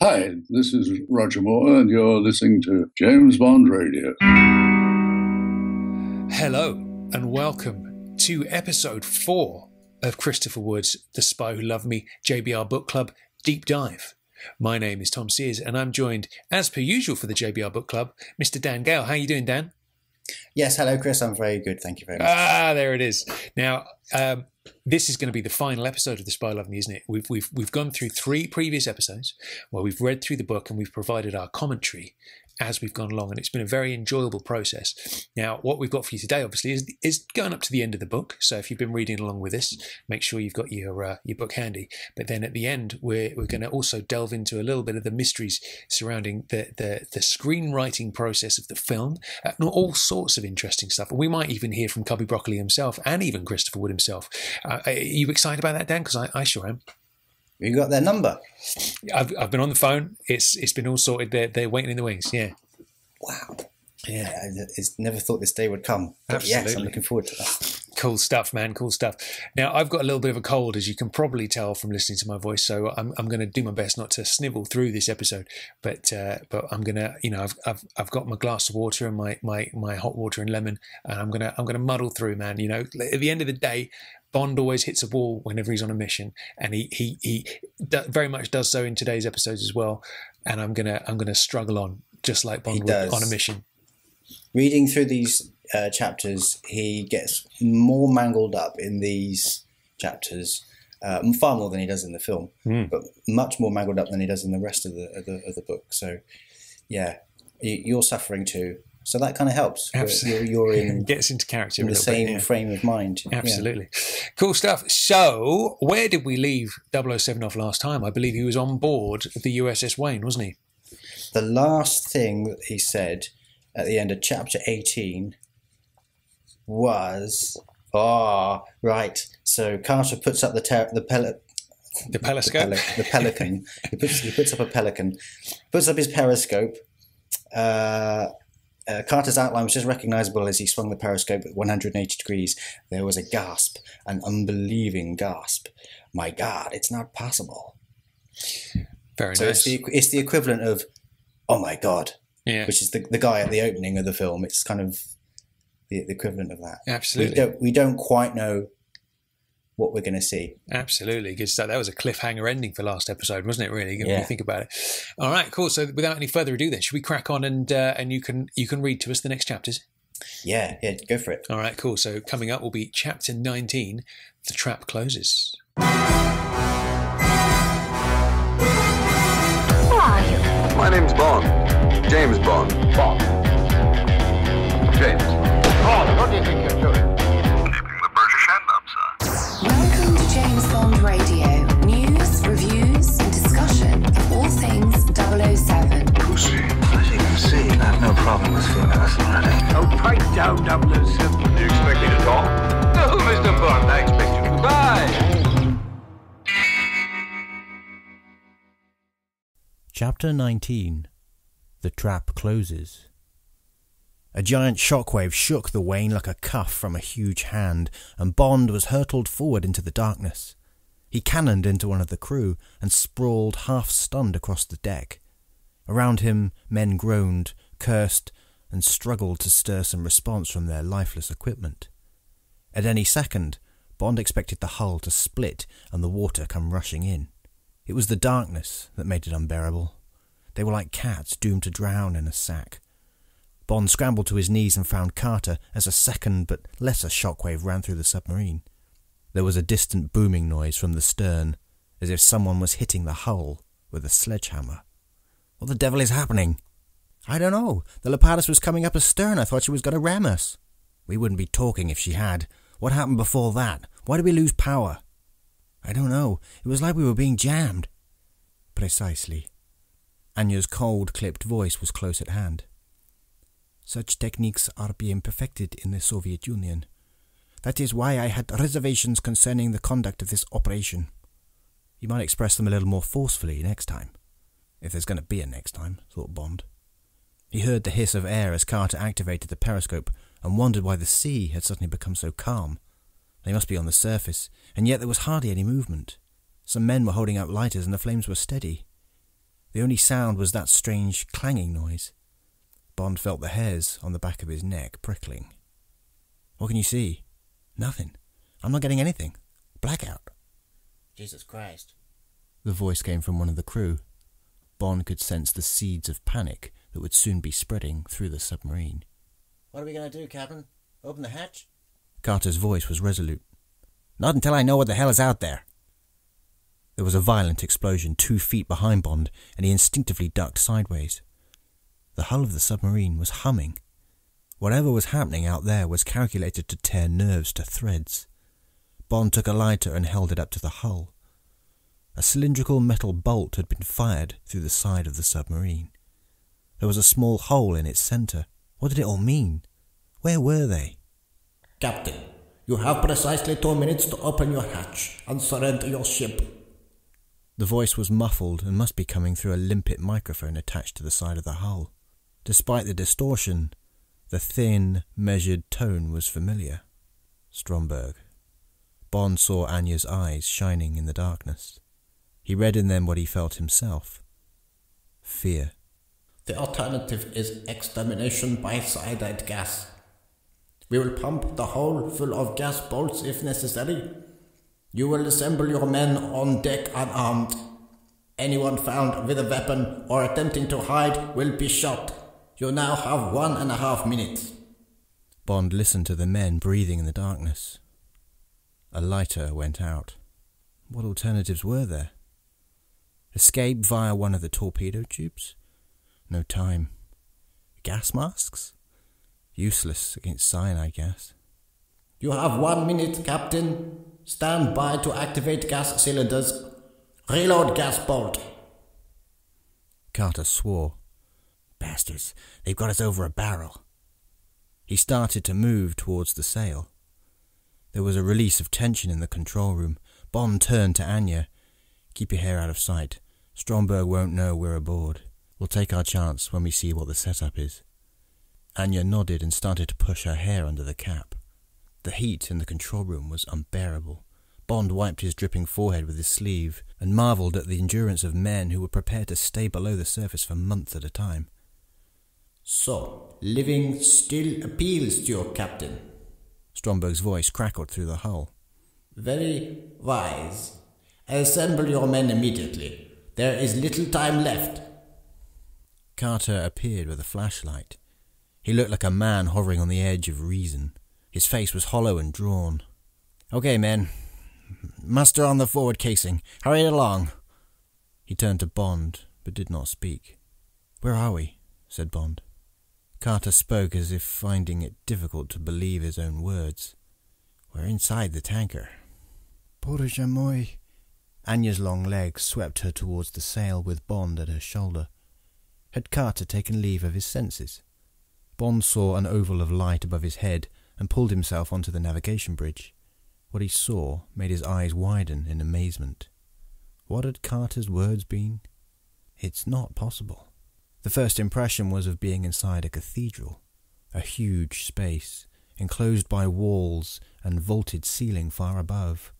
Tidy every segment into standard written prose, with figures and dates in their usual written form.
Hi, this is Roger Moore, and you're listening to James Bond Radio. Hello, and welcome to episode 4 of Christopher Wood's The Spy Who Loved Me, JBR Book Club Deep Dive. My name is Tom Sears, and I'm joined, as per usual for the JBR Book Club, Mr. Dan Gale. How are you doing, Dan? Yes, hello, Chris. I'm very good. Thank you very much. There it is. Now, this is going to be the final episode of The Spy Who Loved Me, isn't it? We've gone through 3 previous episodes where we've read through the book and we've provided our commentary as we've gone along, and it's been a very enjoyable process. Now, what we've got for you today, obviously, is going up to the end of the book. So if you've been reading along with us, make sure you've got your book handy. But then at the end, we're going to also delve into a little bit of the mysteries surrounding the screenwriting process of the film, and all sorts of interesting stuff. And we might even hear from Cubby Broccoli himself and even Christopher Wood himself. Are you excited about that, Dan? Because I sure am. You got their number? I've been on the phone. It's been all sorted. They're waiting in the wings. Yeah. Wow. Yeah. I never thought this day would come. But Absolutely. Yes, I'm looking forward to that. Cool stuff, man. Cool stuff. Now, I've got a little bit of a cold, as you can probably tell from listening to my voice. So I'm going to do my best not to snivel through this episode. But I'm going to, I've got my glass of water and my hot water and lemon, and I'm going to muddle through, man. At the end of the day, Bond always hits a wall whenever he's on a mission, and he very much does so in today's episodes as well. And I'm gonna struggle on just like Bond would on a mission. Reading through these chapters, he gets more mangled up in these chapters, far more than he does in the film, but much more mangled up than he does in the rest of the book. So, yeah, you're suffering too. So that kind of helps. Absolutely. You're in gets into character in the same frame of mind. Absolutely. Yeah. Cool stuff. So where did we leave 007 off last time? I believe he was on board the USS Wayne, wasn't he? The last thing that he said at the end of chapter 18 was, right. So Carter puts up the periscope. The pelican. he puts up a pelican, puts up his periscope. Carter's outline was just recognizable as he swung the periscope at 180 degrees. There was a gasp, an unbelieving gasp. My God, it's not possible. Very so nice. It's the equivalent of, oh my God, yeah, which is the guy at the opening of the film. It's kind of the equivalent of that. Absolutely. We don't quite know what we're going to see. Absolutely. Good stuff. That was a cliffhanger ending for last episode, wasn't it, really? When you think about it. All right, cool. So without any further ado then, should we crack on and you can read to us the next chapters? Yeah, go for it. All right, cool. So coming up will be chapter 19, The Trap Closes. Who are you? My name's Bond. James Bond. Bond. James. Bond, what do you think you're doing? Keeping the British hand up, sir. Welcome to James Bond Radio. News, reviews, and discussion of all things 007. Pussy. As you can see, I have no problem with female authority. Oh, pipe down, 007. You expect me to talk? No, Mr. Bond, I expect you to buy. Chapter 19. The Trap Closes. A giant shockwave shook the Wayne like a cuff from a huge hand, and Bond was hurtled forward into the darkness. He cannoned into one of the crew and sprawled half-stunned across the deck. Around him, men groaned, cursed, and struggled to stir some response from their lifeless equipment. At any second, Bond expected the hull to split and the water come rushing in. It was the darkness that made it unbearable. They were like cats doomed to drown in a sack. Bond scrambled to his knees and found Carter as a second but lesser shockwave ran through the submarine. There was a distant booming noise from the stern, as if someone was hitting the hull with a sledgehammer. What the devil is happening? I don't know. The Leopardus was coming up astern. I thought she was going to ram us. We wouldn't be talking if she had. What happened before that? Why did we lose power? I don't know. It was like we were being jammed. Precisely. Anya's cold, clipped voice was close at hand. Such techniques are being perfected in the Soviet Union. That is why I had reservations concerning the conduct of this operation. You might express them a little more forcefully next time. If there's going to be a next time, thought Bond. He heard the hiss of air as Carter activated the periscope and wondered why the sea had suddenly become so calm. They must be on the surface, and yet there was hardly any movement. Some men were holding out lighters and the flames were steady. The only sound was that strange clanging noise. Bond felt the hairs on the back of his neck prickling. "What can you see?" "Nothing. I'm not getting anything. Blackout." Jesus Christ. The voice came from one of the crew. Bond could sense the seeds of panic that would soon be spreading through the submarine. "What are we going to do, Captain? Open the hatch?" Carter's voice was resolute. "Not until I know what the hell is out there." There was a violent explosion 2 feet behind Bond, and he instinctively ducked sideways. The hull of the submarine was humming. Whatever was happening out there was calculated to tear nerves to threads. Bond took a lighter and held it up to the hull. A cylindrical metal bolt had been fired through the side of the submarine. There was a small hole in its centre. What did it all mean? Where were they? "Captain, you have precisely 2 minutes to open your hatch and surrender your ship." The voice was muffled and must be coming through a Limpet microphone attached to the side of the hull. Despite the distortion, the thin, measured tone was familiar. Stromberg. Bond saw Anya's eyes shining in the darkness. He read in them what he felt himself. Fear. "The alternative is extermination by cyanide gas. We will pump the hull full of gas bolts if necessary. You will assemble your men on deck unarmed. Anyone found with a weapon or attempting to hide will be shot. You now have 1.5 minutes. Bond listened to the men breathing in the darkness. A lighter went out. What alternatives were there? Escape via one of the torpedo tubes? No time. Gas masks? Useless against cyanide gas. "You have 1 minute, Captain. Stand by to activate gas cylinders. Reload gas bolt." Carter swore. Bastards, they've got us over a barrel. He started to move towards the sail. There was a release of tension in the control room. Bond turned to Anya. "Keep your hair out of sight. Stromberg won't know we're aboard. We'll take our chance when we see what the setup is." Anya nodded and started to push her hair under the cap. The heat in the control room was unbearable. Bond wiped his dripping forehead with his sleeve and marvelled at the endurance of men who were prepared to stay below the surface for months at a time. "So, living still appeals to you, Captain." Stromberg's voice crackled through the hull. "Very wise. Assemble your men immediately. There is little time left." Carter appeared with a flashlight. He looked like a man hovering on the edge of reason. His face was hollow and drawn. "Okay, men. Muster on the forward casing. Hurry it along." He turned to Bond, but did not speak. "Where are we?" said Bond. Carter spoke as if finding it difficult to believe his own words. "We're inside the tanker." "Porja moi." Anya's long legs swept her towards the sail with Bond at her shoulder. Had Carter taken leave of his senses? Bond saw an oval of light above his head and pulled himself onto the navigation bridge. What he saw made his eyes widen in amazement. What had Carter's words been? It's not possible. The first impression was of being inside a cathedral, a huge space, enclosed by walls and vaulted ceiling far above.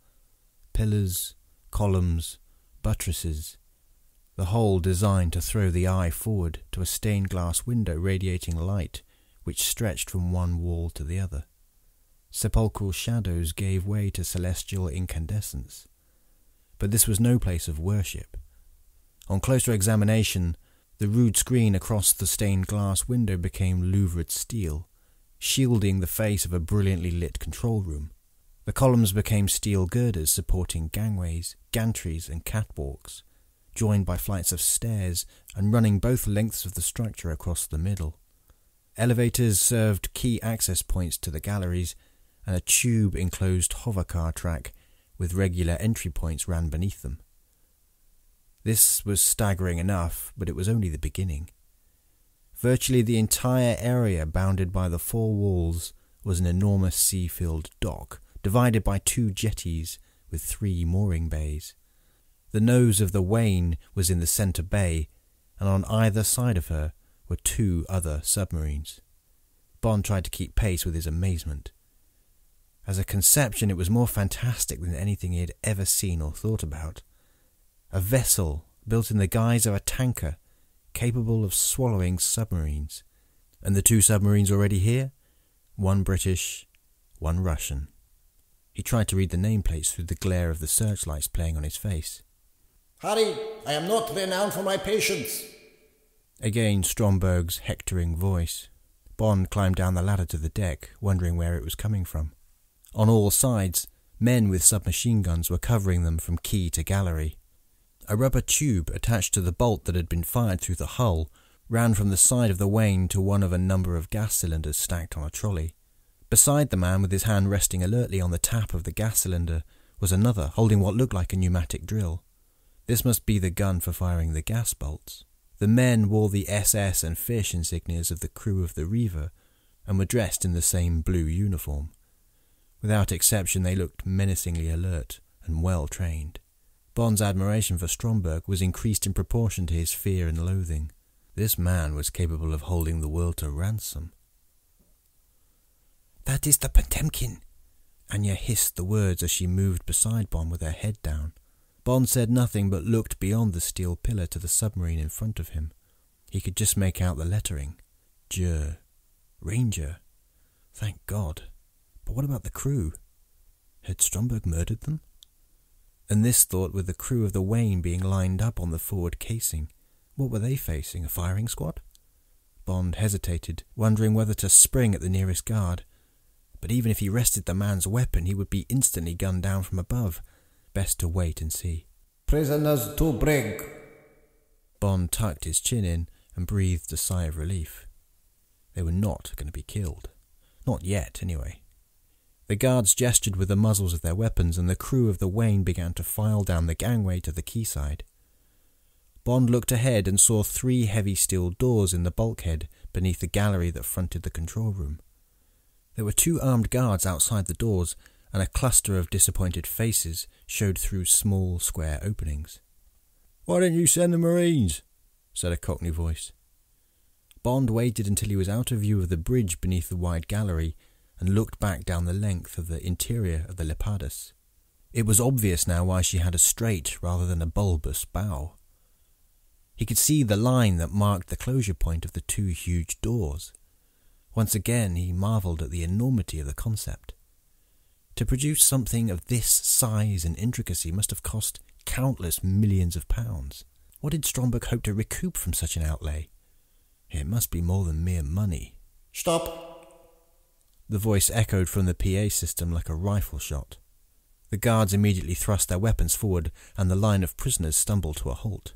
Pillars, columns, buttresses, the whole designed to throw the eye forward to a stained glass window radiating light which stretched from one wall to the other. Sepulchral shadows gave way to celestial incandescence. But this was no place of worship. On closer examination, the rude screen across the stained glass window became louvered steel, shielding the face of a brilliantly lit control room. The columns became steel girders supporting gangways, gantries and catwalks, joined by flights of stairs and running both lengths of the structure across the middle. Elevators served key access points to the galleries, and a tube-enclosed hovercar track with regular entry points ran beneath them. This was staggering enough, but it was only the beginning. Virtually the entire area bounded by the four walls was an enormous sea-filled dock, divided by 2 jetties with 3 mooring bays. The nose of the Wain was in the centre bay, and on either side of her were 2 other submarines. Bond tried to keep pace with his amazement. As a conception, it was more fantastic than anything he had ever seen or thought about. A vessel built in the guise of a tanker, capable of swallowing submarines. And the 2 submarines already here? One British, one Russian. He tried to read the nameplates through the glare of the searchlights playing on his face. Hurry! I am not renowned for my patience. Again Stromberg's hectoring voice. Bond climbed down the ladder to the deck, wondering where it was coming from. On all sides, men with submachine guns were covering them from quay to gallery. A rubber tube attached to the bolt that had been fired through the hull ran from the side of the Wayne to one of a number of gas cylinders stacked on a trolley. Beside the man, with his hand resting alertly on the tap of the gas cylinder, was another holding what looked like a pneumatic drill. This must be the gun for firing the gas bolts. The men wore the SS and fish insignias of the crew of the Reaver and were dressed in the same blue uniform. Without exception, they looked menacingly alert and well trained. Bond's admiration for Stromberg was increased in proportion to his fear and loathing. This man was capable of holding the world to ransom. "That is the Potemkin," Anya hissed the words as she moved beside Bond with her head down. Bond said nothing but looked beyond the steel pillar to the submarine in front of him. He could just make out the lettering. JBR. Ranger. Thank God. But what about the crew? Had Stromberg murdered them? And this thought with the crew of the Wayne being lined up on the forward casing. What were they facing, a firing squad? Bond hesitated, wondering whether to spring at the nearest guard. But even if he wrested the man's weapon, he would be instantly gunned down from above. Best to wait and see. Prisoners to brig. Bond tucked his chin in and breathed a sigh of relief. They were not going to be killed. Not yet, anyway. The guards gestured with the muzzles of their weapons, and the crew of the Wayne began to file down the gangway to the quayside. Bond looked ahead and saw 3 heavy steel doors in the bulkhead beneath the gallery that fronted the control room. There were 2 armed guards outside the doors, and a cluster of disappointed faces showed through small square openings. "Why don't you send the Marines?" said a Cockney voice. Bond waited until he was out of view of the bridge beneath the wide gallery and looked back down the length of the interior of the Leopardus. It was obvious now why she had a straight rather than a bulbous bow. He could see the line that marked the closure point of the 2 huge doors. Once again he marvelled at the enormity of the concept. To produce something of this size and intricacy must have cost countless millions of pounds. What did Stromberg hope to recoup from such an outlay? It must be more than mere money. "Stop!" The voice echoed from the PA system like a rifle shot. The guards immediately thrust their weapons forward, and the line of prisoners stumbled to a halt.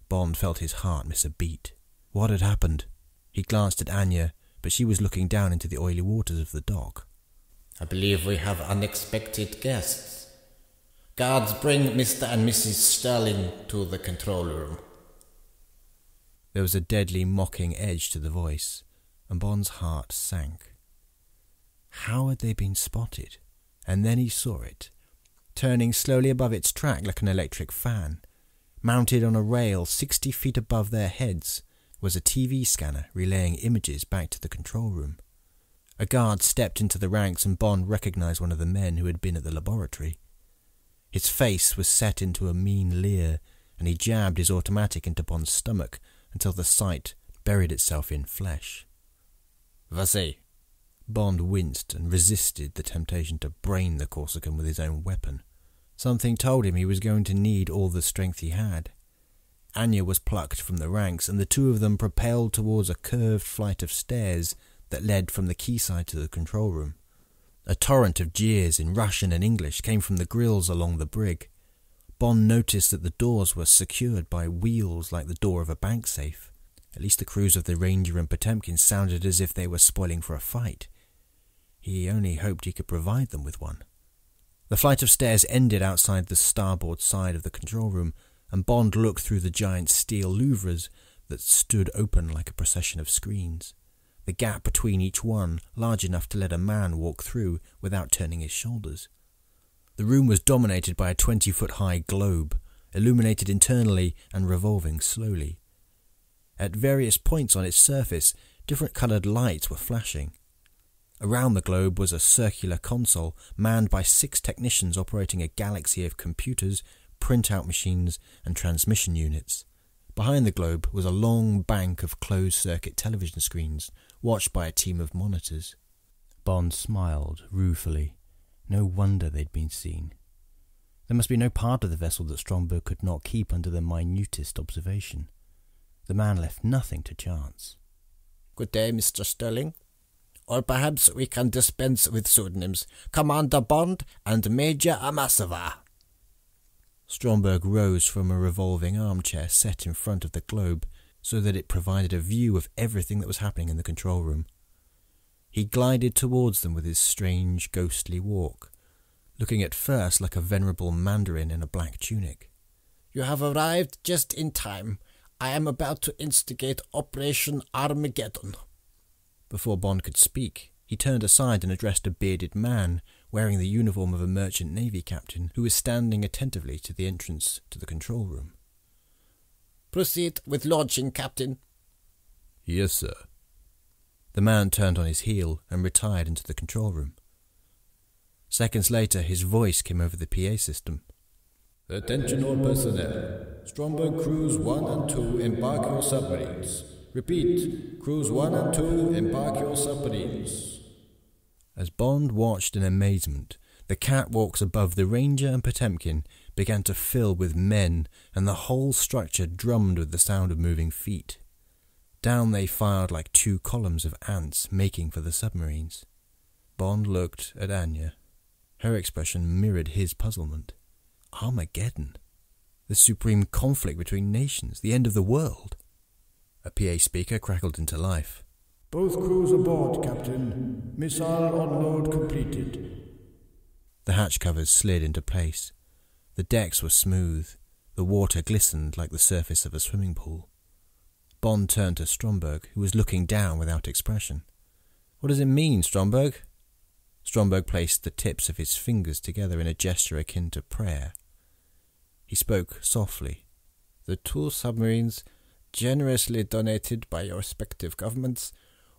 Bond felt his heart miss a beat. What had happened? He glanced at Anya, but she was looking down into the oily waters of the dock. "I believe we have unexpected guests. Guards, bring Mr. and Mrs. Sterling to the control room." There was a deadly mocking edge to the voice, and Bond's heart sank. How had they been spotted? And then he saw it, turning slowly above its track like an electric fan. Mounted on a rail 60 feet above their heads was a TV scanner relaying images back to the control room. A guard stepped into the ranks, and Bond recognized one of the men who had been at the laboratory. His face was set into a mean leer, and he jabbed his automatic into Bond's stomach until the sight buried itself in flesh. "Vas-y." Bond winced and resisted the temptation to brain the Corsican with his own weapon. Something told him he was going to need all the strength he had. Anya was plucked from the ranks, and the 2 of them propelled towards a curved flight of stairs that led from the quayside to the control room. A torrent of jeers in Russian and English came from the grilles along the brig. Bond noticed that the doors were secured by wheels like the door of a bank safe. At least the crews of the Ranger and Potemkin sounded as if they were spoiling for a fight. He only hoped he could provide them with one. The flight of stairs ended outside the starboard side of the control room, and Bond looked through the giant steel louvers that stood open like a procession of screens. The gap between each one large enough to let a man walk through without turning his shoulders. The room was dominated by a 20-foot-high globe, illuminated internally and revolving slowly. At various points on its surface, different coloured lights were flashing. Around the globe was a circular console manned by 6 technicians operating a galaxy of computers, printout machines and transmission units. Behind the globe was a long bank of closed-circuit television screens, watched by a team of monitors. Bond smiled ruefully. No wonder they'd been seen. There must be no part of the vessel that Stromberg could not keep under the minutest observation. The man left nothing to chance. Good day, Mr. Sterling. Or perhaps we can dispense with pseudonyms. Commander Bond and Major Amasova. Stromberg rose from a revolving armchair set in front of the globe so that it provided a view of everything that was happening in the control room. He glided towards them with his strange, ghostly walk, looking at first like a venerable mandarin in a black tunic. You have arrived just in time. I am about to instigate Operation Armageddon. Before Bond could speak, he turned aside and addressed a bearded man wearing the uniform of a merchant navy captain who was standing attentively to the entrance to the control room. Proceed with launching, Captain. Yes, sir. The man turned on his heel and retired into the control room. Seconds later, his voice came over the PA system. Attention all personnel. Stromberg Crews 1 and 2 embark your submarines. Repeat, Crews 1 and 2 embark your submarines. As Bond watched in amazement, the catwalks above the Ranger and Potemkin began to fill with men, and the whole structure drummed with the sound of moving feet. Down they filed like two columns of ants making for the submarines. Bond looked at Anya. Her expression mirrored his puzzlement. Armageddon. The supreme conflict between nations, the end of the world. A PA speaker crackled into life. Both crews aboard, Captain. Missile unload completed. The hatch covers slid into place. The decks were smooth. The water glistened like the surface of a swimming pool. Bond turned to Stromberg, who was looking down without expression. What does it mean, Stromberg? Stromberg placed the tips of his fingers together in a gesture akin to prayer. He spoke softly. The two submarines, generously donated by your respective governments,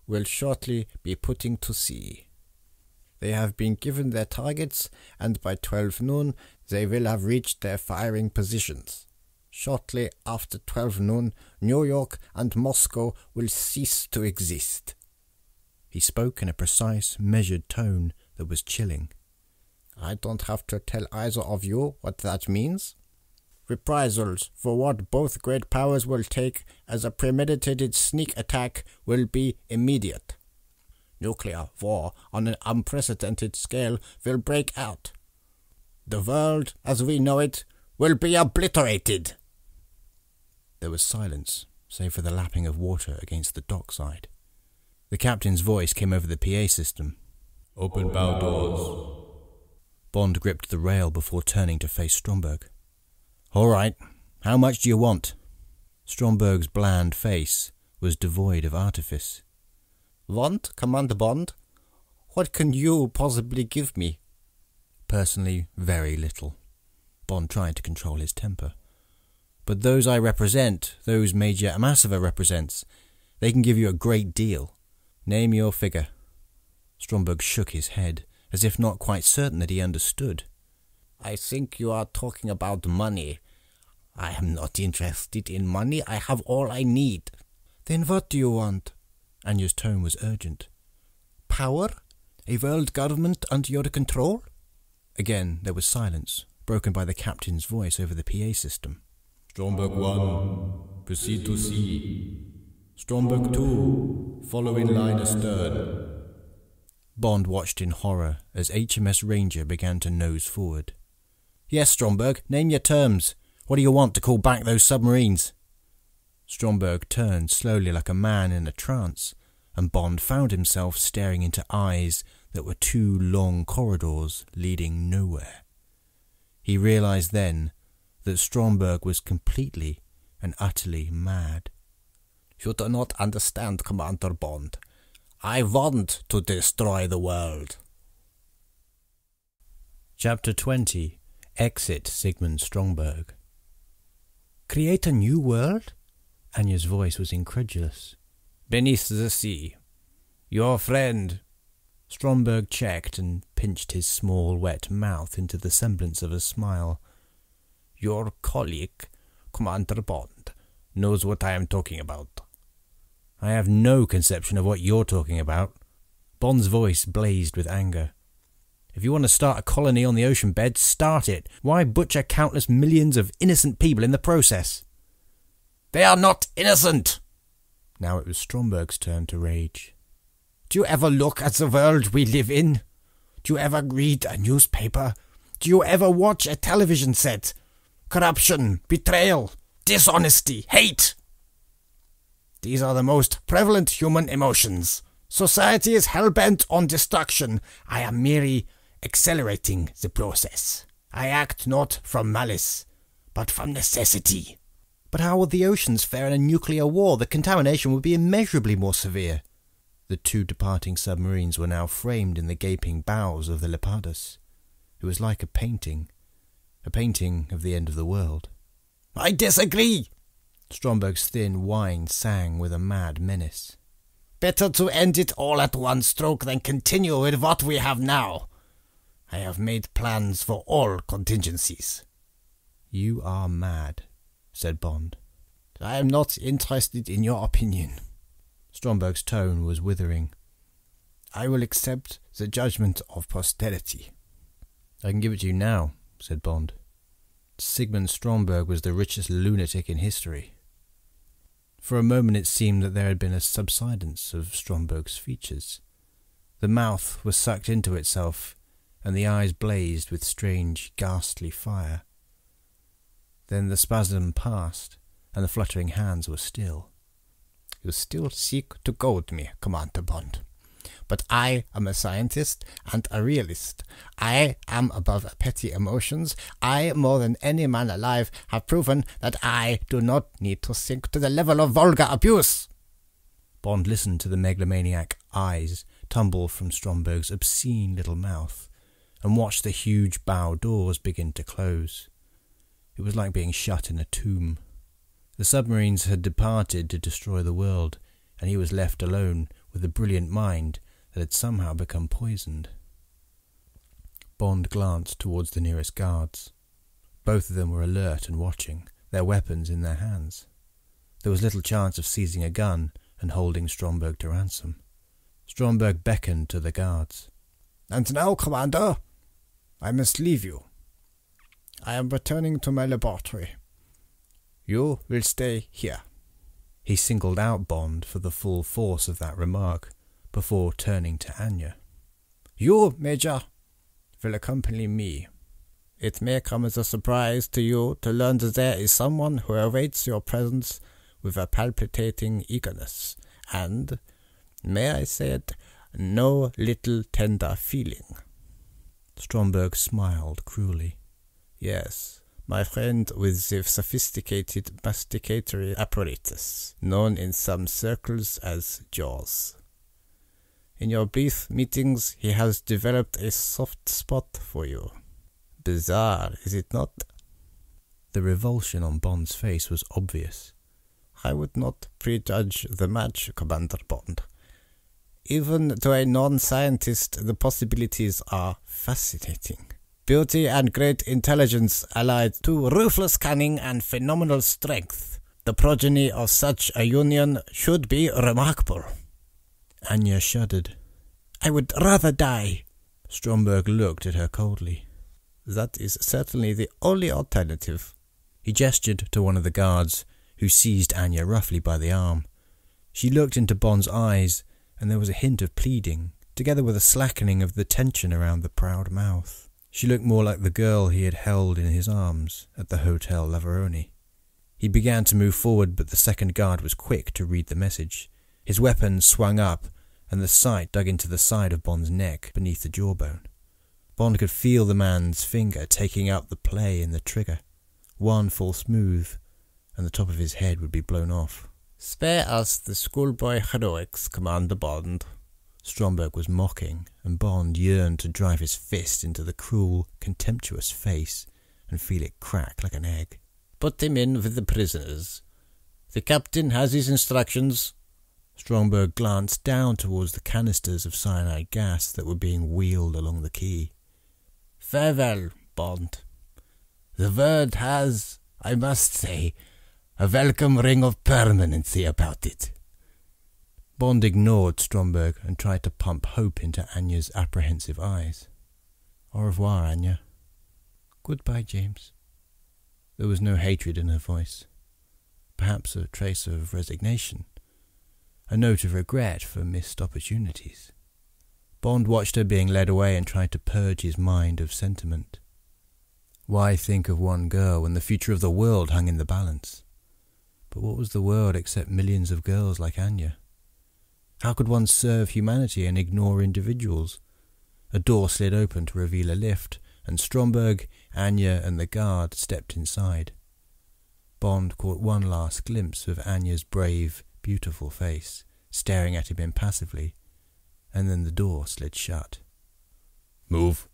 will shortly be putting to sea. They have been given their targets, and by 12 noon they will have reached their firing positions. Shortly after 12 noon, New York and Moscow will cease to exist. He spoke in a precise, measured tone that was chilling. I don't have to tell either of you what that means. Reprisals for what both great powers will take as a premeditated sneak attack will be immediate. Nuclear war on an unprecedented scale will break out. The world, as we know it, will be obliterated. There was silence, save for the lapping of water against the dockside. The captain's voice came over the PA system. Open bow doors. Bond gripped the rail before turning to face Stromberg. All right, how much do you want? Stromberg's bland face was devoid of artifice. Want, Commander Bond? What can you possibly give me? Personally, very little. Bond tried to control his temper. But those I represent, those Major Amasova represents, they can give you a great deal. Name your figure. Stromberg shook his head, as if not quite certain that he understood. I think you are talking about money. I am not interested in money. I have all I need. Then what do you want? Anya's tone was urgent. Power? A world government under your control? Again there was silence, broken by the captain's voice over the PA system. Stromberg 1, proceed to sea. Stromberg 2, follow in line astern. Bond watched in horror as HMS Ranger began to nose forward. Yes, Stromberg, name your terms. What do you want to call back those submarines? Stromberg turned slowly like a man in a trance, and Bond found himself staring into eyes that were two long corridors leading nowhere. He realized then that Stromberg was completely and utterly mad. You do not understand, Commander Bond. I want to destroy the world. Chapter 20. Exit Sigmund Stromberg. Create a new world? Anya's voice was incredulous. Beneath the sea. Your friend. Stromberg checked and pinched his small, wet mouth into the semblance of a smile. Your colleague, Commander Bond, knows what I am talking about. I have no conception of what you're talking about. Bond's voice blazed with anger. If you want to start a colony on the ocean bed, start it. Why butcher countless millions of innocent people in the process? They are not innocent! Now it was Stromberg's turn to rage. Do you ever look at the world we live in? Do you ever read a newspaper? Do you ever watch a television set? Corruption, betrayal, dishonesty, hate. These are the most prevalent human emotions. Society is hell-bent on destruction. I am merely accelerating the process. I act not from malice, but from necessity. But how would the oceans fare in a nuclear war? The contamination would be immeasurably more severe. The two departing submarines were now framed in the gaping bows of the Leopardus. It was like a painting of the end of the world. I disagree! Stromberg's thin whine sang with a mad menace. Better to end it all at one stroke than continue with what we have now. I have made plans for all contingencies. You are mad, said Bond. I am not interested in your opinion. Stromberg's tone was withering. I will accept the judgment of posterity. I can give it to you now, said Bond. Sigmund Stromberg was the richest lunatic in history. For a moment it seemed that there had been a subsidence of Stromberg's features. The mouth was sucked into itself, and the eyes blazed with strange, ghastly fire. Then the spasm passed, and the fluttering hands were still. You still seek to goad me, Commander Bond. But I am a scientist and a realist. I am above petty emotions. I, more than any man alive, have proven that I do not need to sink to the level of vulgar abuse. Bond listened to the megalomaniac eyes tumble from Stromberg's obscene little mouth, and watched the huge bow doors begin to close. It was like being shut in a tomb. The submarines had departed to destroy the world, and he was left alone with a brilliant mind that had somehow become poisoned. Bond glanced towards the nearest guards. Both of them were alert and watching, their weapons in their hands. There was little chance of seizing a gun and holding Stromberg to ransom. Stromberg beckoned to the guards. And now, Commander, I must leave you. I am returning to my laboratory. You will stay here. He singled out Bond for the full force of that remark, before turning to Anya. You, Major, will accompany me. It may come as a surprise to you to learn that there is someone who awaits your presence with a palpitating eagerness, and, may I say it, no little tender feeling. Stromberg smiled cruelly. Yes, my friend with the sophisticated masticatory apparatus, known in some circles as Jaws. In your brief meetings, he has developed a soft spot for you. Bizarre, is it not? The revulsion on Bond's face was obvious. I would not prejudge the match, Commander Bond. Even to a non-scientist, the possibilities are fascinating. Beauty and great intelligence allied to ruthless cunning and phenomenal strength. The progeny of such a union should be remarkable. Anya shuddered. I would rather die. Stromberg looked at her coldly. That is certainly the only alternative. He gestured to one of the guards, who seized Anya roughly by the arm. She looked into Bond's eyes, and there was a hint of pleading, together with a slackening of the tension around the proud mouth. She looked more like the girl he had held in his arms at the Hotel Lavaroni. He began to move forward, but the second guard was quick to read the message. His weapon swung up, and the sight dug into the side of Bond's neck beneath the jawbone. Bond could feel the man's finger taking up the play in the trigger. One false move, and the top of his head would be blown off. Spare us the schoolboy heroics, Commander Bond. Stromberg was mocking, and Bond yearned to drive his fist into the cruel, contemptuous face and feel it crack like an egg. Put him in with the prisoners. The captain has his instructions. Stromberg glanced down towards the canisters of cyanide gas that were being wheeled along the quay. Farewell, Bond. The word has, I must say, a welcome ring of permanency about it. Bond ignored Stromberg and tried to pump hope into Anya's apprehensive eyes. Au revoir, Anya. Goodbye, James. There was no hatred in her voice. Perhaps a trace of resignation. A note of regret for missed opportunities. Bond watched her being led away and tried to purge his mind of sentiment. Why think of one girl when the future of the world hung in the balance? But what was the world except millions of girls like Anya? How could one serve humanity and ignore individuals? A door slid open to reveal a lift, and Stromberg, Anya and the guard stepped inside. Bond caught one last glimpse of Anya's brave, beautiful face, staring at him impassively, and then the door slid shut. Move.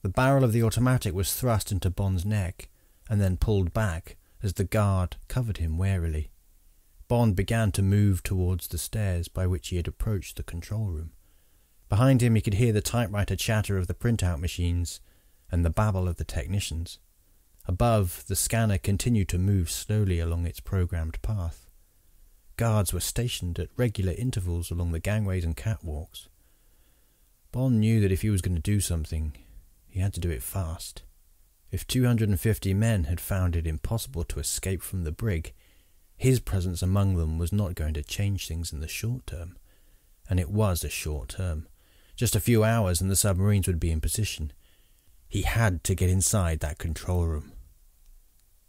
The barrel of the automatic was thrust into Bond's neck, and then pulled back as the guard covered him warily. Bond began to move towards the stairs by which he had approached the control room. Behind him he could hear the typewriter chatter of the printout machines and the babble of the technicians. Above, the scanner continued to move slowly along its programmed path. Guards were stationed at regular intervals along the gangways and catwalks. Bond knew that if he was going to do something, he had to do it fast. If 250 men had found it impossible to escape from the brig, his presence among them was not going to change things in the short term. And it was a short term. Just a few hours and the submarines would be in position. He had to get inside that control room.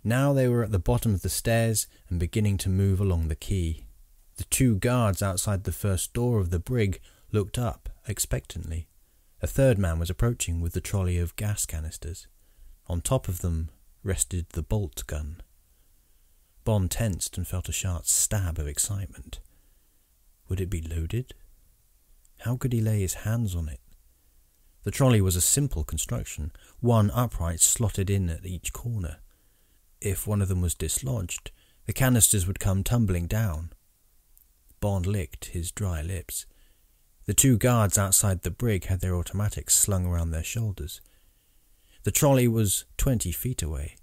Now they were at the bottom of the stairs and beginning to move along the quay. The two guards outside the first door of the brig looked up expectantly. A third man was approaching with the trolley of gas canisters. On top of them rested the bolt gun. Bond tensed and felt a sharp stab of excitement. Would it be loaded? How could he lay his hands on it? The trolley was a simple construction, one upright slotted in at each corner. If one of them was dislodged, the canisters would come tumbling down. Bond licked his dry lips. The two guards outside the brig had their automatics slung around their shoulders. The trolley was 20 feet away.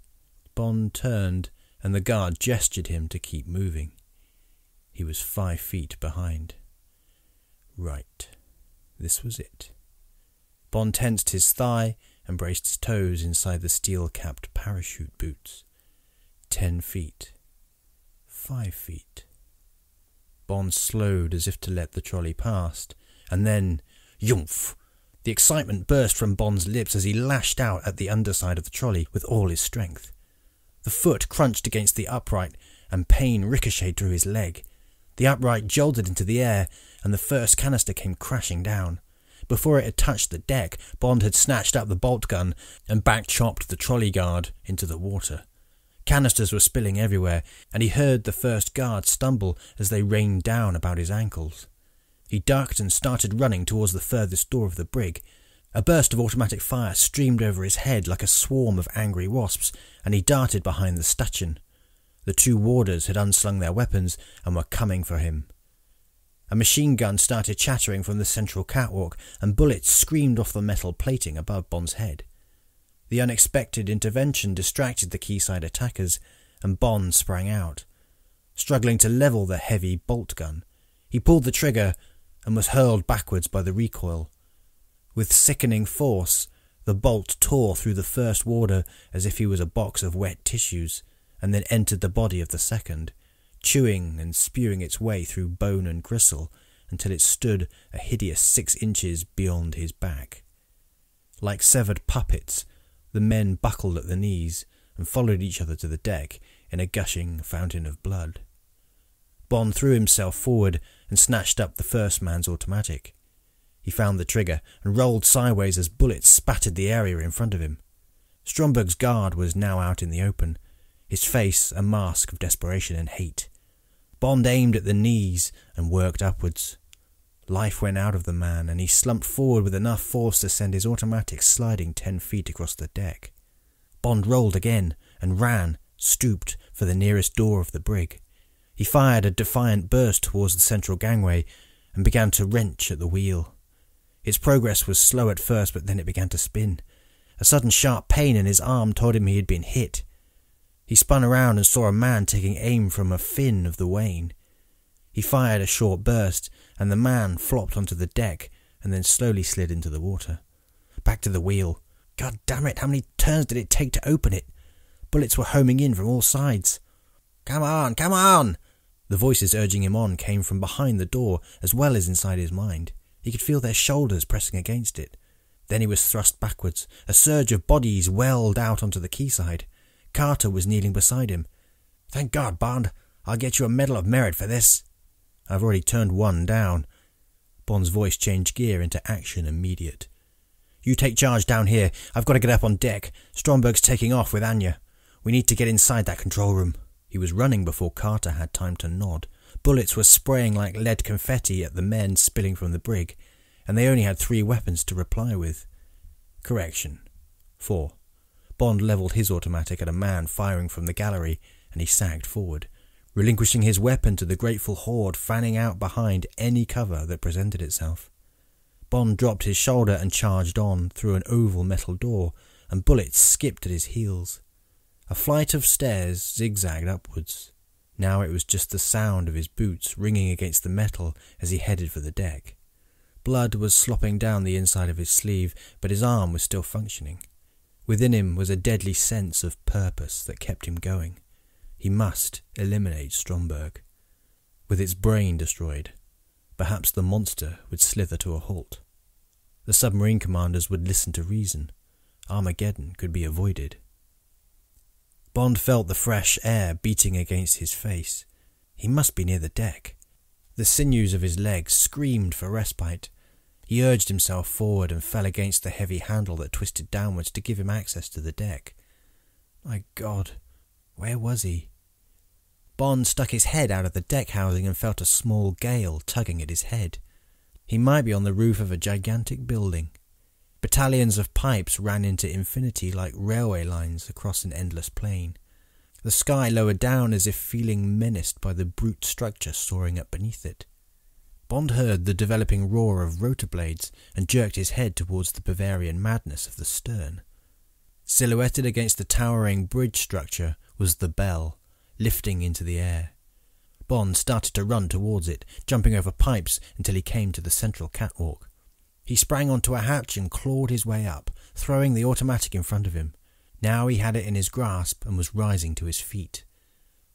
Bond turned, and the guard gestured him to keep moving. He was 5 feet behind. Right. This was it. Bond tensed his thigh and braced his toes inside the steel-capped parachute boots. 10 feet. 5 feet. Bond slowed as if to let the trolley past, and then, yumph! The excitement burst from Bond's lips as he lashed out at the underside of the trolley with all his strength. The foot crunched against the upright, and pain ricocheted through his leg. The upright jolted into the air, and the first canister came crashing down. Before it had touched the deck, Bond had snatched up the bolt gun and back-chopped the trolley guard into the water. Canisters were spilling everywhere, and he heard the first guard stumble as they rained down about his ankles. He ducked and started running towards the furthest door of the brig. A burst of automatic fire streamed over his head like a swarm of angry wasps, and he darted behind the stanchion. The two warders had unslung their weapons and were coming for him. A machine gun started chattering from the central catwalk, and bullets screamed off the metal plating above Bond's head. The unexpected intervention distracted the quayside attackers, and Bond sprang out. Struggling to level the heavy bolt gun, he pulled the trigger and was hurled backwards by the recoil. With sickening force, the bolt tore through the first warder as if he was a box of wet tissues, and then entered the body of the second, chewing and spewing its way through bone and gristle until it stood a hideous 6 inches beyond his back. Like severed puppets, the men buckled at the knees and followed each other to the deck in a gushing fountain of blood. Bond threw himself forward and snatched up the first man's automatic. He found the trigger and rolled sideways as bullets spattered the area in front of him. Stromberg's guard was now out in the open, his face a mask of desperation and hate. Bond aimed at the knees and worked upwards. Life went out of the man, and he slumped forward with enough force to send his automatic sliding 10 feet across the deck. Bond rolled again and ran, stooped, for the nearest door of the brig. He fired a defiant burst towards the central gangway and began to wrench at the wheel. Its progress was slow at first, but then it began to spin. A sudden sharp pain in his arm told him he had been hit. He spun around and saw a man taking aim from a fin of the Wain. He fired a short burst, and the man flopped onto the deck and then slowly slid into the water. Back to the wheel. God damn it, how many turns did it take to open it? Bullets were homing in from all sides. Come on, come on! The voices urging him on came from behind the door as well as inside his mind. He could feel their shoulders pressing against it. Then he was thrust backwards. A surge of bodies welled out onto the quayside. Carter was kneeling beside him. Thank God, Bond. I'll get you a Medal of Merit for this. I've already turned one down. Bond's voice changed gear into action immediate. You take charge down here. I've got to get up on deck. Stromberg's taking off with Anya. We need to get inside that control room. He was running before Carter had time to nod. Bullets were spraying like lead confetti at the men spilling from the brig, and they only had 3 weapons to reply with. Correction. 4. Bond levelled his automatic at a man firing from the gallery, and he sagged forward, relinquishing his weapon to the grateful horde fanning out behind any cover that presented itself. Bond dropped his shoulder and charged on through an oval metal door, and bullets skipped at his heels. A flight of stairs zigzagged upwards. Now it was just the sound of his boots ringing against the metal as he headed for the deck. Blood was slopping down the inside of his sleeve, but his arm was still functioning. Within him was a deadly sense of purpose that kept him going. He must eliminate Stromberg. With its brain destroyed, perhaps the monster would slither to a halt. The submarine commanders would listen to reason. Armageddon could be avoided. Bond felt the fresh air beating against his face. He must be near the deck. The sinews of his legs screamed for respite. He urged himself forward and fell against the heavy handle that twisted downwards to give him access to the deck. My God, where was he? Bond stuck his head out of the deck housing and felt a small gale tugging at his head. He might be on the roof of a gigantic building. Battalions of pipes ran into infinity like railway lines across an endless plain. The sky lowered down as if feeling menaced by the brute structure soaring up beneath it. Bond heard the developing roar of rotor blades and jerked his head towards the Bavarian madness of the stern. Silhouetted against the towering bridge structure was the bell, lifting into the air. Bond started to run towards it, jumping over pipes until he came to the central catwalk. He sprang onto a hatch and clawed his way up, throwing the automatic in front of him. Now he had it in his grasp and was rising to his feet.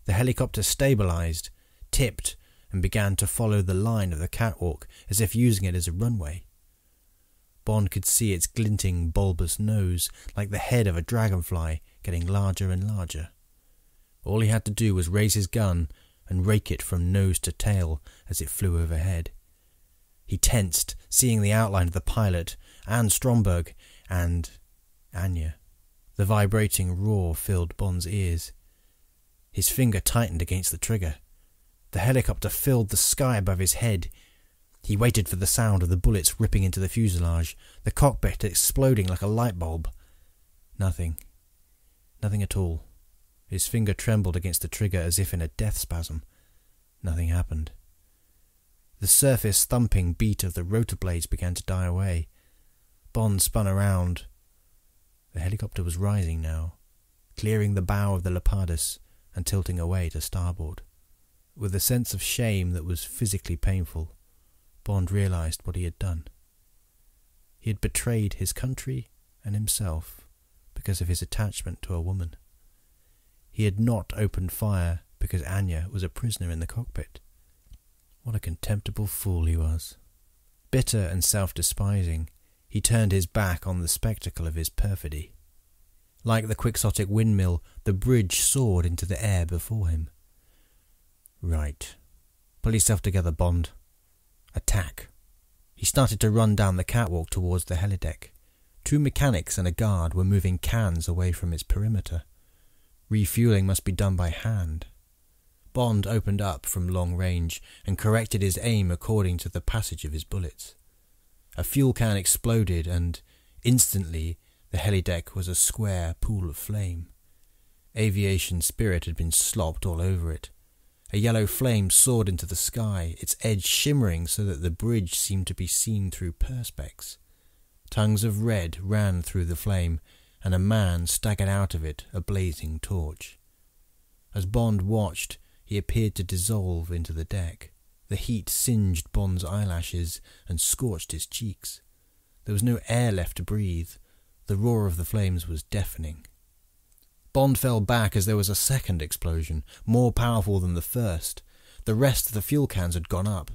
The helicopter stabilized, tipped, and began to follow the line of the catwalk as if using it as a runway. Bond could see its glinting, bulbous nose, like the head of a dragonfly, getting larger and larger. All he had to do was raise his gun and rake it from nose to tail as it flew overhead. He tensed, seeing the outline of the pilot, and Stromberg, and Anya. The vibrating roar filled Bond's ears. His finger tightened against the trigger. The helicopter filled the sky above his head. He waited for the sound of the bullets ripping into the fuselage, the cockpit exploding like a light bulb. Nothing. Nothing at all. His finger trembled against the trigger as if in a death spasm. Nothing happened. The surface thumping beat of the rotor blades began to die away. Bond spun around. The helicopter was rising now, clearing the bow of the Leopardus and tilting away to starboard. With a sense of shame that was physically painful, Bond realized what he had done. He had betrayed his country and himself because of his attachment to a woman. He had not opened fire because Anya was a prisoner in the cockpit. What a contemptible fool he was. Bitter and self-despising, he turned his back on the spectacle of his perfidy. Like the quixotic windmill, the bridge soared into the air before him. Right. Pull yourself together, Bond. Attack. He started to run down the catwalk towards the helideck. 2 mechanics and a guard were moving cans away from its perimeter. Refueling must be done by hand. Bond opened up from long range and corrected his aim according to the passage of his bullets. A fuel can exploded and, instantly, the helideck was a square pool of flame. Aviation spirit had been slopped all over it. A yellow flame soared into the sky, its edge shimmering so that the bridge seemed to be seen through perspex. Tongues of red ran through the flame, and a man staggered out of it, a blazing torch. As Bond watched, he appeared to dissolve into the deck. The heat singed Bond's eyelashes and scorched his cheeks. There was no air left to breathe. The roar of the flames was deafening. Bond fell back as there was a second explosion, more powerful than the first. The rest of the fuel cans had gone up.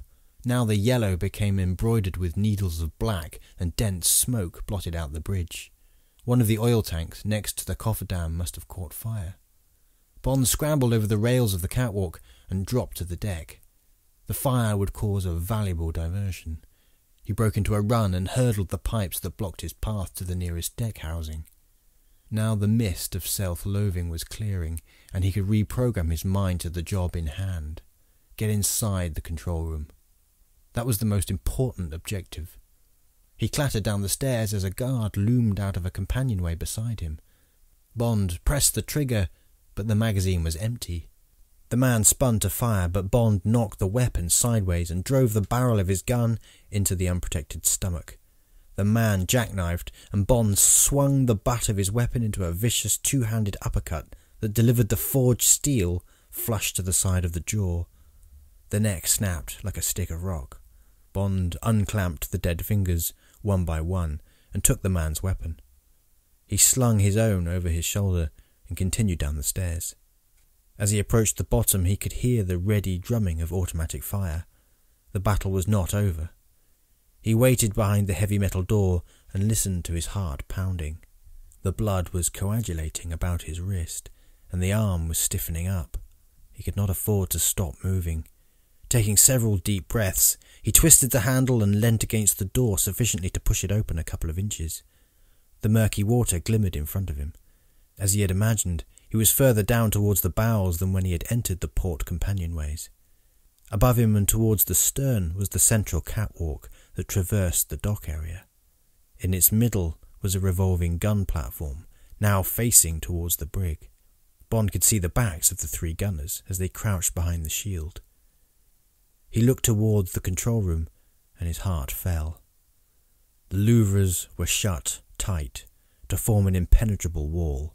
Now the yellow became embroidered with needles of black, and dense smoke blotted out the bridge. One of the oil tanks next to the cofferdam must have caught fire. Bond scrambled over the rails of the catwalk and dropped to the deck. The fire would cause a valuable diversion. He broke into a run and hurdled the pipes that blocked his path to the nearest deck housing. Now the mist of self-loathing was clearing, and he could reprogram his mind to the job in hand. Get inside the control room. That was the most important objective. He clattered down the stairs as a guard loomed out of a companionway beside him. Bond pressed the trigger, but the magazine was empty. The man spun to fire, but Bond knocked the weapon sideways and drove the barrel of his gun into the unprotected stomach. The man jackknifed, and Bond swung the butt of his weapon into a vicious two-handed uppercut that delivered the forged steel flush to the side of the jaw. The neck snapped like a stick of rock. Bond unclamped the dead fingers, one by one, and took the man's weapon. He slung his own over his shoulder and continued down the stairs. As he approached the bottom, he could hear the ready drumming of automatic fire. The battle was not over. He waited behind the heavy metal door and listened to his heart pounding. The blood was coagulating about his wrist, and the arm was stiffening up. He could not afford to stop moving. Taking several deep breaths, he twisted the handle and leant against the door sufficiently to push it open a couple of inches. The murky water glimmered in front of him. As he had imagined, he was further down towards the bows than when he had entered the port companionways. Above him and towards the stern was the central catwalk that traversed the dock area. In its middle was a revolving gun platform, now facing towards the brig. Bond could see the backs of the three gunners as they crouched behind the shield. He looked towards the control room, and his heart fell. The Louvers were shut tight to form an impenetrable wall.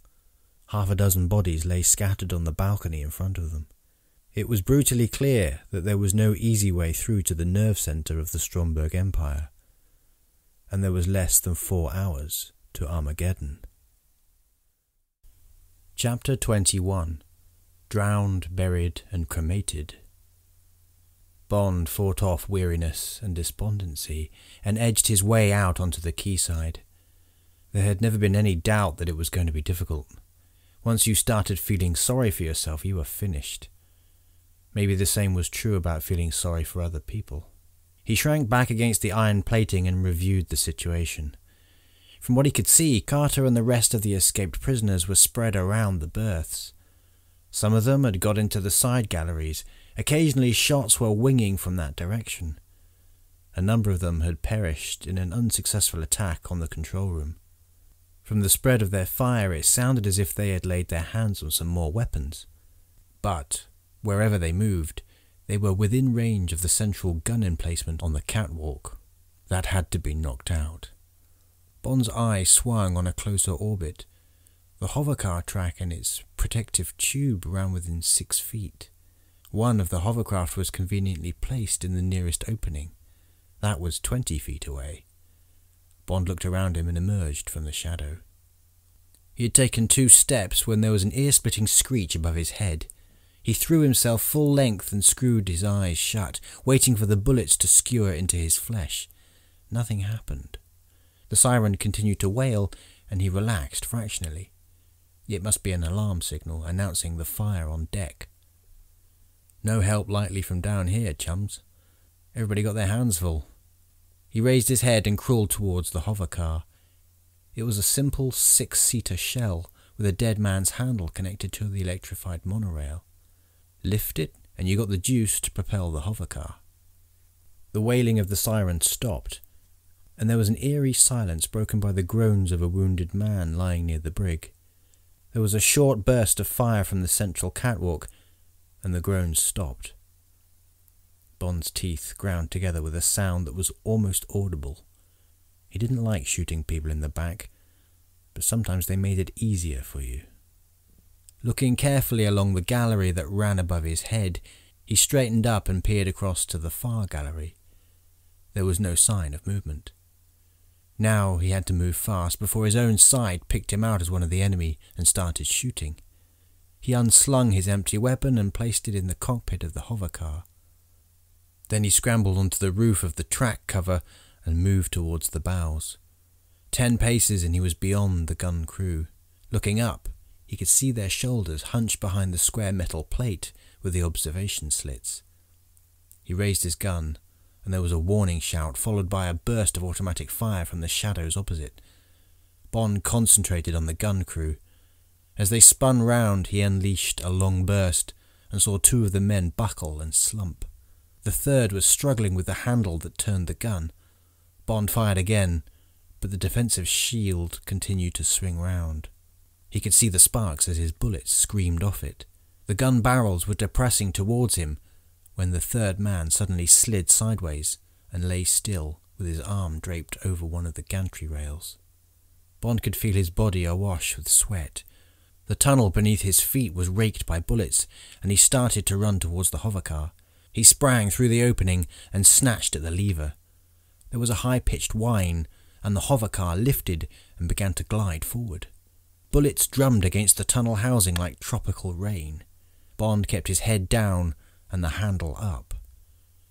Half a dozen bodies lay scattered on the balcony in front of them. It was brutally clear that there was no easy way through to the nerve centre of the Stromberg Empire, and there was less than 4 hours to Armageddon. Chapter 21. Drowned, Buried and Cremated. Bond fought off weariness and despondency and edged his way out onto the quayside. There had never been any doubt that it was going to be difficult. Once you started feeling sorry for yourself, you were finished. Maybe the same was true about feeling sorry for other people. He shrank back against the iron plating and reviewed the situation. From what he could see, Carter and the rest of the escaped prisoners were spread around the berths. Some of them had got into the side galleries. Occasionally shots were winging from that direction. A number of them had perished in an unsuccessful attack on the control room. From the spread of their fire, it sounded as if they had laid their hands on some more weapons. But wherever they moved, they were within range of the central gun emplacement on the catwalk. That had to be knocked out. Bond's eye swung on a closer orbit. The hovercar track and its protective tube ran within 6 feet. One of the hovercraft was conveniently placed in the nearest opening. That was 20 feet away. Bond looked around him and emerged from the shadow. He had taken 2 steps when there was an ear-splitting screech above his head. He threw himself full length and screwed his eyes shut, waiting for the bullets to skewer into his flesh. Nothing happened. The siren continued to wail, and he relaxed fractionally. It must be an alarm signal announcing the fire on deck. No help likely from down here, chums. Everybody got their hands full. He raised his head and crawled towards the hovercar. It was a simple 6-seater shell with a dead man's handle connected to the electrified monorail. Lift it, and you got the juice to propel the hovercar. The wailing of the siren stopped, and there was an eerie silence broken by the groans of a wounded man lying near the brig. There was a short burst of fire from the central catwalk, and the groans stopped. Bond's teeth ground together with a sound that was almost audible. He didn't like shooting people in the back, but sometimes they made it easier for you. Looking carefully along the gallery that ran above his head, he straightened up and peered across to the far gallery. There was no sign of movement. Now he had to move fast before his own side picked him out as one of the enemy and started shooting. He unslung his empty weapon and placed it in the cockpit of the hovercar. Then he scrambled onto the roof of the track cover and moved towards the bows. 10 paces and he was beyond the gun crew. Looking up, he could see their shoulders hunched behind the square metal plate with the observation slits. He raised his gun, and there was a warning shout followed by a burst of automatic fire from the shadows opposite. Bond concentrated on the gun crew. As they spun round, he unleashed a long burst and saw 2 of the men buckle and slump. The third was struggling with the handle that turned the gun. Bond fired again, but the defensive shield continued to swing round. He could see the sparks as his bullets screamed off it. The gun barrels were depressing towards him when the third man suddenly slid sideways and lay still with his arm draped over one of the gantry rails. Bond could feel his body awash with sweat. The tunnel beneath his feet was raked by bullets, and he started to run towards the hovercar. He sprang through the opening and snatched at the lever. There was a high-pitched whine, and the hovercar lifted and began to glide forward. Bullets drummed against the tunnel housing like tropical rain. Bond kept his head down and the handle up.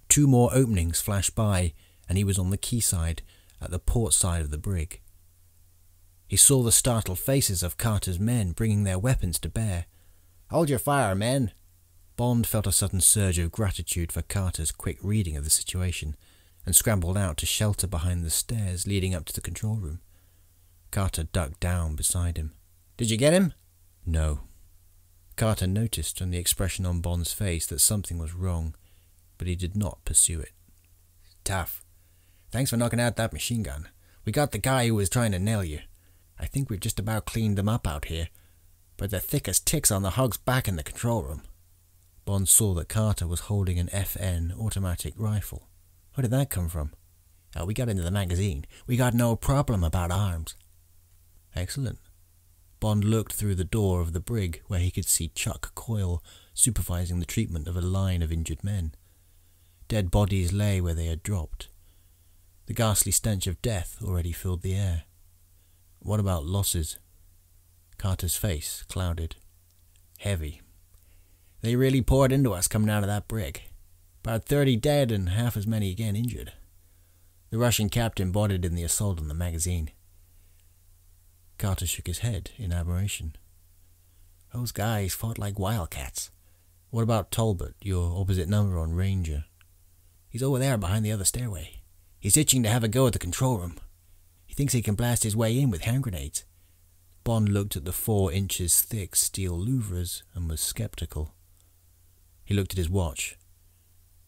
2 more openings flashed by, and he was on the quayside at the port side of the brig. He saw the startled faces of Carter's men bringing their weapons to bear. "Hold your fire, men!" Bond felt a sudden surge of gratitude for Carter's quick reading of the situation, and scrambled out to shelter behind the stairs leading up to the control room. Carter ducked down beside him. "Did you get him?" "No." Carter noticed from the expression on Bond's face that something was wrong, but he did not pursue it. "Tough. Thanks for knocking out that machine gun. We got the guy who was trying to nail you. I think we've just about cleaned them up out here, but the thickest tick's on the hog's back in the control room." Bond saw that Carter was holding an FN automatic rifle. Where did that come from? "Oh, we got into the magazine. We got no problem about arms." "Excellent." Bond looked through the door of the brig where he could see Chuck Coyle supervising the treatment of a line of injured men. Dead bodies lay where they had dropped. The ghastly stench of death already filled the air. "What about losses?" Carter's face clouded. "Heavy. They really poured into us coming out of that brig. About 30 dead and half as many again injured. The Russian captain bought it in the assault on the magazine." Carter shook his head in admiration. "Those guys fought like wildcats." "What about Talbot, your opposite number on Ranger?" "He's over there behind the other stairway. He's itching to have a go at the control room. He thinks he can blast his way in with hand grenades." Bond looked at the 4 inches thick steel louvers and was skeptical. He looked at his watch.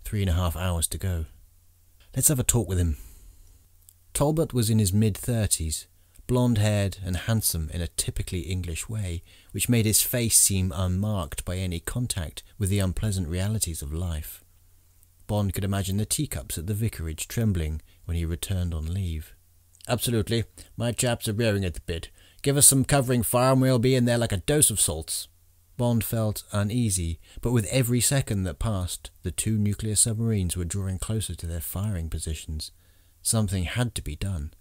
3.5 hours to go. "Let's have a talk with him." Talbot was in his mid-30s, blonde-haired and handsome in a typically English way, which made his face seem unmarked by any contact with the unpleasant realities of life. Bond could imagine the teacups at the vicarage trembling when he returned on leave. "Absolutely. My chaps are rearing at the bit. Give us some covering fire and we'll be in there like a dose of salts." Bond felt uneasy, but with every second that passed, the 2 nuclear submarines were drawing closer to their firing positions. Something had to be done.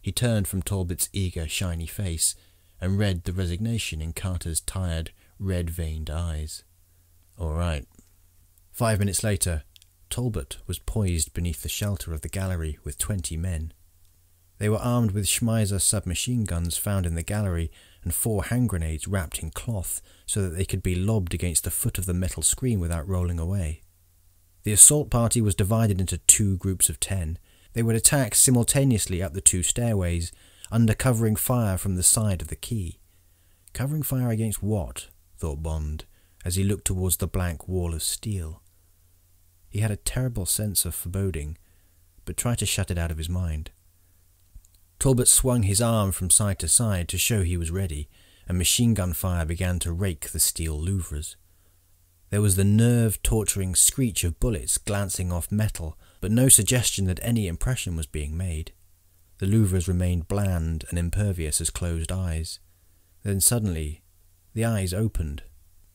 He turned from Talbot's eager, shiny face and read the resignation in Carter's tired, red-veined eyes. "All right." 5 minutes later, Talbot was poised beneath the shelter of the gallery with 20 men. They were armed with Schmeiser submachine guns found in the gallery and 4 hand grenades wrapped in cloth so that they could be lobbed against the foot of the metal screen without rolling away. The assault party was divided into 2 groups of 10. They would attack simultaneously up the 2 stairways, under covering fire from the side of the quay. Covering fire against what? Thought Bond, as he looked towards the blank wall of steel. He had a terrible sense of foreboding, but tried to shut it out of his mind. Talbot swung his arm from side to side to show he was ready, and machine gun fire began to rake the steel louvers. There was the nerve-torturing screech of bullets glancing off metal, but no suggestion that any impression was being made. The louvers remained bland and impervious as closed eyes. Then suddenly, the eyes opened.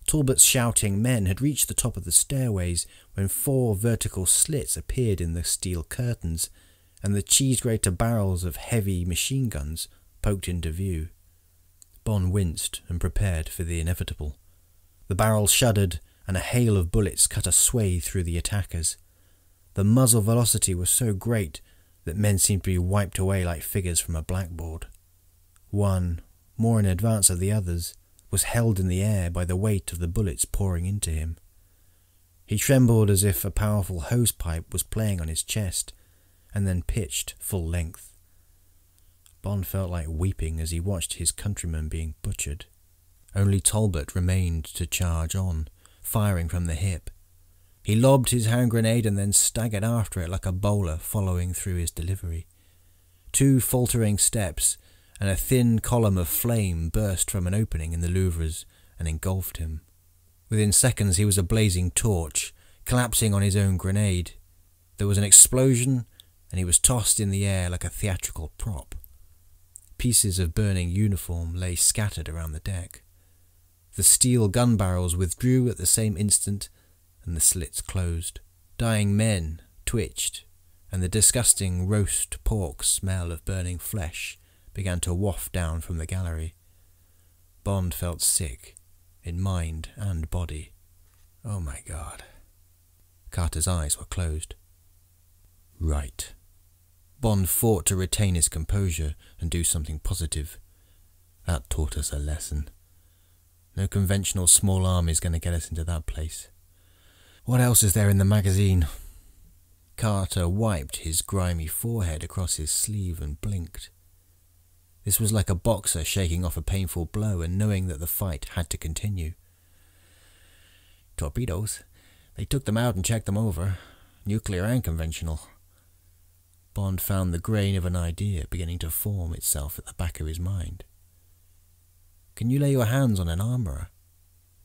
Talbot's shouting men had reached the top of the stairways when 4 vertical slits appeared in the steel curtains, and the cheese grater barrels of heavy machine guns poked into view. Bond winced and prepared for the inevitable. The barrels shuddered, and a hail of bullets cut a swathe through the attackers. The muzzle velocity was so great that men seemed to be wiped away like figures from a blackboard. One, more in advance of the others, was held in the air by the weight of the bullets pouring into him. He trembled as if a powerful hosepipe was playing on his chest, and then pitched full length. Bond felt like weeping as he watched his countrymen being butchered. Only Talbot remained to charge on, firing from the hip. He lobbed his hand grenade and then staggered after it like a bowler following through his delivery. 2 faltering steps, and a thin column of flame burst from an opening in the louvers and engulfed him. Within seconds he was a blazing torch, collapsing on his own grenade. There was an explosion, and he was tossed in the air like a theatrical prop. Pieces of burning uniform lay scattered around the deck. The steel gun barrels withdrew at the same instant, and the slits closed. Dying men twitched, and the disgusting roast pork smell of burning flesh began to waft down from the gallery. Bond felt sick, in mind and body. Oh my God. Carter's eyes were closed. Right. Bond fought to retain his composure and do something positive. That taught us a lesson. No conventional small arm is going to get us into that place. What else is there in the magazine? Carter wiped his grimy forehead across his sleeve and blinked. This was like a boxer shaking off a painful blow and knowing that the fight had to continue. Torpedoes. They took them out and checked them over. Nuclear and conventional. Bond found the grain of an idea beginning to form itself at the back of his mind. Can you lay your hands on an armourer?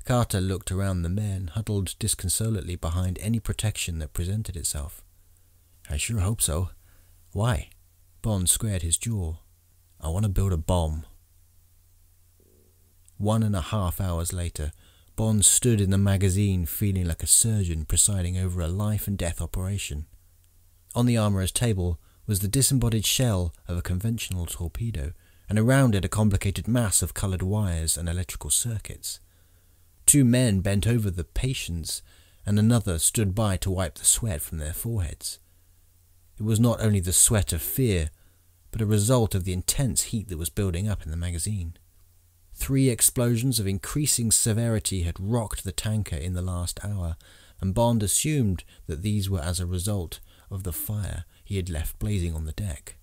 Carter looked around the men, huddled disconsolately behind any protection that presented itself. I sure hope so. Why? Bond squared his jaw. I want to build a bomb. 1.5 hours later, Bond stood in the magazine feeling like a surgeon presiding over a life and death operation. On the armourer's table was the disembodied shell of a conventional torpedo, and around it a complicated mass of coloured wires and electrical circuits. 2 men bent over the patients, and another stood by to wipe the sweat from their foreheads. It was not only the sweat of fear, but a result of the intense heat that was building up in the magazine. 3 explosions of increasing severity had rocked the tanker in the last hour, and Bond assumed that these were as a result of the fire he had left blazing on the deck.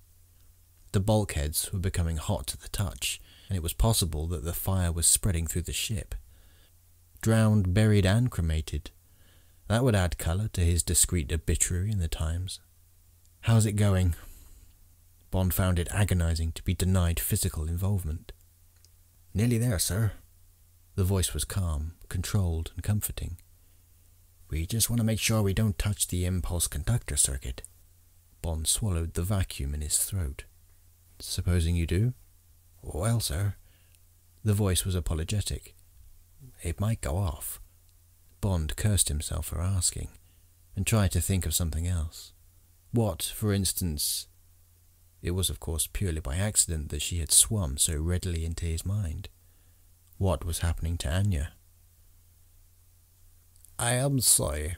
The bulkheads were becoming hot to the touch, and it was possible that the fire was spreading through the ship. Drowned, buried and cremated. That would add colour to his discreet obituary in the Times. How's it going? Bond found it agonising to be denied physical involvement. Nearly there, sir. The voice was calm, controlled and comforting. We just want to make sure we don't touch the impulse conductor circuit. Bond swallowed the vacuum in his throat. Supposing you do? Well, sir. The voice was apologetic. It might go off. Bond cursed himself for asking, and tried to think of something else. What, for instance? It was, of course, purely by accident that she had swum so readily into his mind. What was happening to Anya? I am sorry.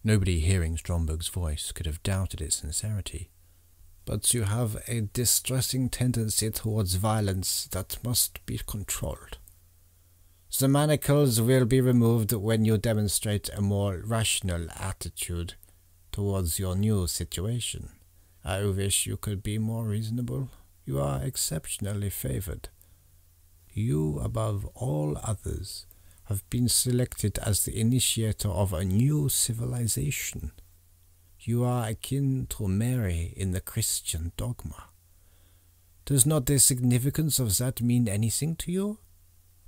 Nobody hearing Stromberg's voice could have doubted its sincerity. But you have a distressing tendency towards violence that must be controlled. The manacles will be removed when you demonstrate a more rational attitude towards your new situation. I wish you could be more reasonable. You are exceptionally favoured. You, above all others, have been selected as the initiator of a new civilization. You are akin to Mary in the Christian dogma. Does not the significance of that mean anything to you?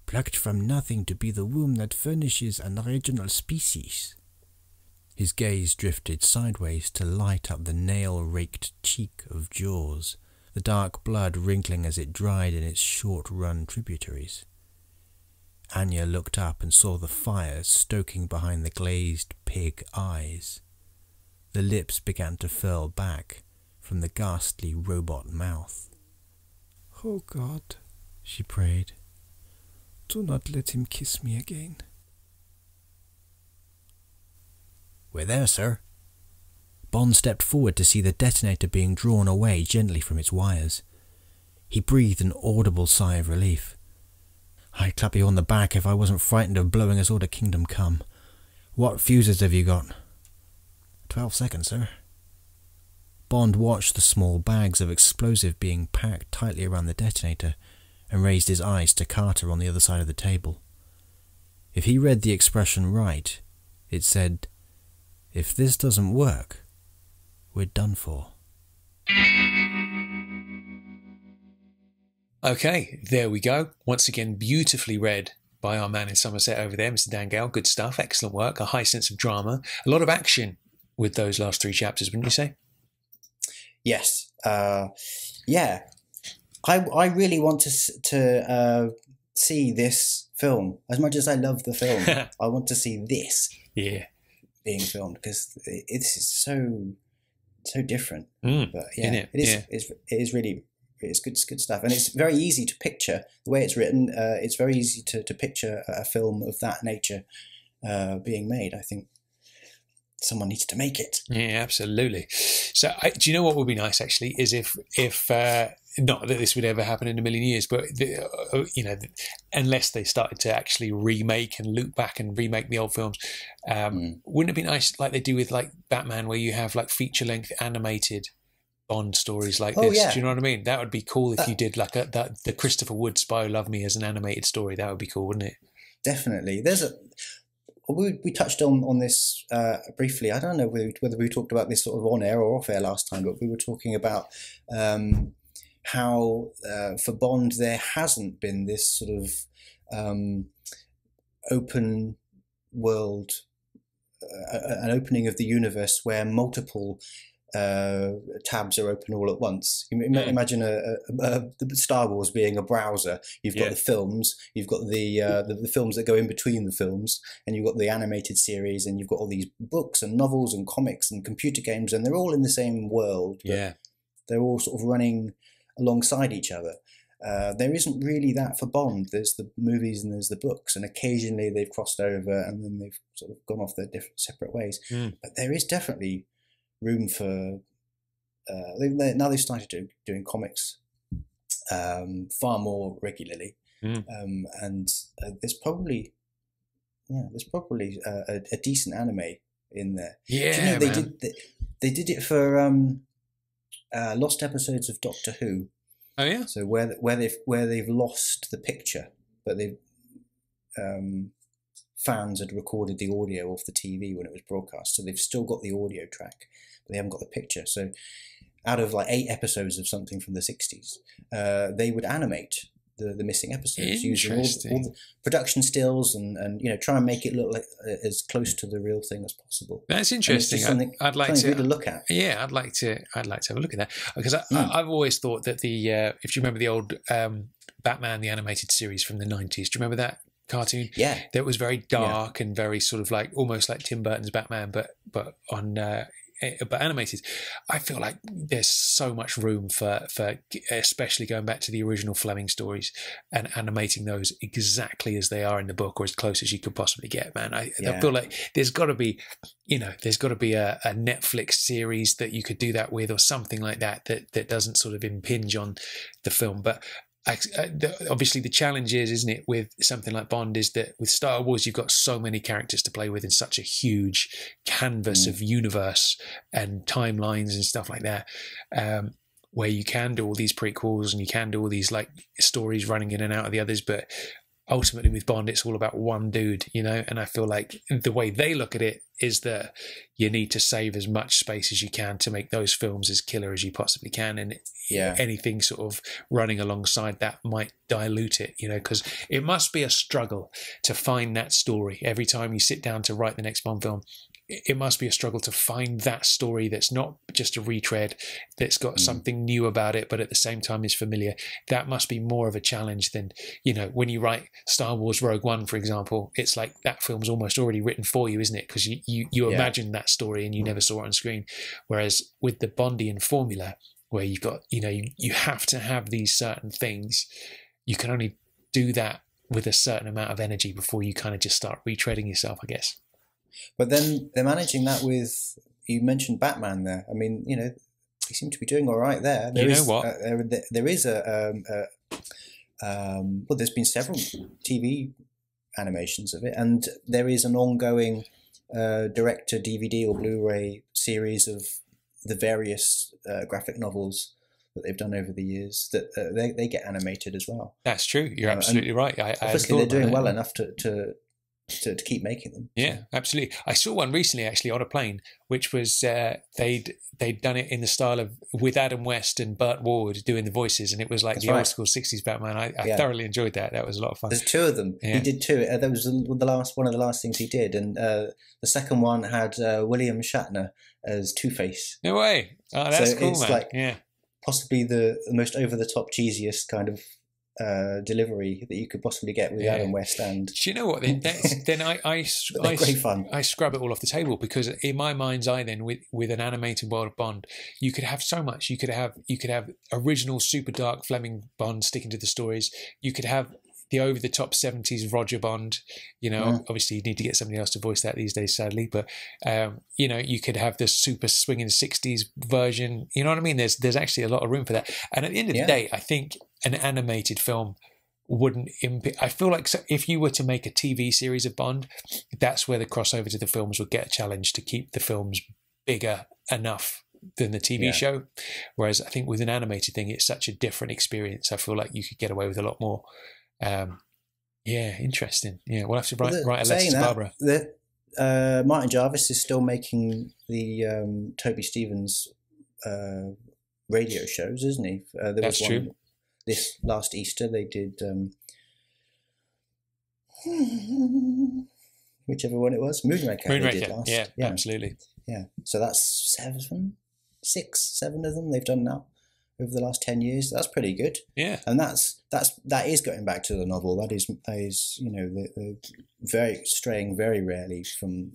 Plucked from nothing to be the womb that furnishes an original species. His gaze drifted sideways to light up the nail-raked cheek of Jaws, the dark blood wrinkling as it dried in its short-run tributaries. Anya looked up and saw the fire stoking behind the glazed pig eyes. The lips began to furl back from the ghastly robot mouth. "Oh God," she prayed, "do not let him kiss me again." "We're there, sir." Bond stepped forward to see the detonator being drawn away gently from its wires. He breathed an audible sigh of relief. "I'd clap you on the back if I wasn't frightened of blowing us all to Kingdom Come. What fuses have you got?" 12 seconds, sir." Bond watched the small bags of explosive being packed tightly around the detonator and raised his eyes to Carter on the other side of the table. If he read the expression right, it said, "If this doesn't work, we're done for." Okay, there we go. Once again, beautifully read by our man in Somerset over there, Mr. Dan Gale. Good stuff, excellent work, a high sense of drama, a lot of action with those last 3 chapters, wouldn't you say? Yes. Yeah. I really want to see this film. As much as I love the film, I want to see this being filmed, because it is so different. But yeah, it is really, it's good stuff, and it's very easy to picture the way it's written. It's very easy to picture a film of that nature being made. I think someone needs to make it. Yeah, absolutely. So, do you know what would be nice actually is if not that this would ever happen in a million years, but unless they started to actually remake and loop back and remake the old films, wouldn't it be nice like they do with like Batman, where you have like feature length animated Bond stories like this? Yeah. Do you know what I mean? That would be cool if you did like the Christopher Wood Spy Who Loved Me as an animated story. That would be cool, wouldn't it? Definitely. We touched on this briefly. I don't know whether we talked about this sort of on air or off air last time, but we were talking about how for Bond there hasn't been this sort of open world, an opening of the universe where multiple tabs are open all at once. Imagine the Star Wars being a browser. You've got the films, you've got the films that go in between the films, and you've got the animated series, and you've got all these books and novels and comics and computer games, and they're all in the same world. But they're all sort of running alongside each other. There isn't really that for Bond. There's the movies and there's the books, and occasionally they've crossed over and then they've sort of gone off their different separate ways. But there is definitely room for now they've started doing comics far more regularly, and there's probably a decent anime in there. They did it for lost episodes of Doctor Who. Oh yeah. So where they've lost the picture, but they've fans had recorded the audio off the TV when it was broadcast, so they've still got the audio track, but they haven't got the picture. So out of like 8 episodes of something from the 60s, they would animate the missing episodes using all the production stills and try and make it look like as close to the real thing as possible. That's interesting. I'd like to look at. Yeah, I'd like to have a look at that, because I've always thought that if you remember the old Batman the animated series from the 90s, do you remember that cartoon? Yeah, that was very dark and very sort of like almost like Tim Burton's Batman, but on but animated. I feel like there's so much room for especially going back to the original Fleming stories and animating those exactly as they are in the book, or as close as you could possibly get, man. I feel like there's got to be a Netflix series that you could do that with, or something like that doesn't sort of impinge on the film. But obviously the challenge is, isn't it, with something like Bond, is that with Star Wars you've got so many characters to play with in such a huge canvas of universe and timelines and stuff like that, where you can do all these prequels and you can do all these like stories running in and out of the others, but ultimately with Bond it's all about one dude, and I feel like the way they look at it is that you need to save as much space as you can to make those films as killer as you possibly can, and anything sort of running alongside that might dilute it, because it must be a struggle to find that story every time you sit down to write the next Bond film. it must be a struggle to find that story that's not just a retread, that's got something new about it, but at the same time is familiar. That must be more of a challenge than, when you write Star Wars Rogue One, for example, it's like that film's almost already written for you, isn't it? Because you imagine that story and you never saw it on screen. Whereas with the Bondian formula, where you've got, you have to have these certain things, you can only do that with a certain amount of energy before you kind of just start retreading yourself, I guess. But then they're managing that with, you mentioned Batman there. I mean, they seem to be doing all right there. There is there's been several TV animations of it, and there is an ongoing direct-to-DVD or Blu-ray series of the various graphic novels that they've done over the years that they get animated as well. That's true. You're absolutely right. Obviously, they're doing well enough to keep making them. Yeah, absolutely. I saw one recently actually on a plane, which was they'd done it in the style of with Adam West and Burt Ward doing the voices, and it was like old school 60s Batman. I thoroughly enjoyed that. That was a lot of fun. There's two of them. Yeah. He did two. That was one of the last things he did, and the second one had William Shatner as Two-Face. No way. Oh, that's cool, it's man. Like yeah. Possibly the most over-the-top, cheesiest kind of delivery that you could possibly get with Adam West. And do you know what? Then I great fun. I scrub it all off the table, because in my mind's eye, then with an animated world of Bond, you could have so much. You could have original super dark Fleming Bond sticking to the stories. You could have the over-the-top 70s Roger Bond. Obviously you need to get somebody else to voice that these days, sadly. But you could have the super swinging 60s version. You know what I mean? There's actually a lot of room for that. And at the end of the day, I think an animated film wouldn't I feel like if you were to make a TV series of Bond, that's where the crossover to the films would get a challenge to keep the films bigger enough than the TV show. Whereas I think with an animated thing, it's such a different experience. I feel like you could get away with a lot more. Interesting. Yeah, we'll have to write a letter to Barbara. Martin Jarvis is still making the Toby Stevens radio shows, isn't he? That's true. This last Easter they did whichever one it was, Moonraker. Yeah, absolutely. Yeah, so that's 7 of them they've done now over the last 10 years. That's pretty good. Yeah, and that is going back to the novel. That is the very straying very rarely from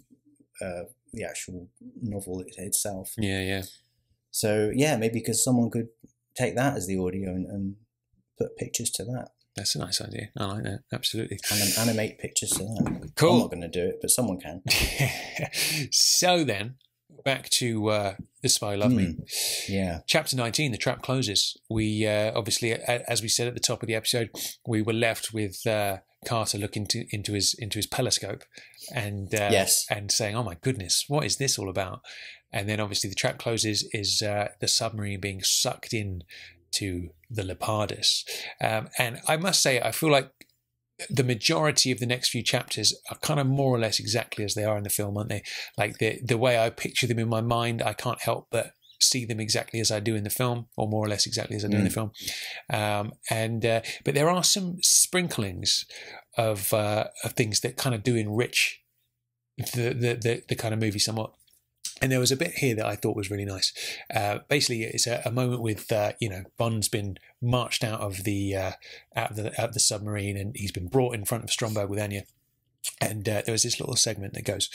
the actual novel itself. Yeah. So maybe because someone could take that as the audio and put pictures to that. That's a nice idea. I like that. Absolutely. And animate pictures to that. Cool. I'm not going to do it, but someone can. So then, back to The Spy Love Me. Yeah. Chapter 19, The Trap Closes. We obviously, as we said at the top of the episode, we were left with Carter looking into his telescope and and saying, "Oh my goodness, what is this all about?" And then obviously the trap closes is the submarine being sucked in to the Leopardus. And I must say, I feel like the majority of the next few chapters are kind of more or less exactly as they are in the film, aren't they? Like the way I picture them in my mind, I can't help but see them exactly as I do in the film, or more or less exactly as I do in the film. But there are some sprinklings of things that kind of do enrich the kind of movie somewhat. And there was a bit here that I thought was really nice. Basically, it's a moment with Bond's been marched out of the submarine, and he's been brought in front of Stromberg with Anya. And there was this little segment that goes,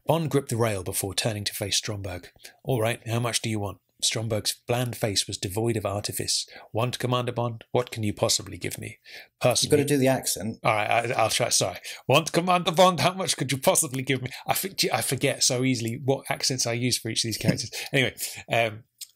Bond gripped the rail before turning to face Stromberg. "All right, how much do you want?" Stromberg's bland face was devoid of artifice. "Want, Commander Bond? What can you possibly give me?" Personally, you've got to do the accent. All right, I'll try. Sorry. "Want, Commander Bond? How much could you possibly give me?" I forget so easily what accents I use for each of these characters. Anyway,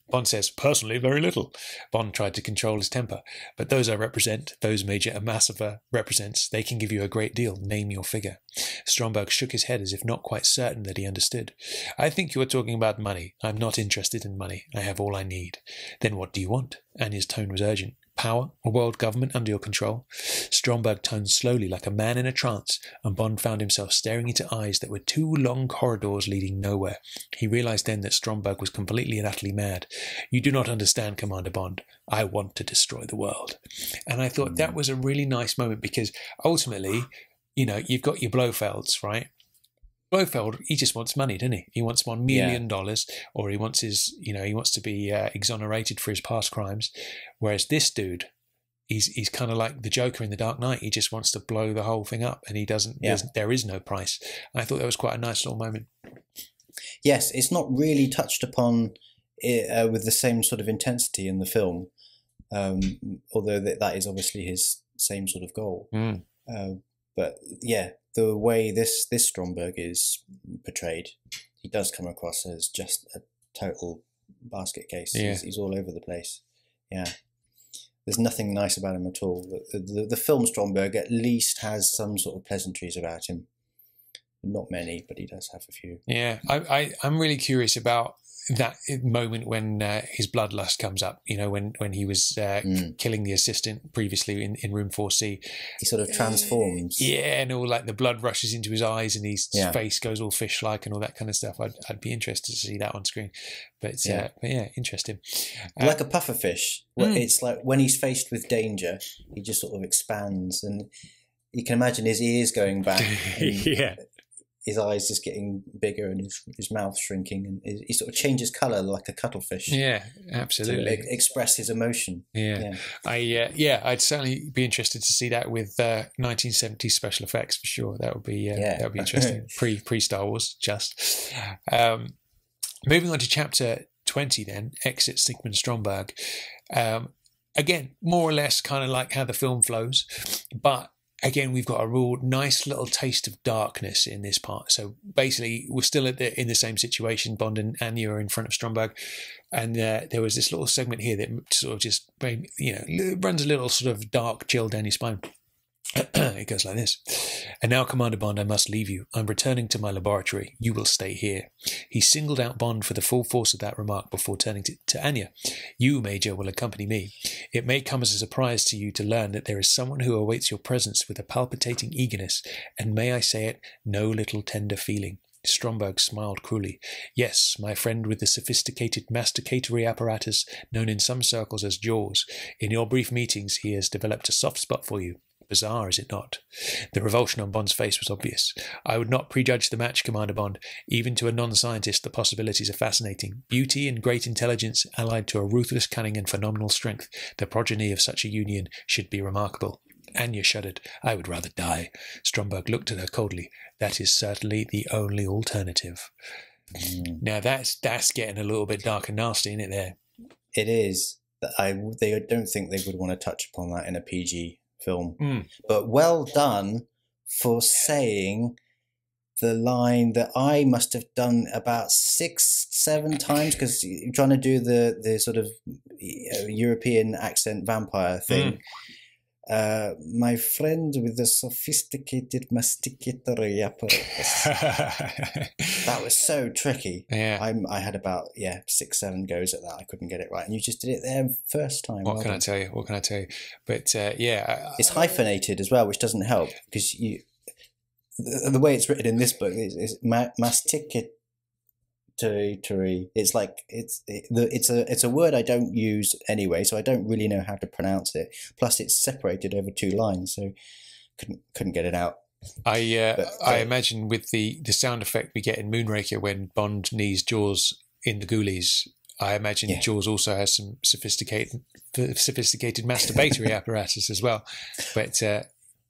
Bond says, "Personally, very little." Bond tried to control his temper. "But those I represent, those Major Amassiva represents, they can give you a great deal. Name your figure." Stromberg shook his head as if not quite certain that he understood. "I think you are talking about money. I'm not interested in money. I have all I need." "Then what do you want?" Anya's tone was urgent. "Power? A world government under your control?" Stromberg toned slowly like a man in a trance, and Bond found himself staring into eyes that were two long corridors leading nowhere. He realized then that Stromberg was completely and utterly mad. "You do not understand, Commander Bond. I want to destroy the world." And I thought that was a really nice moment, because ultimately, you've got your Blofelds, right? Blofeld, he just wants money, doesn't he? He wants $1 million, or he wants he wants to be exonerated for his past crimes. Whereas this dude, he's kind of like the Joker in The Dark Knight. He just wants to blow the whole thing up, and he doesn't. There is no price. And I thought that was quite a nice little moment. Yes, it's not really touched upon with the same sort of intensity in the film, although that is obviously his same sort of goal. But yeah, the way this Stromberg is portrayed, he does come across as just a total basket case. Yeah. He's all over the place. Yeah. There's nothing nice about him at all. The film Stromberg at least has some sort of pleasantries about him. Not many, but he does have a few. Yeah, I'm really curious about that moment when his bloodlust comes up, when he was killing the assistant previously in room 4C. He sort of transforms. Yeah, and all like the blood rushes into his eyes and his face goes all fish-like and all that kind of stuff. I'd be interested to see that on screen. But yeah, interesting. Like a pufferfish. It's like when he's faced with danger, he just sort of expands, and you can imagine his ears going back. Yeah. His eyes just getting bigger and his mouth shrinking, and he sort of changes colour like a cuttlefish. Yeah, absolutely. To express his emotion. Yeah. I'd certainly be interested to see that with 1970s special effects for sure. That would be interesting. pre Star Wars, just. Moving on to chapter 20 then, Exit Sigmund Stromberg. Again, more or less kind of like how the film flows, but again, we've got a real nice little taste of darkness in this part. So basically, we're still in the same situation. Bond and Anya are in front of Stromberg, and there was this little segment here that sort of just, runs a little sort of dark chill down your spine. It goes like this. And now, Commander Bond, I must leave you. I'm returning to my laboratory. You will stay here. He singled out Bond for the full force of that remark before turning to Anya. You, Major, will accompany me. It may come as a surprise to you to learn that there is someone who awaits your presence with a palpitating eagerness, and may I say it, no little tender feeling. Stromberg smiled cruelly. Yes, my friend with the sophisticated masticatory apparatus known in some circles as Jaws. In your brief meetings, he has developed a soft spot for you. Bizarre, is it not? The revulsion on Bond's face was obvious. I would not prejudge the match, Commander Bond. Even to a non-scientist, the possibilities are fascinating. Beauty and great intelligence allied to a ruthless cunning and phenomenal strength. The progeny of such a union should be remarkable. Anya shuddered. I would rather die. Stromberg looked at her coldly. That is certainly the only alternative. Now that's getting a little bit dark and nasty, isn't it, there? It is. They don't think they would want to touch upon that in a PG film. But well done for saying the line that I must have done about 6-7 times, because you're trying to do the sort of European accent vampire thing. My friend with the sophisticated masticatory apparatus. That was so tricky. Yeah, I had about 6-7 goes at that. I couldn't get it right, and you just did it there first time. What can I tell you? But it's hyphenated as well, which doesn't help, because the way it's written in this book is masticatory. It's like it's a word I don't use anyway, so I don't really know how to pronounce it. Plus, it's separated over 2 lines, so couldn't get it out. I imagine with the sound effect we get in Moonraker when Bond knees Jaws in the Ghoulies, I imagine Jaws also has some sophisticated masturbatory apparatus as well. But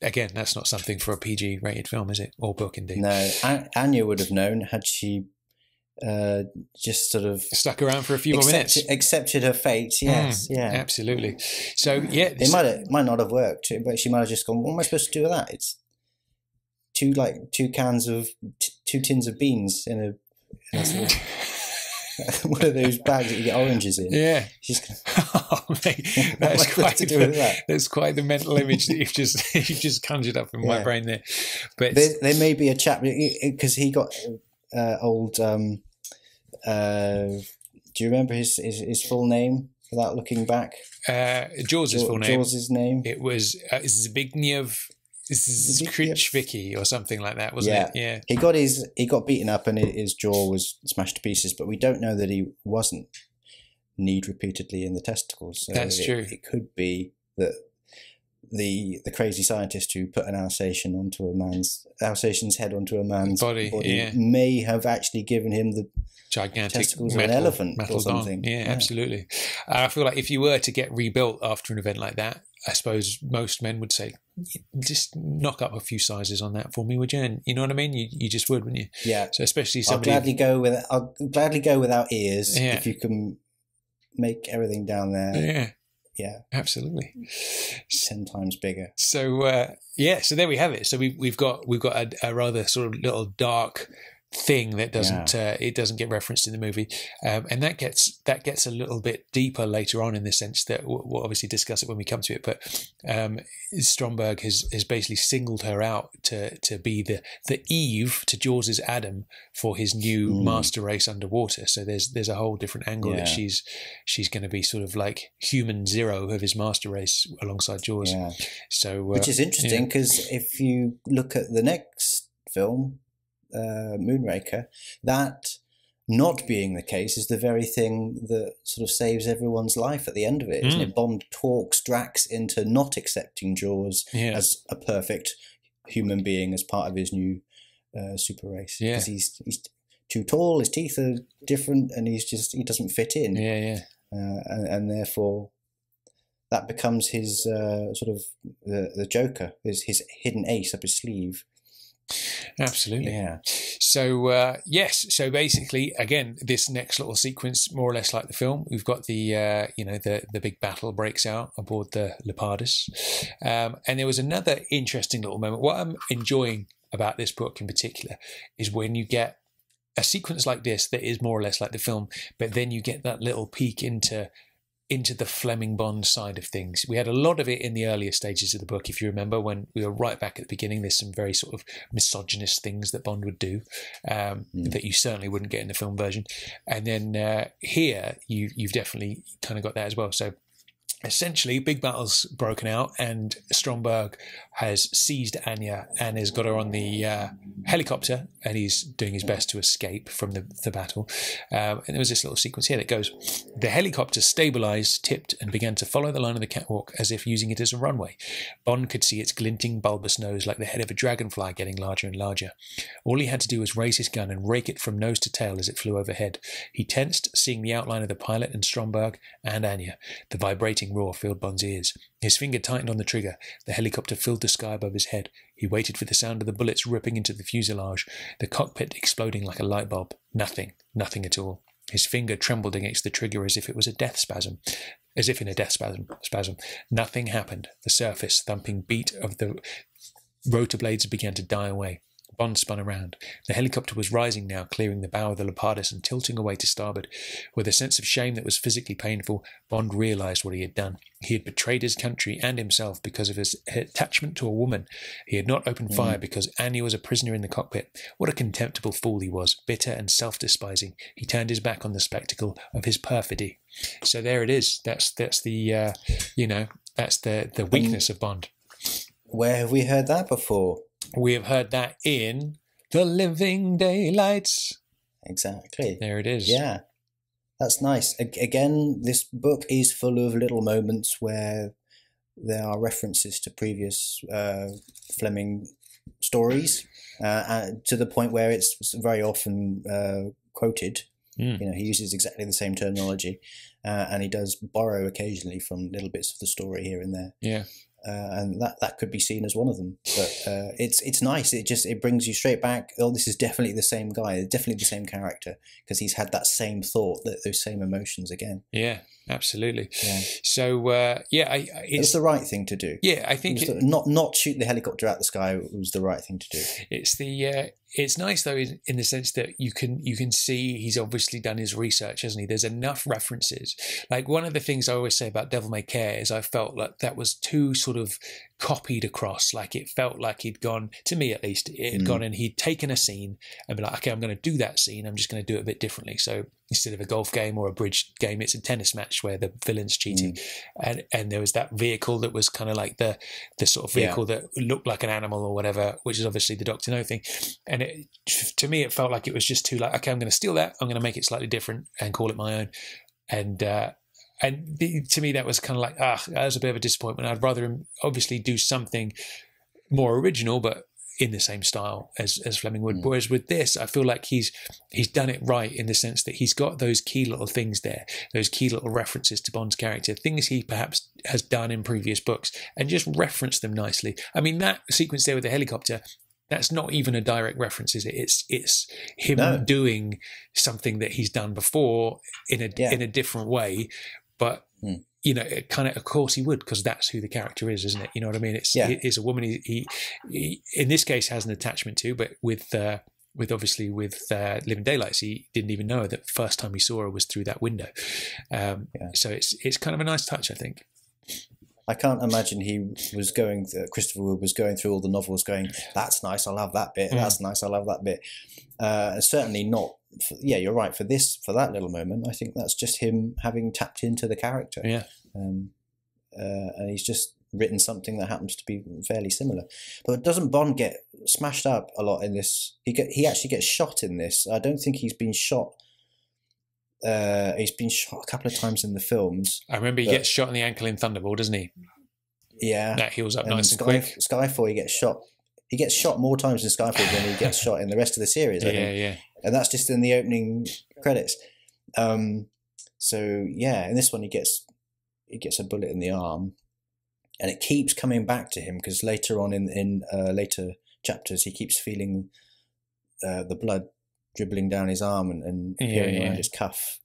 again, that's not something for a PG-rated film, is it? Or book, indeed. No, Anya would have known had she just sort of stuck around for a few more minutes, accepted her fate. Yes, absolutely. So it might not have worked, but she might have just gone, what am I supposed to do with that? It's two tins of beans in a sort of one of those bags that you get oranges in. Yeah, that. That's quite the mental image that you've just conjured up in my brain there. But there may be a chap, because he got old. Do you remember his full name without looking back? Jaws' full name. Jaws' name. It was Zbigniew Krzyzewski or something like that, wasn't it? Yeah. He got beaten up and his jaw was smashed to pieces, but we don't know that he wasn't kneed repeatedly in the testicles. So that's true. It could be that the crazy scientist who put an Alsatian's head onto a man's body may have actually given him the gigantic testicles of an elephant or something. Yeah, absolutely. I feel like if you were to get rebuilt after an event like that, I suppose most men would say, just knock up a few sizes on that for me, would you? And you know what I mean? You just would, wouldn't you? Yeah. So especially somebody... I'll gladly go without ears if you can make everything down there. Yeah. Yeah, absolutely. 10 times bigger. So so there we have it. So we've got a rather sort of little dark thing that doesn't it doesn't get referenced in the movie, and that gets a little bit deeper later on in the sense that we'll obviously discuss it when we come to it. But Stromberg has basically singled her out to be the Eve to Jaws's Adam for his new master race underwater. So there's a whole different angle that she's going to be sort of like human zero of his master race alongside Jaws. Yeah. So which is interesting because if you look at the next film, Moonraker, that not being the case is the very thing that sort of saves everyone's life at the end of it, isn't it? Bond talks Drax into not accepting Jaws as a perfect human being as part of his new super race, because he's too tall, his teeth are different, and he doesn't fit in. And therefore that becomes his sort of the Joker, his hidden ace up his sleeve. Absolutely. Yeah. So so basically, again, this next little sequence, more or less like the film, we've got the the big battle breaks out aboard the Leopardus, and there was another interesting little moment. What I'm enjoying about this book in particular is when you get a sequence like this that is more or less like the film, but then you get that little peek into the Fleming Bond side of things. We had a lot of it in the earlier stages of the book, if you remember, when we were right back at the beginning. There's some very sort of misogynist things that Bond would do that you certainly wouldn't get in the film version. And then here, you've definitely kind of got that as well. So essentially, big battle's broken out, and Stromberg has seized Anya and has got her on the helicopter, and he's doing his best to escape from the battle. And there was this little sequence here that goes, the helicopter stabilized, tipped, and began to follow the line of the catwalk as if using it as a runway. Bond could see its glinting bulbous nose like the head of a dragonfly getting larger and larger. All he had to do was raise his gun and rake it from nose to tail as it flew overhead. He tensed, seeing the outline of the pilot and Stromberg and Anya. The vibrating roar filled Bond's ears. His finger tightened on the trigger. The helicopter filled the sky above his head. He waited for the sound of the bullets ripping into the fuselage, the cockpit exploding like a light bulb. Nothing at all. His finger trembled against the trigger as if it was a death spasm. As if in a death spasm. Nothing happened. The surface thumping beat of the rotor blades began to die away. Bond spun around. The helicopter was rising now, clearing the bow of the Leopardus and tilting away to starboard. With a sense of shame that was physically painful, Bond realised what he had done. He had betrayed his country and himself because of his attachment to a woman. He had not opened fire because Annie was a prisoner in the cockpit. What a contemptible fool he was, bitter and self-despising. He turned his back on the spectacle of his perfidy. So there it is. That's the that's the weakness of Bond. Where have we heard that before? We have heard that in The Living Daylights. Exactly. There it is. Yeah. That's nice. Again, this book is full of little moments where there are references to previous Fleming stories, to the point where it's very often quoted. He uses exactly the same terminology, and he does borrow occasionally from little bits of the story here and there. Yeah. And that could be seen as one of them, but it's nice. It brings you straight back. Oh, this is definitely the same guy, definitely the same character, because he's had that same thought, those same emotions again. Yeah, absolutely. Yeah. So it's the right thing to do. Yeah, I think not shoot the helicopter out the sky was the right thing to do. It's nice though in the sense that you can see he's obviously done his research, hasn't he? There's enough references. Like one of the things I always say about Devil May Care is I felt like that was too sort of copied across. Like it felt like he'd gone, to me at least, it had gone and he'd taken a scene and be like, okay, I'm going to do that scene. I'm just going to do it a bit differently. So instead of a golf game or a bridge game, it's a tennis match where the villain's cheating. And there was that vehicle that was kind of like the sort of vehicle that looked like an animal or whatever, which is obviously the Dr. No thing. And to me, it felt like it was just too like, okay, I'm going to steal that. I'm going to make it slightly different and call it my own. And to me, that was kind of like, that was a bit of a disappointment. I'd rather him obviously do something more original, but in the same style as Fleming would. Whereas with this, I feel like he's done it right in the sense that he's got those key little things there, those key little references to Bond's character, things he perhaps has done in previous books, and just referenced them nicely. I mean, that sequence there with the helicopter, that's not even a direct reference, is it? It's him doing something that he's done before in a different way, but you know, kind of course he would, because that's who the character is, isn't it? You know what I mean? It's a woman he in this case has an attachment to, but with Living Daylights, he didn't even know her. The first time he saw her was through that window. So it's kind of a nice touch, I think. I can't imagine Christopher Wood was going through all the novels going, that's nice, I'll have that bit, that's nice, I'll have that bit. Certainly not, you're right, for that little moment, I think that's just him having tapped into the character. Yeah. And he's just written something that happens to be fairly similar. But doesn't Bond get smashed up a lot in this? He actually gets shot in this. I don't think he's been shot. He's been shot a couple of times in the films. I remember he gets shot in the ankle in Thunderball, doesn't he? Yeah. That heals up nice and quick. Skyfall, he gets shot. He gets shot more times in Skyfall than he gets shot in the rest of the series, I think. Yeah. And that's just in the opening credits. So yeah, in this one he gets a bullet in the arm, and it keeps coming back to him because later on in later chapters he keeps feeling the blood dribbling down his arm and appearing around his cuff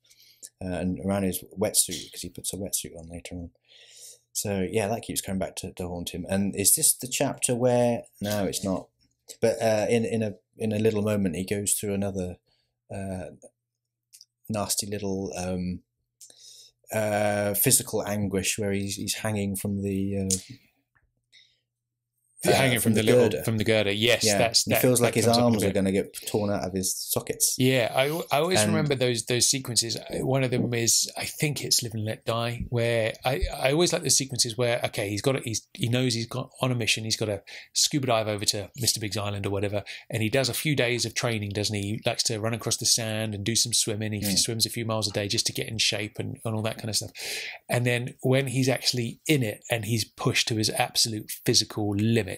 and around his wetsuit, because he puts a wetsuit on later on. So yeah, that keeps coming back to haunt him. And is this the chapter where? No, it's not. But in a little moment, he goes through another nasty little physical anguish where he's hanging from the. Hanging from the girder. From the girder, yes. Yeah. He feels like his arms are going to get torn out of his sockets. Yeah, I always remember those sequences. One of them is, I think it's Live and Let Die, where I always like the sequences where, okay, he knows he's got on a mission, he's got to scuba dive over to Mr. Big's island or whatever, and he does a few days of training, doesn't he? He likes to run across the sand and do some swimming. He swims a few miles a day just to get in shape and all that kind of stuff. And then when he's actually in it and he's pushed to his absolute physical limit,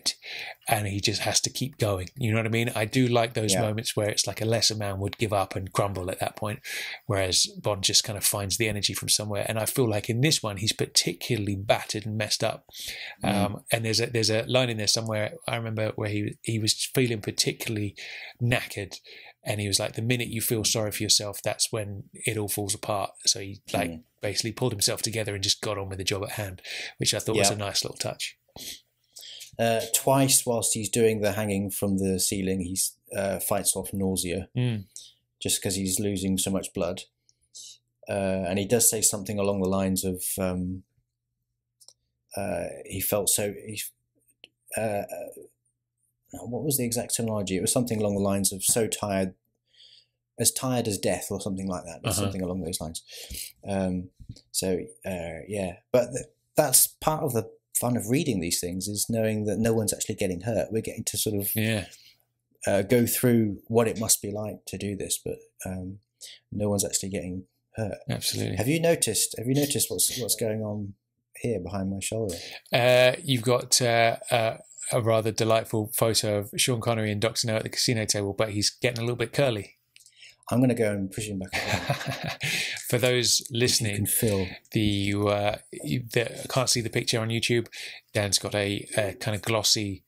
and he just has to keep going. You know what I mean? I do like those moments where it's like a lesser man would give up and crumble at that point, whereas Bond just kind of finds the energy from somewhere. And I feel like in this one, he's particularly battered and messed up. And there's a line in there somewhere, I remember, where he was feeling particularly knackered. And he was like, the minute you feel sorry for yourself, that's when it all falls apart. So he basically pulled himself together and just got on with the job at hand, which I thought was a nice little touch. Twice whilst he's doing the hanging from the ceiling, he fights off nausea just because he's losing so much blood. And he does say something along the lines of he felt so... what was the exact terminology? It was something along the lines of so tired as death or something like that. Something along those lines. But that's part of the fun of reading these things, is knowing that no one's actually getting hurt. We're getting to sort of go through what it must be like to do this, but no one's actually getting hurt. Absolutely. Have you noticed what's going on here behind my shoulder? You've got a rather delightful photo of Sean Connery and Dr. No at the casino table, but he's getting a little bit curly. I'm going to go and push him back. For those listening, you can feel the can't see the picture on YouTube. Dan's got a kind of glossy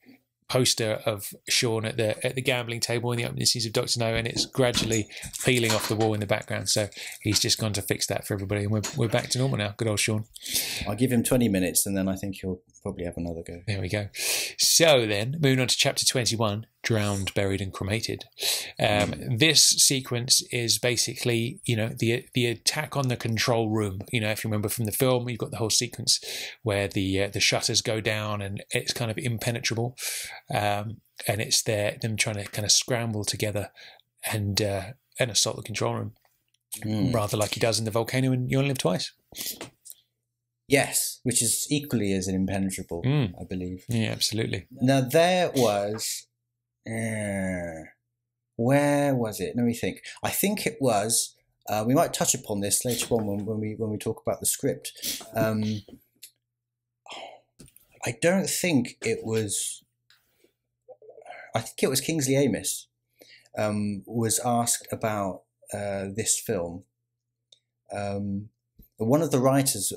poster of Sean at the gambling table in the opening scenes of Dr. No, and it's gradually peeling off the wall in the background. So he's just gone to fix that for everybody, and we're back to normal now. Good old Sean. I'll give him 20 minutes, and then I think he'll probably have another go. There we go. So then, moving on to chapter 21, Drowned, Buried and Cremated. This sequence is basically, the attack on the control room. If you remember from the film, you've got the whole sequence where the shutters go down and it's kind of impenetrable. And it's them trying to kind of scramble together and assault the control room, rather like he does in the volcano in You Only Live Twice. Yes, which is equally as impenetrable, I believe. Yeah, absolutely. Now there was, where was it? Let me think. I think it was We might touch upon this later on when we talk about the script. I don't think it was. I think it was Kingsley Amis was asked about this film. One of the writers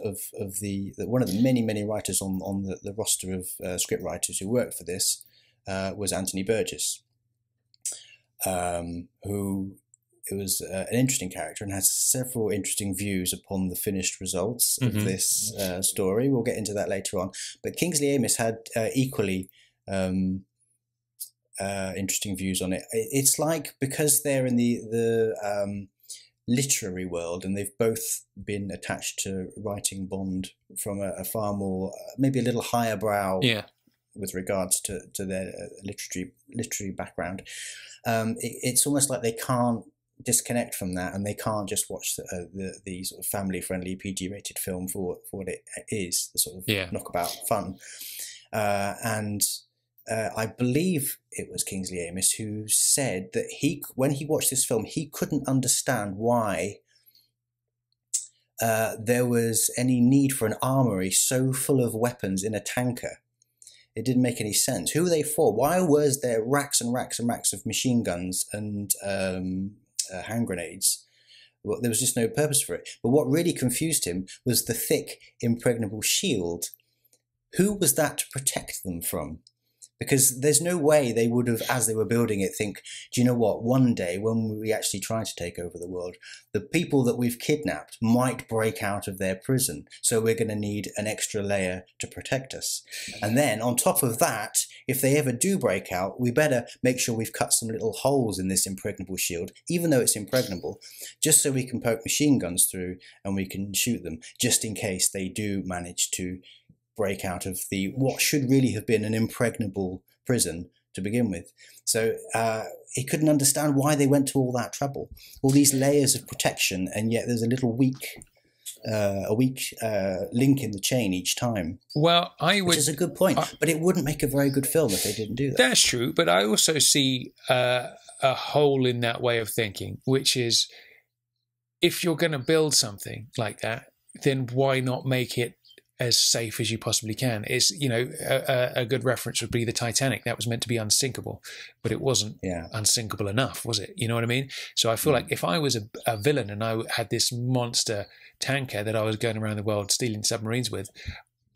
one of the many writers on the roster of script writers who worked for this was Anthony Burgess, who was an interesting character and has several interesting views upon the finished results of this story. We'll get into that later on. But Kingsley Amis had equally interesting views on it. It's like, because they're in the literary world and they've both been attached to writing Bond from a far more, maybe a little higher brow with regards to their literary background. It's almost like they can't disconnect from that, and they can't just watch the sort of family-friendly PG-rated film for what it is, the sort of knockabout fun. I believe it was Kingsley Amis who said that when he watched this film, he couldn't understand why there was any need for an armory so full of weapons in a tanker. It didn't make any sense. Who were they for? Why was there racks and racks and racks of machine guns and hand grenades? Well, there was just no purpose for it. But what really confused him was the thick, impregnable shield. Who was that to protect them from? Because there's no way they would have, as they were building it, think, do you know what, one day when we actually try to take over the world, the people that we've kidnapped might break out of their prison, so we're going to need an extra layer to protect us. And then on top of that, if they ever do break out, we better make sure we've cut some little holes in this impregnable shield, even though it's impregnable, just so we can poke machine guns through and we can shoot them, just in case they do manage to break out of what should really have been an impregnable prison to begin with. So he couldn't understand why they went to all that trouble, all these layers of protection, and yet there's a little weak link in the chain each time. Well, which is a good point, but it wouldn't make a very good film if they didn't do that. That's true, but I also see a hole in that way of thinking, which is, if you're going to build something like that, then why not make it as safe as you possibly can? It's, a good reference would be the Titanic. That was meant to be unsinkable, but it wasn't unsinkable enough, was it? You know what I mean? So I feel like if I was a villain and I had this monster tanker that I was going around the world stealing submarines with,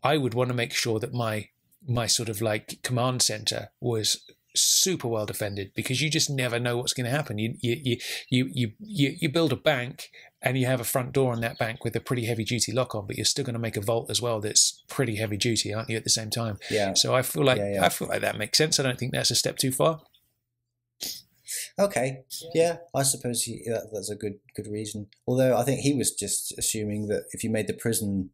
I would want to make sure that my sort of like command center was super well defended, because you just never know what's going to happen. You build a bank and you have a front door on that bank with a pretty heavy duty lock on, but you're still going to make a vault as well that's pretty heavy duty, aren't you, at the same time? Yeah. So I feel like that makes sense. I don't think that's a step too far. Okay. Yeah, I suppose that's a good reason. Although I think he was just assuming that if you made the prison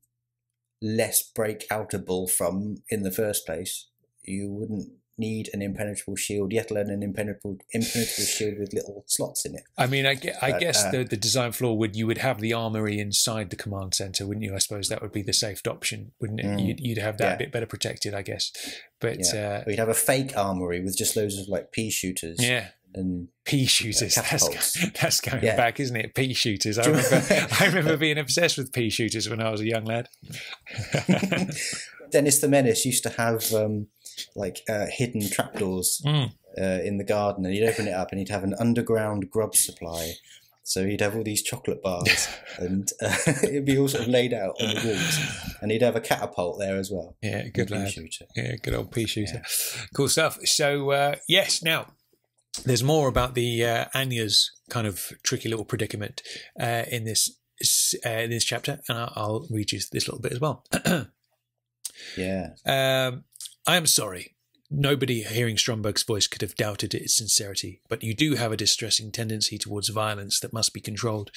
less break-outable from in the first place, you wouldn't need an impenetrable shield, yet alone an impenetrable shield with little slots in it. I mean, I guess the design flaw you would have the armory inside the command center, wouldn't you? I suppose that would be the safe option, wouldn't it? You'd have that a bit better protected, I guess. But you'd have a fake armory with just loads of like pea shooters. Yeah. And pea shooters, that's going back, isn't it? Pea shooters. I remember being obsessed with pea shooters when I was a young lad. Dennis the Menace used to have hidden trapdoors in the garden, and he'd open it up and he'd have an underground grub supply. So he'd have all these chocolate bars and it'd be all sort of laid out on the walls, and he'd have a catapult there as well. Yeah, good lad. Shooter. Yeah, good old pea shooter. Yeah. Cool stuff. So yes, now there's more about the Anya's kind of tricky little predicament in this chapter, and I'll read you this little bit as well. I am sorry. Nobody hearing Stromberg's voice could have doubted its sincerity, but you do have a distressing tendency towards violence that must be controlled.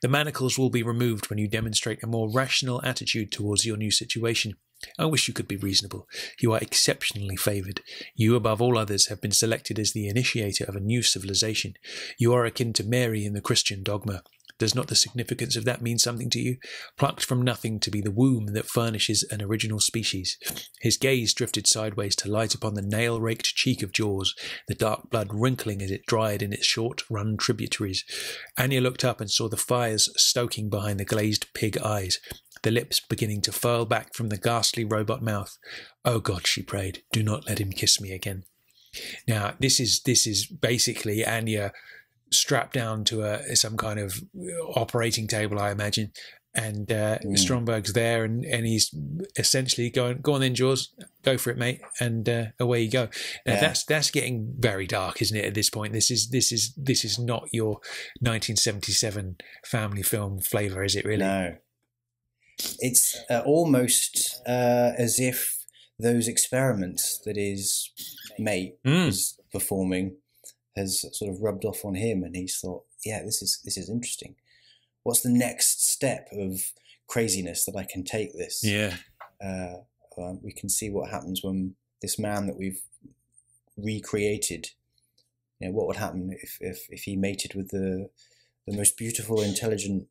The manacles will be removed when you demonstrate a more rational attitude towards your new situation. I wish you could be reasonable. You are exceptionally favoured. You, above all others, have been selected as the initiator of a new civilization. You are akin to Mary in the Christian dogma. Does not the significance of that mean something to you? Plucked from nothing to be the womb that furnishes an original species. His gaze drifted sideways to light upon the nail-raked cheek of Jaws, the dark blood wrinkling as it dried in its short-run tributaries. Anya looked up and saw the fires stoking behind the glazed pig eyes, the lips beginning to furl back from the ghastly robot mouth. "Oh God," she prayed, "do not let him kiss me again." Now, this is basically Anya strapped down to some kind of operating table, I imagine, and Stromberg's there, and he's essentially going, "Go on then, Jaws, go for it, mate," and away you go. Now that's getting very dark, isn't it? At this point, this is not your 1977 family film flavour, is it? Really? No. It's almost as if those experiments that his mate is performing has sort of rubbed off on him, and he's thought, "Yeah, this is interesting. What's the next step of craziness that I can take this?" Yeah. We can see what happens when this man that we've recreated. You know, what would happen if he mated with the most beautiful, intelligent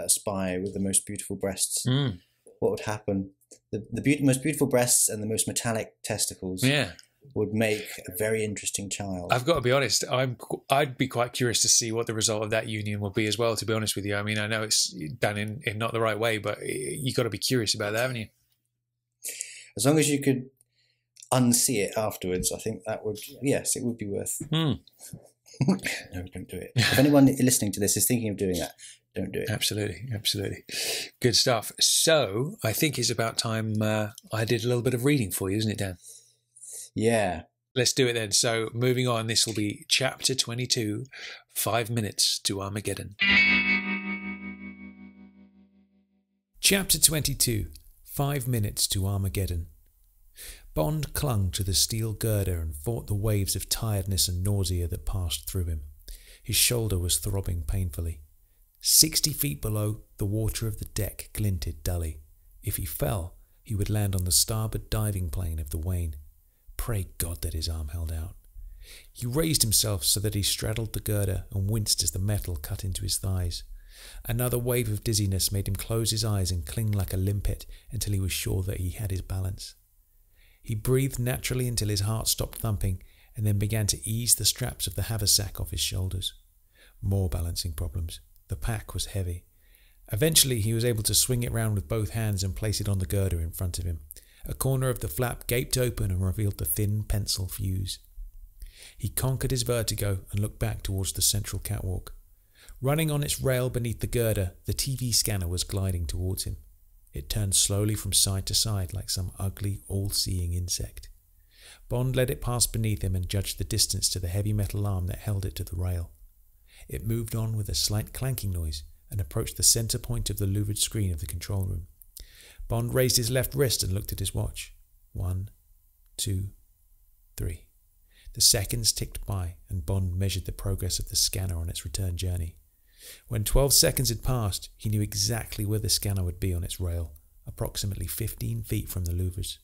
spy with the most beautiful breasts? What would happen? The most beautiful breasts and the most metallic testicles. Yeah. Would make a very interesting child. I've got to be honest, I'd be quite curious to see what the result of that union will be as well, to be honest with you. I mean, I know it's done in not the right way, but you've got to be curious about that, haven't you? As long as you could unsee it afterwards, I think that would, yes, it would be worth. No, don't do it. If anyone listening to this is thinking of doing that, don't do it. Absolutely. Good stuff. So I think it's about time I did a little bit of reading for you, isn't it, Dan? Yeah. Let's do it then. So moving on, this will be Chapter 22, 5 Minutes to Armageddon. Chapter 22, 5 Minutes to Armageddon. Bond clung to the steel girder and fought the waves of tiredness and nausea that passed through him. His shoulder was throbbing painfully. 60 feet below, the water of the deck glinted dully. If he fell, he would land on the starboard diving plane of the Wayne. Pray God that his arm held out. He raised himself so that he straddled the girder and winced as the metal cut into his thighs. Another wave of dizziness made him close his eyes and cling like a limpet until he was sure that he had his balance. He breathed naturally until his heart stopped thumping, and then began to ease the straps of the haversack off his shoulders. More balancing problems. The pack was heavy. Eventually he was able to swing it round with both hands and place it on the girder in front of him. A corner of the flap gaped open and revealed the thin pencil fuse. He conquered his vertigo and looked back towards the central catwalk. Running on its rail beneath the girder, the TV scanner was gliding towards him. It turned slowly from side to side like some ugly, all-seeing insect. Bond let it pass beneath him and judged the distance to the heavy metal arm that held it to the rail. It moved on with a slight clanking noise and approached the centre point of the louvered screen of the control room. Bond raised his left wrist and looked at his watch. 1, 2, 3. The seconds ticked by, and Bond measured the progress of the scanner on its return journey. When 12 seconds had passed, he knew exactly where the scanner would be on its rail, approximately 15 feet from the louvers.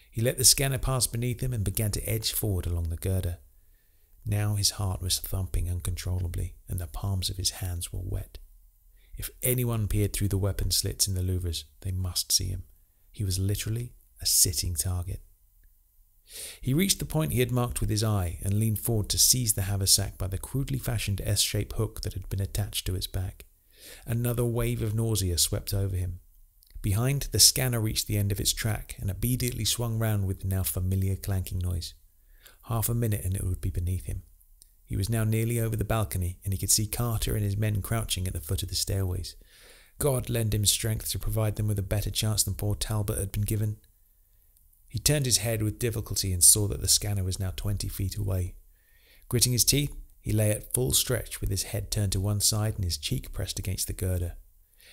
He let the scanner pass beneath him and began to edge forward along the girder. Now his heart was thumping uncontrollably, and the palms of his hands were wet. If anyone peered through the weapon slits in the louvers, they must see him. He was literally a sitting target. He reached the point he had marked with his eye and leaned forward to seize the haversack by the crudely fashioned S-shaped hook that had been attached to its back. Another wave of nausea swept over him. Behind, the scanner reached the end of its track and immediately swung round with the now familiar clanking noise. Half a minute and it would be beneath him. He was now nearly over the balcony, and he could see Carter and his men crouching at the foot of the stairways. God lend him strength to provide them with a better chance than poor Talbot had been given. He turned his head with difficulty and saw that the scanner was now 20 feet away. Gritting his teeth, he lay at full stretch with his head turned to one side and his cheek pressed against the girder.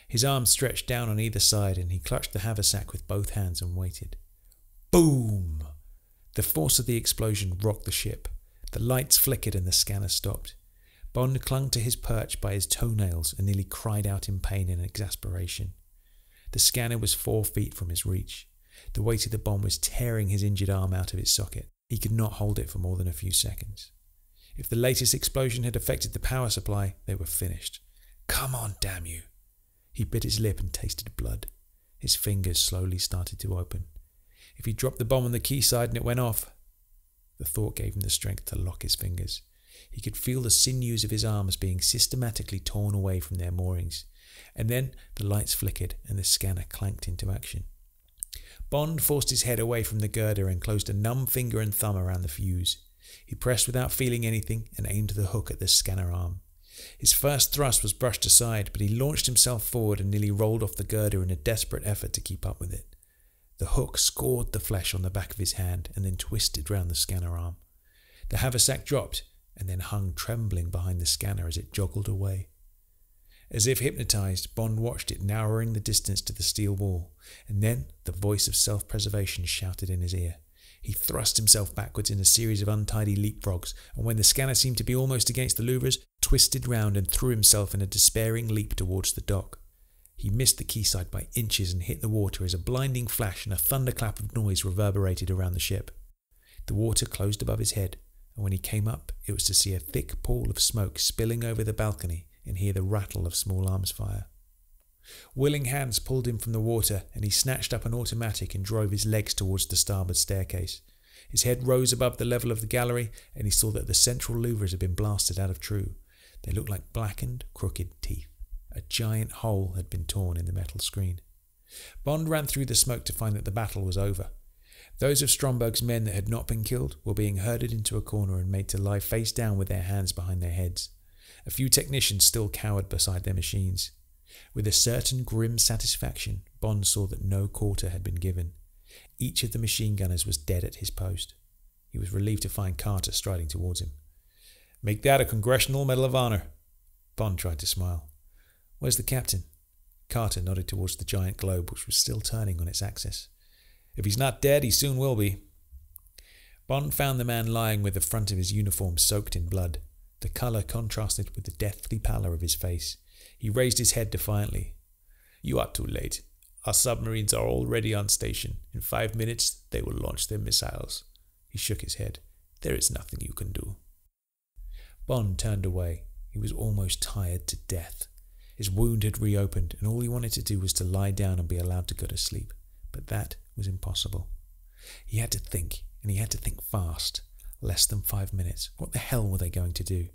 His arms stretched down on either side, and he clutched the haversack with both hands and waited. Boom! The force of the explosion rocked the ship. The lights flickered and the scanner stopped. Bond clung to his perch by his toenails and nearly cried out in pain and exasperation. The scanner was 4 feet from his reach. The weight of the bomb was tearing his injured arm out of its socket. He could not hold it for more than a few seconds. If the latest explosion had affected the power supply, they were finished. Come on, damn you. He bit his lip and tasted blood. His fingers slowly started to open. If he dropped the bomb on the quayside and it went off... The thought gave him the strength to lock his fingers. He could feel the sinews of his arms being systematically torn away from their moorings. And then the lights flickered and the scanner clanked into action. Bond forced his head away from the girder and closed a numb finger and thumb around the fuse. He pressed without feeling anything and aimed the hook at the scanner arm. His first thrust was brushed aside, but he launched himself forward and nearly rolled off the girder in a desperate effort to keep up with it. The hook scored the flesh on the back of his hand and then twisted round the scanner arm. The haversack dropped and then hung trembling behind the scanner as it joggled away. As if hypnotized, Bond watched it narrowing the distance to the steel wall, and then the voice of self-preservation shouted in his ear. He thrust himself backwards in a series of untidy leapfrogs, and when the scanner seemed to be almost against the louvers, twisted round and threw himself in a despairing leap towards the dock. He missed the quayside by inches and hit the water as a blinding flash and a thunderclap of noise reverberated around the ship. The water closed above his head, and when he came up, it was to see a thick pall of smoke spilling over the balcony and hear the rattle of small arms fire. Willing hands pulled him from the water, and he snatched up an automatic and drove his legs towards the starboard staircase. His head rose above the level of the gallery, and he saw that the central louvers had been blasted out of true. They looked like blackened, crooked teeth. A giant hole had been torn in the metal screen. Bond ran through the smoke to find that the battle was over. Those of Stromberg's men that had not been killed were being herded into a corner and made to lie face down with their hands behind their heads. A few technicians still cowered beside their machines. With a certain grim satisfaction, Bond saw that no quarter had been given. Each of the machine gunners was dead at his post. He was relieved to find Carter striding towards him. "Make that a Congressional Medal of Honor." Bond tried to smile. "Where's the captain?" Carter nodded towards the giant globe, which was still turning on its axis. "If he's not dead, he soon will be." Bond found the man lying with the front of his uniform soaked in blood. The colour contrasted with the deathly pallor of his face. He raised his head defiantly. "You are too late. Our submarines are already on station. In 5 minutes, they will launch their missiles." He shook his head. "There is nothing you can do." Bond turned away. He was almost tired to death. His wound had reopened, and all he wanted to do was to lie down and be allowed to go to sleep. But that was impossible. He had to think, and he had to think fast. Less than 5 minutes. What the hell were they going to do?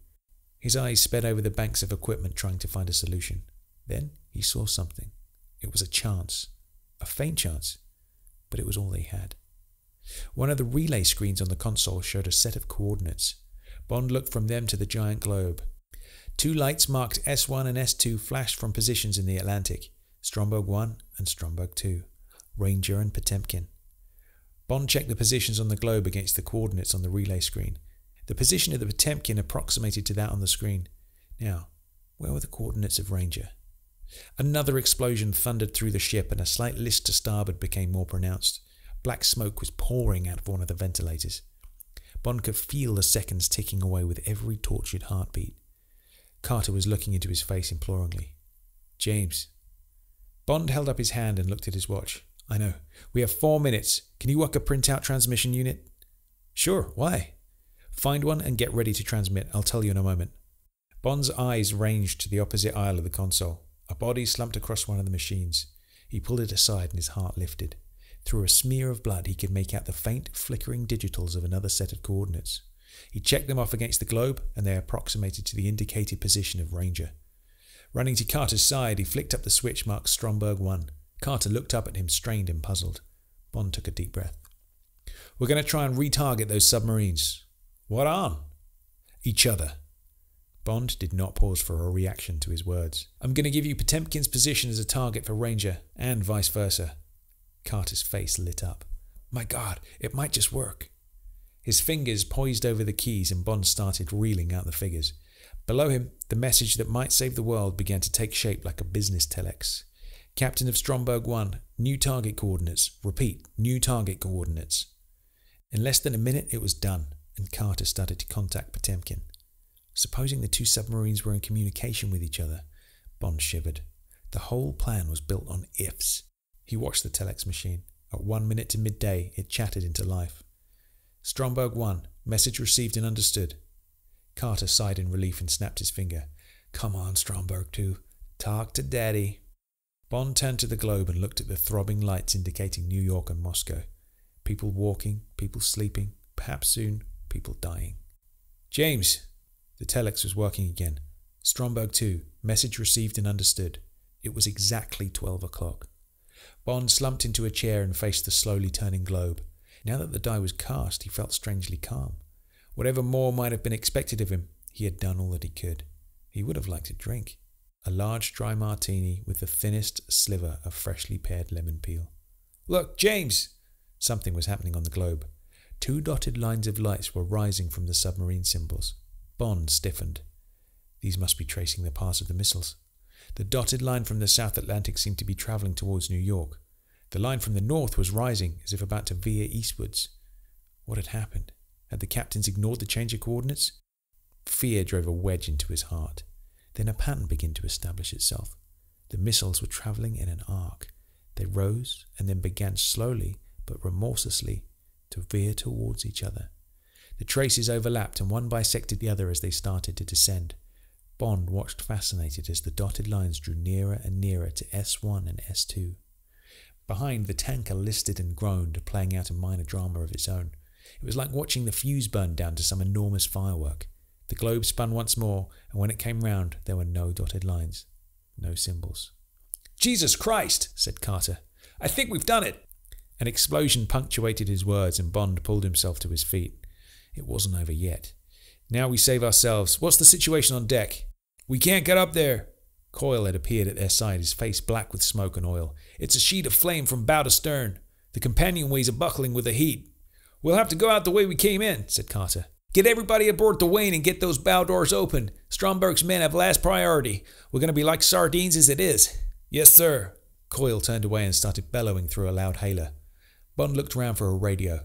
His eyes sped over the banks of equipment trying to find a solution. Then he saw something. It was a chance. A faint chance. But it was all they had. One of the relay screens on the console showed a set of coordinates. Bond looked from them to the giant globe. 2 lights marked S1 and S2 flashed from positions in the Atlantic. Stromberg 1 and Stromberg 2. Ranger and Potemkin. Bond checked the positions on the globe against the coordinates on the relay screen. The position of the Potemkin approximated to that on the screen. Now, where were the coordinates of Ranger? Another explosion thundered through the ship, and a slight list to starboard became more pronounced. Black smoke was pouring out of one of the ventilators. Bond could feel the seconds ticking away with every tortured heartbeat. Carter was looking into his face imploringly. "James." Bond held up his hand and looked at his watch. "I know. We have 4 minutes. Can you work a printout transmission unit?" "Sure. Why?" "Find one and get ready to transmit. I'll tell you in a moment." Bond's eyes ranged to the opposite aisle of the console. A body slumped across one of the machines. He pulled it aside and his heart lifted. Through a smear of blood he could make out the faint, flickering digitals of another set of coordinates. He checked them off against the globe, and they approximated to the indicated position of Ranger. Running to Carter's side, he flicked up the switch marked Stromberg 1. Carter looked up at him, strained and puzzled. Bond took a deep breath. "We're going to try and retarget those submarines." "What on?" "Each other." Bond did not pause for a reaction to his words. "I'm going to give you Potemkin's position as a target for Ranger, and vice versa." Carter's face lit up. "My God, it might just work." His fingers poised over the keys, and Bond started reeling out the figures. Below him, the message that might save the world began to take shape like a business telex. "Captain of Stromberg 1, new target coordinates. Repeat, new target coordinates." In less than a minute it was done, and Carter started to contact Potemkin. Supposing the 2 submarines were in communication with each other? Bond shivered. The whole plan was built on ifs. He watched the telex machine. At 1 minute to midday, it chattered into life. "Stromberg 1, message received and understood." Carter sighed in relief and snapped his finger. Come on, Stromberg, too. Talk to Daddy. Bond turned to the globe and looked at the throbbing lights indicating New York and Moscow. People walking, people sleeping, perhaps soon, people dying. James! The telex was working again. Stromberg 2. Message received and understood. It was exactly 12 o'clock. Bond slumped into a chair and faced the slowly turning globe. Now that the die was cast, he felt strangely calm. Whatever more might have been expected of him, he had done all that he could. He would have liked a drink. A large dry martini with the thinnest sliver of freshly pared lemon peel. Look, James! Something was happening on the globe. 2 dotted lines of lights were rising from the submarine symbols. Bond stiffened. These must be tracing the paths of the missiles. The dotted line from the South Atlantic seemed to be travelling towards New York. The line from the north was rising, as if about to veer eastwards. What had happened? Had the captains ignored the change of coordinates? Fear drove a wedge into his heart. Then a pattern began to establish itself. The missiles were travelling in an arc. They rose and then began slowly, but remorselessly, to veer towards each other. The traces overlapped and one bisected the other as they started to descend. Bond watched fascinated as the dotted lines drew nearer and nearer to S1 and S2. Behind, the tanker listed and groaned, playing out a minor drama of its own. It was like watching the fuse burn down to some enormous firework. The globe spun once more, and when it came round, there were no dotted lines, no symbols. Jesus Christ, said Carter. I think we've done it. An explosion punctuated his words, and Bond pulled himself to his feet. It wasn't over yet. Now we save ourselves. What's the situation on deck? We can't get up there. Coyle had appeared at their side, his face black with smoke and oil. It's a sheet of flame from bow to stern. The companionways are buckling with the heat. We'll have to go out the way we came in, said Carter. Get everybody aboard the Wayne and get those bow doors open. Stromberg's men have last priority. We're going to be like sardines as it is. Yes, sir. Coyle turned away and started bellowing through a loud hailer. Bond looked round for a radio.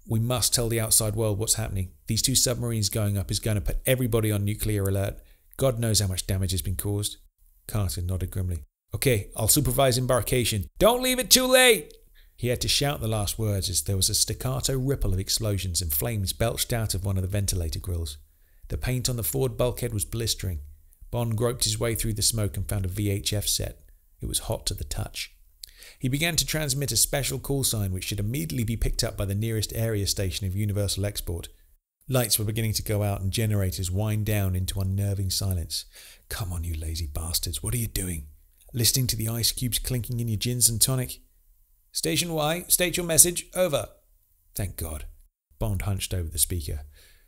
We must tell the outside world what's happening. These 2 submarines going up is going to put everybody on nuclear alert. God knows how much damage has been caused. Carter nodded grimly. Okay, I'll supervise embarkation. Don't leave it too late! He had to shout the last words as there was a staccato ripple of explosions and flames belched out of one of the ventilator grills. The paint on the forward bulkhead was blistering. Bond groped his way through the smoke and found a VHF set. It was hot to the touch. He began to transmit a special call sign which should immediately be picked up by the nearest area station of Universal Export. Lights were beginning to go out and generators wind down into unnerving silence. Come on, you lazy bastards, what are you doing? Listening to the ice cubes clinking in your gins and tonic? Station Y, state your message, over. Thank God. Bond hunched over the speaker.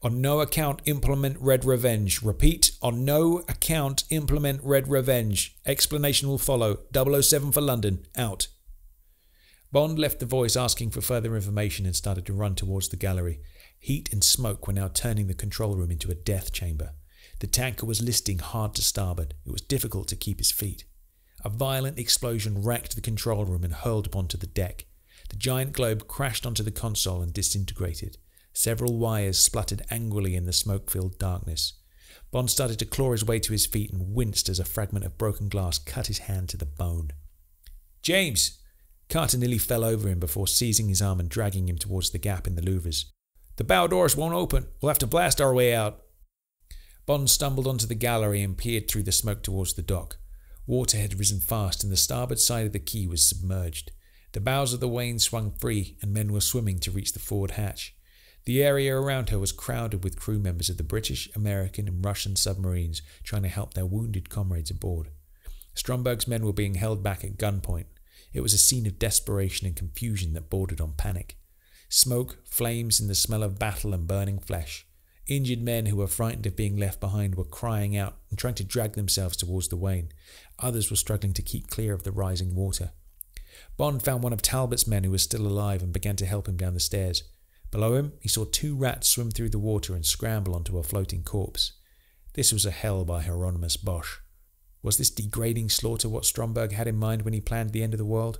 On no account implement Red Revenge. Repeat, on no account implement Red Revenge. Explanation will follow. 007 for London. Out. Bond left the voice asking for further information and started to run towards the gallery. Heat and smoke were now turning the control room into a death chamber. The tanker was listing hard to starboard. It was difficult to keep his feet. A violent explosion racked the control room and hurled Bond to the deck. The giant globe crashed onto the console and disintegrated. Several wires spluttered angrily in the smoke-filled darkness. Bond started to claw his way to his feet and winced as a fragment of broken glass cut his hand to the bone. James! Carter nearly fell over him before seizing his arm and dragging him towards the gap in the louvers. The bow doors won't open. We'll have to blast our way out. Bond stumbled onto the gallery and peered through the smoke towards the dock. Water had risen fast and the starboard side of the quay was submerged. The bows of the Wayne swung free and men were swimming to reach the forward hatch. The area around her was crowded with crew members of the British, American and Russian submarines trying to help their wounded comrades aboard. Stromberg's men were being held back at gunpoint. It was a scene of desperation and confusion that bordered on panic. Smoke, flames and the smell of battle and burning flesh. Injured men who were frightened of being left behind were crying out and trying to drag themselves towards the Wayne. Others were struggling to keep clear of the rising water. Bond found one of Talbot's men who was still alive and began to help him down the stairs. Below him, he saw 2 rats swim through the water and scramble onto a floating corpse. This was a hell by Hieronymus Bosch. Was this degrading slaughter what Stromberg had in mind when he planned the end of the world?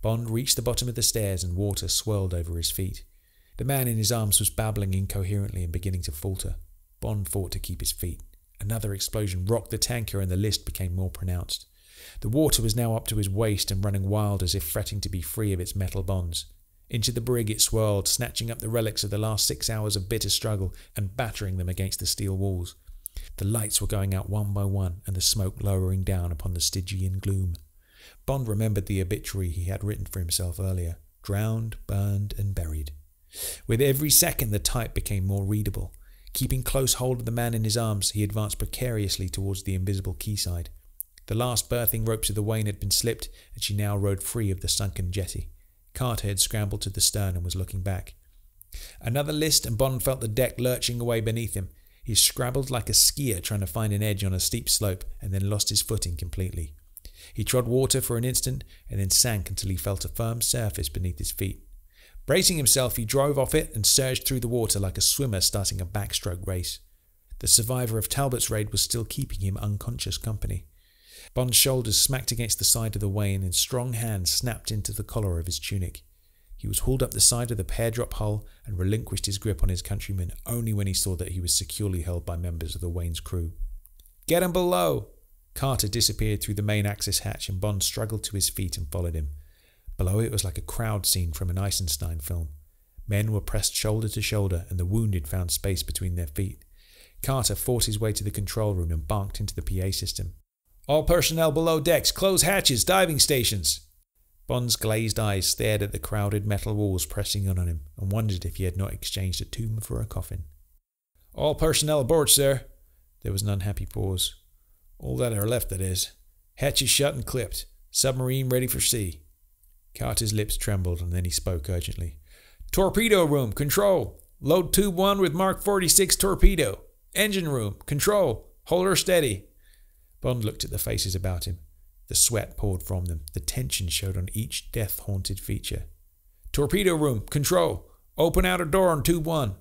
Bond reached the bottom of the stairs and water swirled over his feet. The man in his arms was babbling incoherently and beginning to falter. Bond fought to keep his feet. Another explosion rocked the tanker and the list became more pronounced. The water was now up to his waist and running wild as if fretting to be free of its metal bonds. Into the brig it swirled, snatching up the relics of the last 6 hours of bitter struggle and battering them against the steel walls. The lights were going out one by one, and the smoke lowering down upon the Stygian gloom. Bond remembered the obituary he had written for himself earlier: drowned, burned, and buried. With every second the type became more readable. Keeping close hold of the man in his arms, he advanced precariously towards the invisible quayside. The last berthing ropes of the Wain had been slipped, and she now rode free of the sunken jetty. Carter had scrambled to the stern and was looking back. Another list, and Bond felt the deck lurching away beneath him. He scrabbled like a skier trying to find an edge on a steep slope, and then lost his footing completely. He trod water for an instant, and then sank until he felt a firm surface beneath his feet. Bracing himself, he drove off it and surged through the water like a swimmer starting a backstroke race. The survivor of Talbot's raid was still keeping him unconscious company. Bond's shoulders smacked against the side of the Wain, and strong hands snapped into the collar of his tunic. He was hauled up the side of the pear-drop hull and relinquished his grip on his countryman only when he saw that he was securely held by members of the Wain's crew. "Get him below!" Carter disappeared through the main access hatch, and Bond struggled to his feet and followed him. Below it was like a crowd scene from an Eisenstein film. Men were pressed shoulder to shoulder, and the wounded found space between their feet. Carter fought his way to the control room and barked into the PA system. "All personnel below decks, close hatches, diving stations!" Bond's glazed eyes stared at the crowded metal walls pressing in on him, and wondered if he had not exchanged a tomb for a coffin. "All personnel aboard, sir." There was an unhappy pause. "All that are left, that is. Hatches shut and clipped. Submarine ready for sea." Carter's lips trembled, and then he spoke urgently. "Torpedo room, control. Load tube 1 with Mark 46 torpedo. Engine room, control. Hold her steady." Bond looked at the faces about him. The sweat poured from them. The tension showed on each death-haunted feature. "Torpedo room, control. Open outer door on tube 1.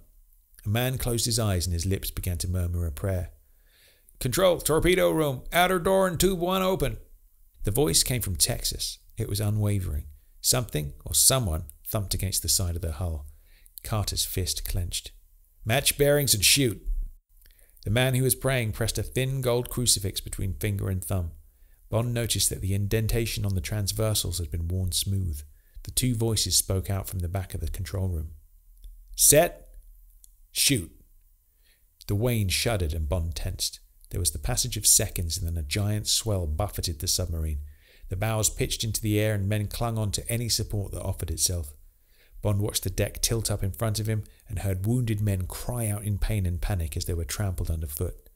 A man closed his eyes and his lips began to murmur a prayer. "Control, torpedo room. Outer door in tube 1 open." The voice came from Texas. It was unwavering. Something or someone thumped against the side of the hull. Carter's fist clenched. "Match bearings and shoot." The man who was praying pressed a thin gold crucifix between finger and thumb. Bond noticed that the indentation on the transversals had been worn smooth. The two voices spoke out from the back of the control room. "Set. Shoot." The Wain shuddered and Bond tensed. There was the passage of seconds, and then a giant swell buffeted the submarine. The bows pitched into the air and men clung on to any support that offered itself. Bond watched the deck tilt up in front of him and heard wounded men cry out in pain and panic as they were trampled underfoot.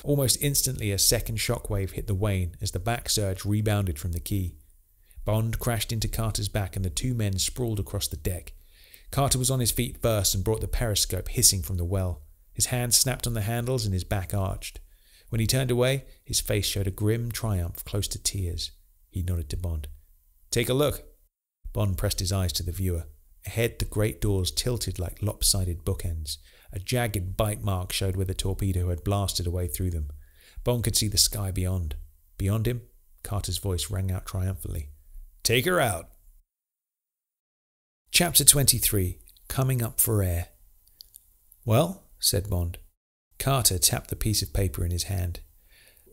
Almost instantly a second shockwave hit the Wain as the back surge rebounded from the quay. Bond crashed into Carter's back and the two men sprawled across the deck. Carter was on his feet first and brought the periscope hissing from the well. His hands snapped on the handles and his back arched. When he turned away, his face showed a grim triumph close to tears. He nodded to Bond. "Take a look." Bond pressed his eyes to the viewer. Ahead, the great doors tilted like lopsided bookends. A jagged bite mark showed where the torpedo had blasted away through them. Bond could see the sky beyond. Beyond him, Carter's voice rang out triumphantly. "Take her out." Chapter 23. Coming Up for Air. "Well," said Bond. Carter tapped the piece of paper in his hand.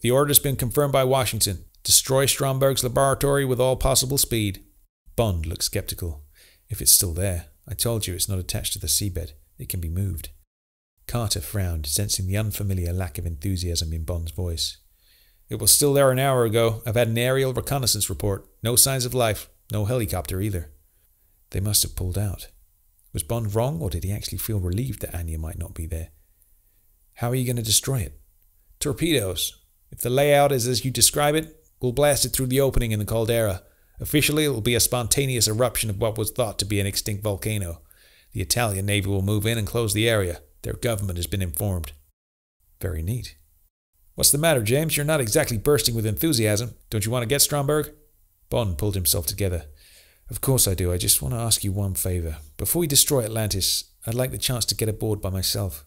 "The order's been confirmed by Washington. Destroy Stromberg's laboratory with all possible speed." Bond looked skeptical. "If it's still there. I told you it's not attached to the seabed. It can be moved." Carter frowned, sensing the unfamiliar lack of enthusiasm in Bond's voice. "It was still there an hour ago. I've had an aerial reconnaissance report. No signs of life. No helicopter either." They must have pulled out. Was Bond wrong, or did he actually feel relieved that Anya might not be there? "How are you going to destroy it?" "Torpedoes. If the layout is as you describe it, we'll blast it through the opening in the caldera. Officially, it will be a spontaneous eruption of what was thought to be an extinct volcano. The Italian Navy will move in and close the area. Their government has been informed." "Very neat." "What's the matter, James? You're not exactly bursting with enthusiasm. Don't you want to get Stromberg?" Bond pulled himself together. "Of course I do. I just want to ask you one favour. Before we destroy Atlantis, I'd like the chance to get aboard by myself."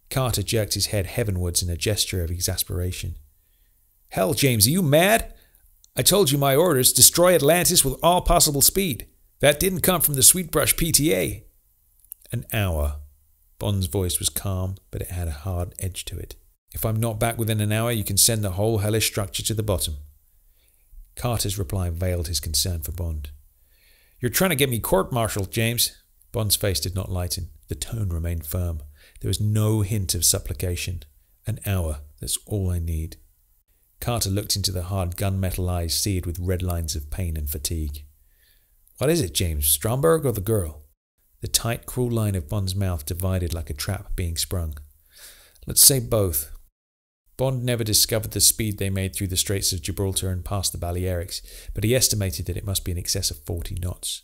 Carter jerked his head heavenwards in a gesture of exasperation. "Hell, James, are you mad? I told you my orders, destroy Atlantis with all possible speed. That didn't come from the Sweetbrush PTA." "An hour." Bond's voice was calm, but it had a hard edge to it. "If I'm not back within an hour, you can send the whole hellish structure to the bottom." Carter's reply veiled his concern for Bond. "You're trying to get me court-martialed, James." Bond's face did not lighten. The tone remained firm. There was no hint of supplication. An hour, that's all I need. Carter looked into the hard gunmetal eyes seared with red lines of pain and fatigue. What is it, James? Stromberg or the girl? The tight, cruel line of Bond's mouth divided like a trap being sprung. Let's say both. Bond never discovered the speed they made through the Straits of Gibraltar and past the Balearics, but he estimated that it must be in excess of 40 knots.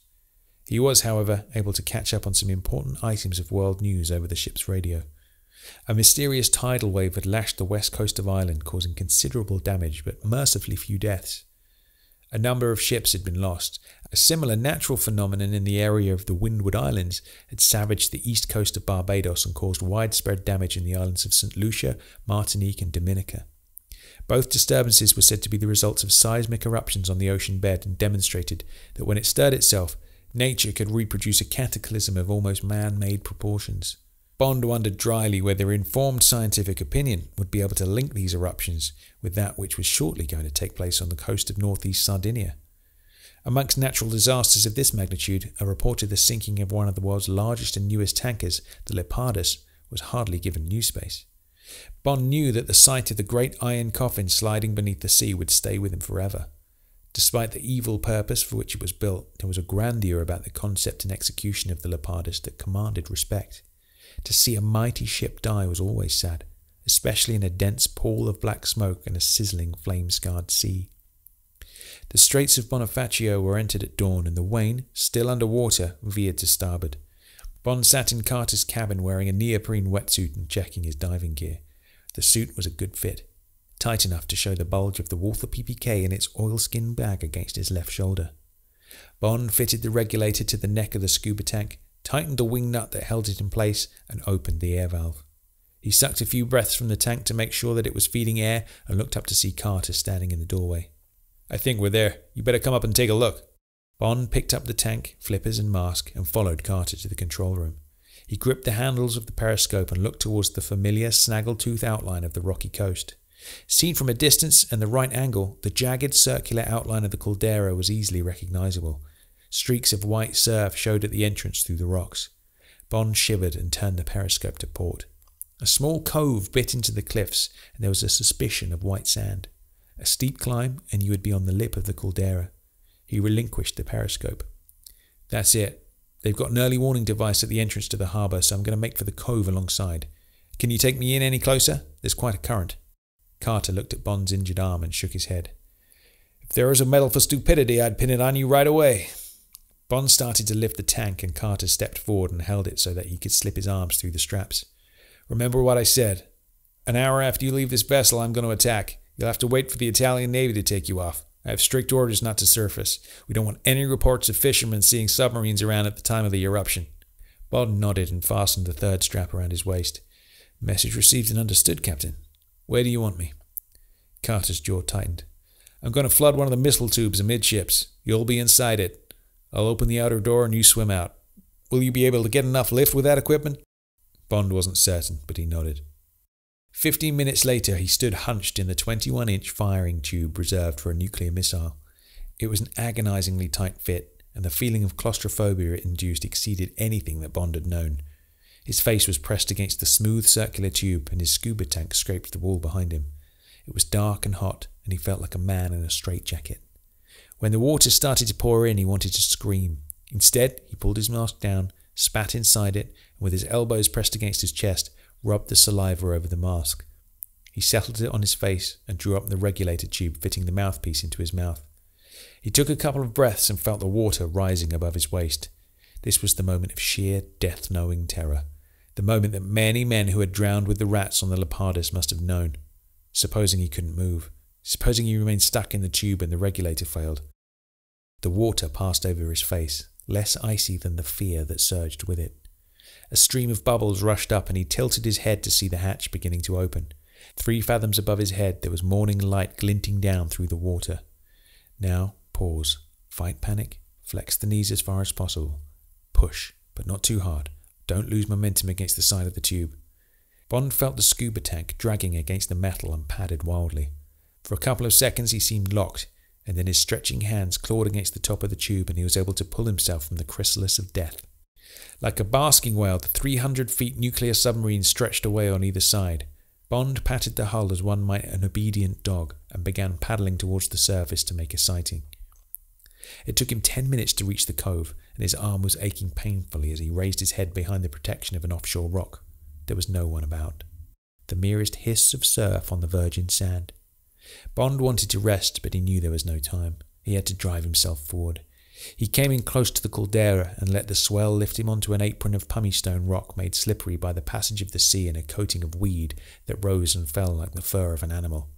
He was, however, able to catch up on some important items of world news over the ship's radio. A mysterious tidal wave had lashed the west coast of Ireland, causing considerable damage but mercifully few deaths. A number of ships had been lost. A similar natural phenomenon in the area of the Windward Islands had savaged the east coast of Barbados and caused widespread damage in the islands of St. Lucia, Martinique and Dominica. Both disturbances were said to be the results of seismic eruptions on the ocean bed and demonstrated that when it stirred itself, nature could reproduce a cataclysm of almost man-made proportions. Bond wondered dryly whether informed scientific opinion would be able to link these eruptions with that which was shortly going to take place on the coast of northeast Sardinia. Amongst natural disasters of this magnitude, a report of the sinking of one of the world's largest and newest tankers, the Leopardus, was hardly given news space. Bond knew that the sight of the great iron coffin sliding beneath the sea would stay with him forever. Despite the evil purpose for which it was built, there was a grandeur about the concept and execution of the Leopardus that commanded respect. To see a mighty ship die was always sad, especially in a dense pall of black smoke and a sizzling flame-scarred sea. The Straits of Bonifacio were entered at dawn, and the Wain, still under water, veered to starboard. Bond sat in Carter's cabin wearing a neoprene wetsuit and checking his diving gear. The suit was a good fit, tight enough to show the bulge of the Walther PPK in its oilskin bag against his left shoulder. Bond fitted the regulator to the neck of the scuba tank, tightened the wing nut that held it in place, and opened the air valve. He sucked a few breaths from the tank to make sure that it was feeding air and looked up to see Carter standing in the doorway. I think we're there. You better come up and take a look. Bond picked up the tank, flippers and mask and followed Carter to the control room. He gripped the handles of the periscope and looked towards the familiar snaggletooth outline of the rocky coast. Seen from a distance and the right angle, the jagged circular outline of the caldera was easily recognizable. Streaks of white surf showed at the entrance through the rocks. Bond shivered and turned the periscope to port. A small cove bit into the cliffs, and there was a suspicion of white sand. A steep climb, and you would be on the lip of the caldera. He relinquished the periscope. That's it. They've got an early warning device at the entrance to the harbour, so I'm going to make for the cove alongside. Can you take me in any closer? There's quite a current. Carter looked at Bond's injured arm and shook his head. If there was a medal for stupidity, I'd pin it on you right away. Bond started to lift the tank and Carter stepped forward and held it so that he could slip his arms through the straps. Remember what I said. An hour after you leave this vessel, I'm going to attack. You'll have to wait for the Italian Navy to take you off. I have strict orders not to surface. We don't want any reports of fishermen seeing submarines around at the time of the eruption. Bond nodded and fastened the third strap around his waist. Message received and understood, Captain. Where do you want me? Carter's jaw tightened. I'm going to flood one of the missile tubes amidships. You'll be inside it. I'll open the outer door and you swim out. Will you be able to get enough lift with that equipment? Bond wasn't certain, but he nodded. 15 minutes later, he stood hunched in the 21-inch firing tube reserved for a nuclear missile. It was an agonizingly tight fit, and the feeling of claustrophobia it induced exceeded anything that Bond had known. His face was pressed against the smooth circular tube, and his scuba tank scraped the wall behind him. It was dark and hot, and he felt like a man in a straitjacket. When the water started to pour in, he wanted to scream. Instead, he pulled his mask down, spat inside it, and with his elbows pressed against his chest, rubbed the saliva over the mask. He settled it on his face and drew up the regulator tube fitting the mouthpiece into his mouth. He took a couple of breaths and felt the water rising above his waist. This was the moment of sheer death-knowing terror. The moment that many men who had drowned with the rats on the Leopardus must have known. Supposing he couldn't move. Supposing he remained stuck in the tube and the regulator failed. The water passed over his face, less icy than the fear that surged with it. A stream of bubbles rushed up and he tilted his head to see the hatch beginning to open. 3 fathoms above his head there was morning light glinting down through the water. Now, pause. Fight panic. Flex the knees as far as possible. Push, but not too hard. Don't lose momentum against the side of the tube. Bond felt the scuba tank dragging against the metal and padded wildly. For a couple of seconds he seemed locked, and then his stretching hands clawed against the top of the tube and he was able to pull himself from the chrysalis of death. Like a basking whale, the 300 feet nuclear submarine stretched away on either side. Bond patted the hull as one might an obedient dog and began paddling towards the surface to make a sighting. It took him 10 minutes to reach the cove, and his arm was aching painfully as he raised his head behind the protection of an offshore rock. There was no one about. The merest hiss of surf on the virgin sand. Bond wanted to rest, but he knew there was no time. He had to drive himself forward. He came in close to the caldera and let the swell lift him onto an apron of pumice-stone rock made slippery by the passage of the sea in a coating of weed that rose and fell like the fur of an animal.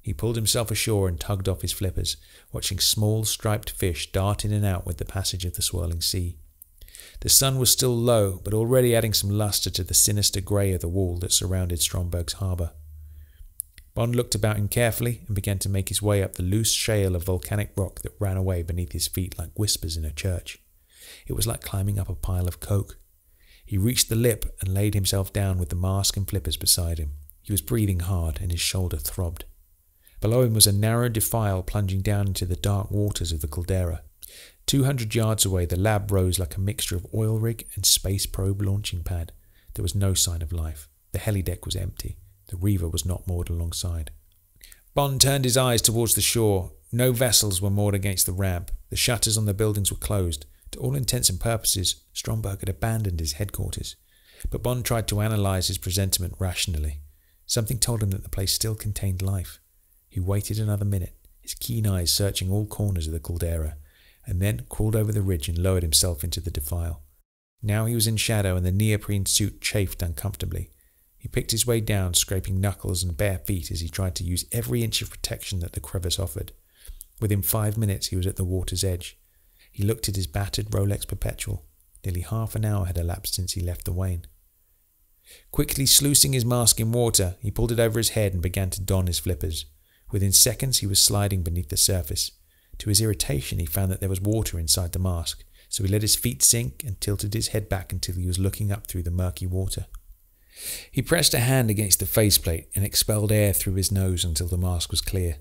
He pulled himself ashore and tugged off his flippers, watching small striped fish dart in and out with the passage of the swirling sea. The sun was still low, but already adding some lustre to the sinister grey of the wall that surrounded Stromberg's harbour. Bond looked about him carefully and began to make his way up the loose shale of volcanic rock that ran away beneath his feet like whispers in a church. It was like climbing up a pile of coke. He reached the lip and laid himself down with the mask and flippers beside him. He was breathing hard and his shoulder throbbed. Below him was a narrow defile plunging down into the dark waters of the caldera. 200 yards away the lab rose like a mixture of oil rig and space probe launching pad. There was no sign of life. The helideck was empty. The Reaver was not moored alongside. Bond turned his eyes towards the shore. No vessels were moored against the ramp. The shutters on the buildings were closed. To all intents and purposes, Stromberg had abandoned his headquarters. But Bond tried to analyse his presentiment rationally. Something told him that the place still contained life. He waited another minute, his keen eyes searching all corners of the caldera, and then crawled over the ridge and lowered himself into the defile. Now he was in shadow and the neoprene suit chafed uncomfortably. He picked his way down, scraping knuckles and bare feet as he tried to use every inch of protection that the crevice offered. Within 5 minutes he was at the water's edge. He looked at his battered Rolex Perpetual. Nearly half an hour had elapsed since he left the Wain. Quickly sluicing his mask in water, he pulled it over his head and began to don his flippers. Within seconds he was sliding beneath the surface. To his irritation he found that there was water inside the mask, so he let his feet sink and tilted his head back until he was looking up through the murky water. He pressed a hand against the faceplate and expelled air through his nose until the mask was clear.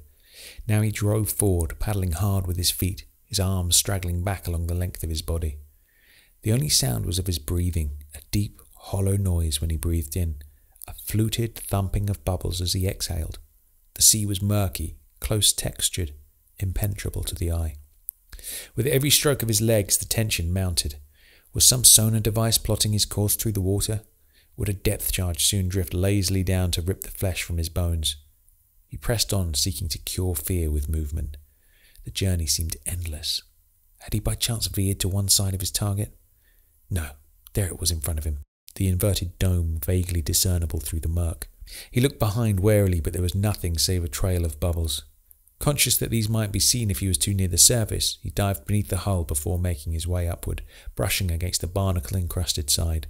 Now he drove forward, paddling hard with his feet, his arms straggling back along the length of his body. The only sound was of his breathing, a deep, hollow noise when he breathed in, a fluted thumping of bubbles as he exhaled. The sea was murky, close-textured, impenetrable to the eye. With every stroke of his legs, the tension mounted. Was some sonar device plotting his course through the water? Would a depth charge soon drift lazily down to rip the flesh from his bones? He pressed on, seeking to cure fear with movement. The journey seemed endless. Had he by chance veered to one side of his target? No, there it was in front of him, the inverted dome vaguely discernible through the murk. He looked behind warily, but there was nothing save a trail of bubbles. Conscious that these might be seen if he was too near the surface, he dived beneath the hull before making his way upward, brushing against the barnacle-encrusted side.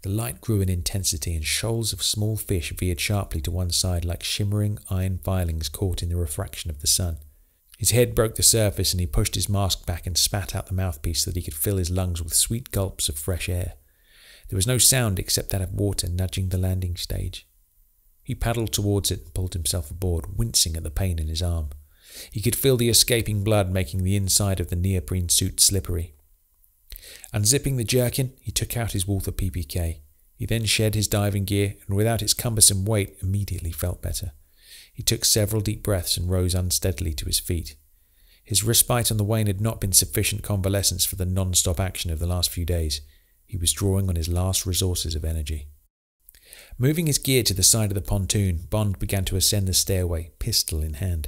The light grew in intensity, and shoals of small fish veered sharply to one side like shimmering iron filings caught in the refraction of the sun. His head broke the surface, and he pushed his mask back and spat out the mouthpiece so that he could fill his lungs with sweet gulps of fresh air. There was no sound except that of water nudging the landing stage. He paddled towards it and pulled himself aboard, wincing at the pain in his arm. He could feel the escaping blood making the inside of the neoprene suit slippery. Unzipping the jerkin, he took out his Walther PPK. He then shed his diving gear, and without its cumbersome weight, immediately felt better. He took several deep breaths and rose unsteadily to his feet. His respite on the Wain had not been sufficient convalescence for the non-stop action of the last few days. He was drawing on his last resources of energy. Moving his gear to the side of the pontoon, Bond began to ascend the stairway, pistol in hand.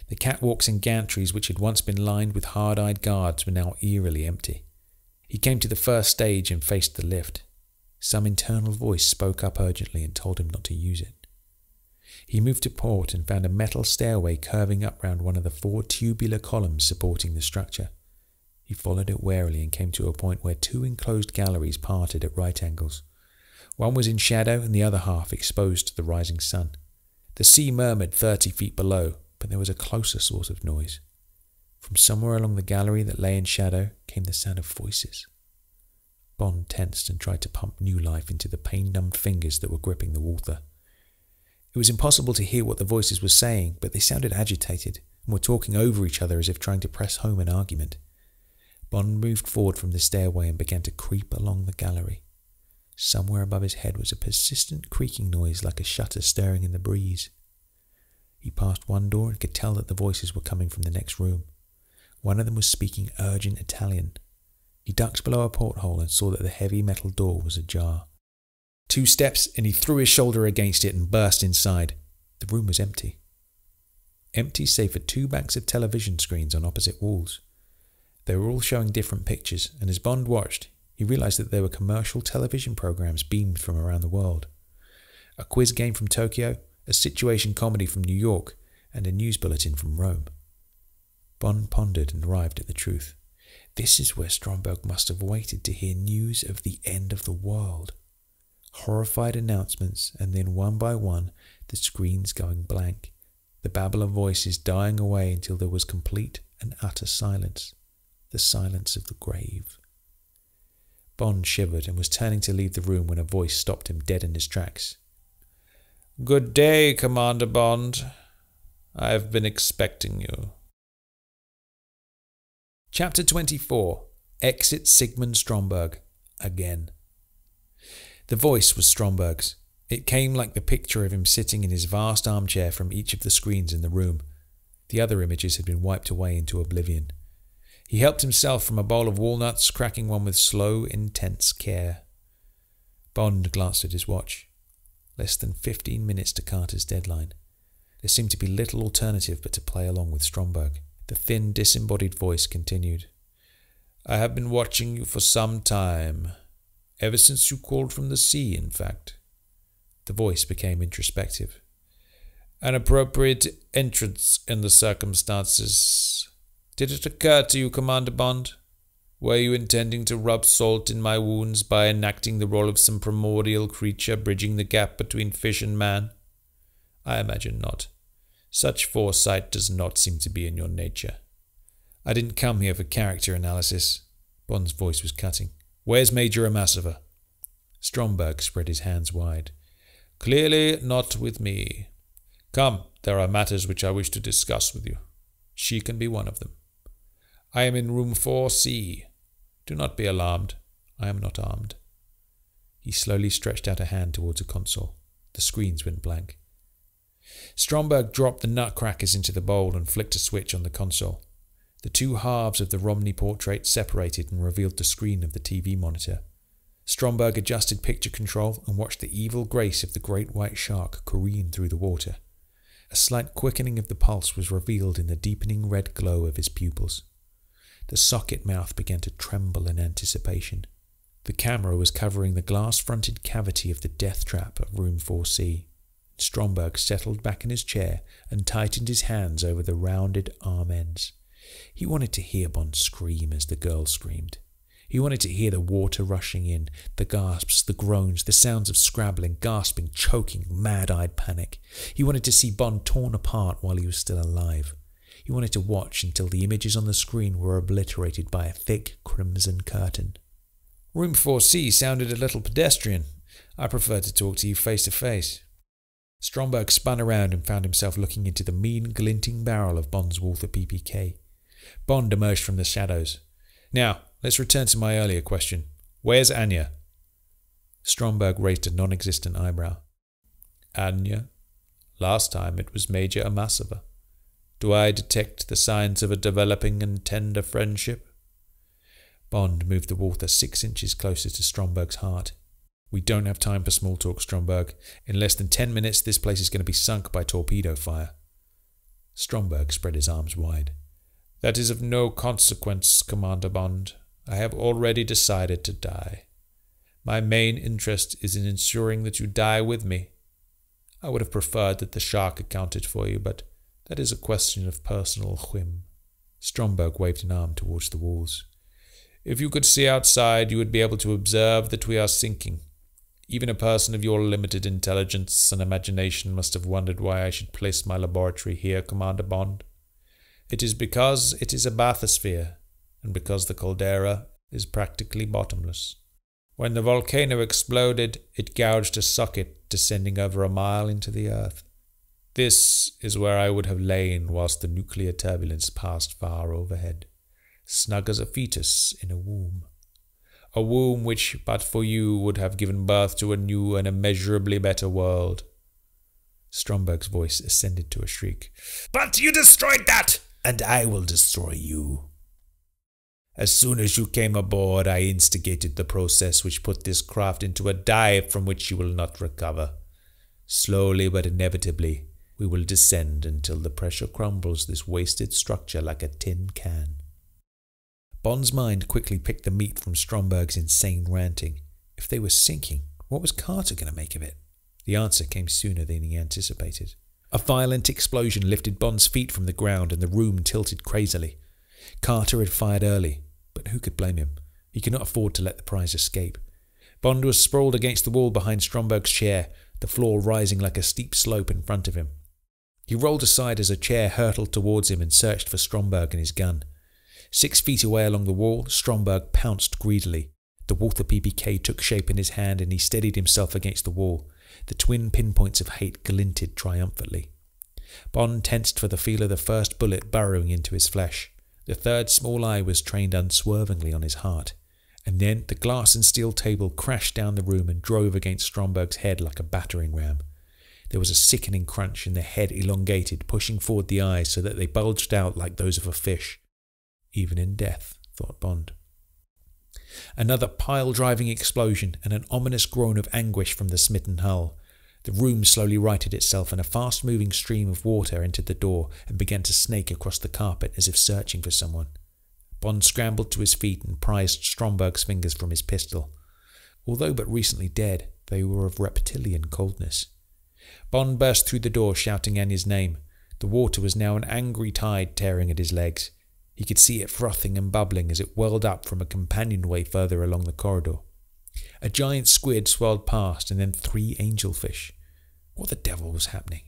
The catwalks and gantries which had once been lined with hard-eyed guards were now eerily empty. He came to the first stage and faced the lift. Some internal voice spoke up urgently and told him not to use it. He moved to port and found a metal stairway curving up round one of the 4 tubular columns supporting the structure. He followed it warily and came to a point where 2 enclosed galleries parted at right angles. One was in shadow and the other half exposed to the rising sun. The sea murmured 30 feet below, but there was a closer source of noise. From somewhere along the gallery that lay in shadow came the sound of voices. Bond tensed and tried to pump new life into the pain-numbed fingers that were gripping the Walther. It was impossible to hear what the voices were saying, but they sounded agitated and were talking over each other as if trying to press home an argument. Bond moved forward from the stairway and began to creep along the gallery. Somewhere above his head was a persistent creaking noise like a shutter stirring in the breeze. He passed one door and could tell that the voices were coming from the next room. One of them was speaking urgent Italian. He ducked below a porthole and saw that the heavy metal door was ajar. 2 steps and he threw his shoulder against it and burst inside. The room was empty. Empty save for 2 banks of television screens on opposite walls. They were all showing different pictures, and as Bond watched, he realised that there were commercial television programmes beamed from around the world. A quiz game from Tokyo, a situation comedy from New York, and a news bulletin from Rome. Bond pondered and arrived at the truth. This is where Stromberg must have waited to hear news of the end of the world. Horrified announcements, and then one by one, the screens going blank, the babble of voices dying away until there was complete and utter silence, the silence of the grave. Bond shivered and was turning to leave the room when a voice stopped him dead in his tracks. "Good day, Commander Bond. I have been expecting you." Chapter 24. Exit Sigmund Stromberg. Again. The voice was Stromberg's. It came like the picture of him sitting in his vast armchair from each of the screens in the room. The other images had been wiped away into oblivion. He helped himself from a bowl of walnuts, cracking one with slow, intense care. Bond glanced at his watch. Less than 15 minutes to Carter's deadline. There seemed to be little alternative but to play along with Stromberg. The thin, disembodied voice continued. "I have been watching you for some time. Ever since you called from the sea, in fact." The voice became introspective. "An appropriate entrance in the circumstances. Did it occur to you, Commander Bond? Were you intending to rub salt in my wounds by enacting the role of some primordial creature bridging the gap between fish and man? I imagine not. Such foresight does not seem to be in your nature. I didn't come here for character analysis." Bond's voice was cutting. "Where's Major Amasova?" Stromberg spread his hands wide. "Clearly not with me. Come, there are matters which I wish to discuss with you. She can be one of them. I am in room 4C. Do not be alarmed. I am not armed." He slowly stretched out a hand towards a console. The screens went blank. Stromberg dropped the nutcrackers into the bowl and flicked a switch on the console. The 2 halves of the Romney portrait separated and revealed the screen of the TV monitor. Stromberg adjusted picture control and watched the evil grace of the great white shark careen through the water. A slight quickening of the pulse was revealed in the deepening red glow of his pupils. The socket mouth began to tremble in anticipation. The camera was covering the glass-fronted cavity of the death trap of room 4C. Stromberg settled back in his chair and tightened his hands over the rounded arm ends. He wanted to hear Bond scream as the girl screamed. He wanted to hear the water rushing in, the gasps, the groans, the sounds of scrabbling, gasping, choking, mad-eyed panic. He wanted to see Bond torn apart while he was still alive. He wanted to watch until the images on the screen were obliterated by a thick crimson curtain. "Room 4C sounded a little pedestrian. I prefer to talk to you face to face." Stromberg spun around and found himself looking into the mean, glinting barrel of Bond's Walther PPK. Bond emerged from the shadows. "Now, let's return to my earlier question. Where's Anya?" Stromberg raised a non-existent eyebrow. "Anya? Last time it was Major Amasova. Do I detect the signs of a developing and tender friendship?" Bond moved the Walther 6 inches closer to Stromberg's heart. "We don't have time for small talk, Stromberg. In less than 10 minutes, this place is going to be sunk by torpedo fire." Stromberg spread his arms wide. "That is of no consequence, Commander Bond. I have already decided to die. My main interest is in ensuring that you die with me. I would have preferred that the shark accounted for you, but that is a question of personal whim." Stromberg waved an arm towards the walls. "If you could see outside, you would be able to observe that we are sinking. Even a person of your limited intelligence and imagination must have wondered why I should place my laboratory here, Commander Bond. It is because it is a bathysphere, and because the caldera is practically bottomless. When the volcano exploded, it gouged a socket descending over a mile into the earth. This is where I would have lain whilst the nuclear turbulence passed far overhead, snug as a fetus in a womb. A womb which, but for you, would have given birth to a new and immeasurably better world. Stromberg's voice ascended to a shriek. But you destroyed that, and I will destroy you. As soon as you came aboard, I instigated the process which put this craft into a dive from which you will not recover. Slowly but inevitably, we will descend until the pressure crumbles this wasted structure like a tin can. Bond's mind quickly picked the meat from Stromberg's insane ranting. If they were sinking, what was Carter going to make of it? The answer came sooner than he anticipated. A violent explosion lifted Bond's feet from the ground and the room tilted crazily. Carter had fired early, but who could blame him? He could not afford to let the prize escape. Bond was sprawled against the wall behind Stromberg's chair, the floor rising like a steep slope in front of him. He rolled aside as a chair hurtled towards him and searched for Stromberg and his gun. 6 feet away along the wall, Stromberg pounced greedily. The Walther PPK took shape in his hand and he steadied himself against the wall. The twin pinpoints of hate glinted triumphantly. Bond tensed for the feel of the first bullet burrowing into his flesh. The third small eye was trained unswervingly on his heart. And then the glass and steel table crashed down the room and drove against Stromberg's head like a battering ram. There was a sickening crunch and the head elongated, pushing forward the eyes so that they bulged out like those of a fish. Even in death, thought Bond. Another pile-driving explosion and an ominous groan of anguish from the smitten hull. The room slowly righted itself and a fast-moving stream of water entered the door and began to snake across the carpet as if searching for someone. Bond scrambled to his feet and prized Stromberg's fingers from his pistol. Although but recently dead, they were of reptilian coldness. Bond burst through the door shouting Anya's name. The water was now an angry tide tearing at his legs. He could see it frothing and bubbling as it welled up from a companionway further along the corridor. A giant squid swirled past and then 3 angelfish. What the devil was happening?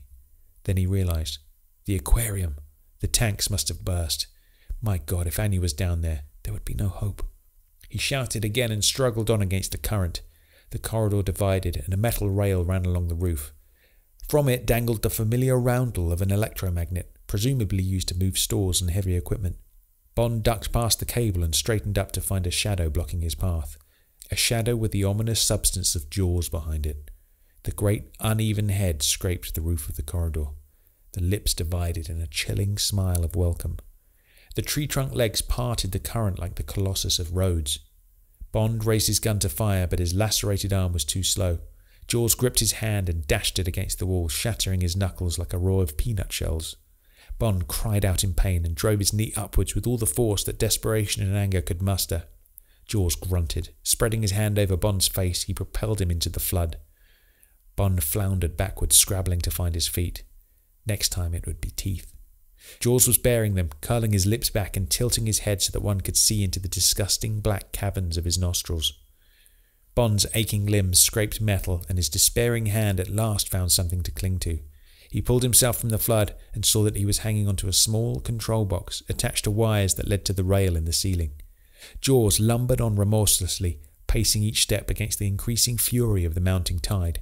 Then he realised. The aquarium. The tanks must have burst. My God, if Anya was down there, there would be no hope. He shouted again and struggled on against the current. The corridor divided and a metal rail ran along the roof. From it dangled the familiar roundel of an electromagnet, presumably used to move stores and heavy equipment. Bond ducked past the cable and straightened up to find a shadow blocking his path. A shadow with the ominous substance of jaws behind it. The great uneven head scraped the roof of the corridor. The lips divided in a chilling smile of welcome. The tree-trunk legs parted the current like the Colossus of Rhodes. Bond raised his gun to fire, but his lacerated arm was too slow. Jaws gripped his hand and dashed it against the wall, shattering his knuckles like a row of peanut shells. Bond cried out in pain and drove his knee upwards with all the force that desperation and anger could muster. Jaws grunted. Spreading his hand over Bond's face, he propelled him into the flood. Bond floundered backwards, scrabbling to find his feet. Next time it would be teeth. Jaws was bearing them, curling his lips back and tilting his head so that one could see into the disgusting black caverns of his nostrils. Bond's aching limbs scraped metal and his despairing hand at last found something to cling to. He pulled himself from the flood and saw that he was hanging onto a small control box attached to wires that led to the rail in the ceiling. Jaws lumbered on remorselessly, pacing each step against the increasing fury of the mounting tide.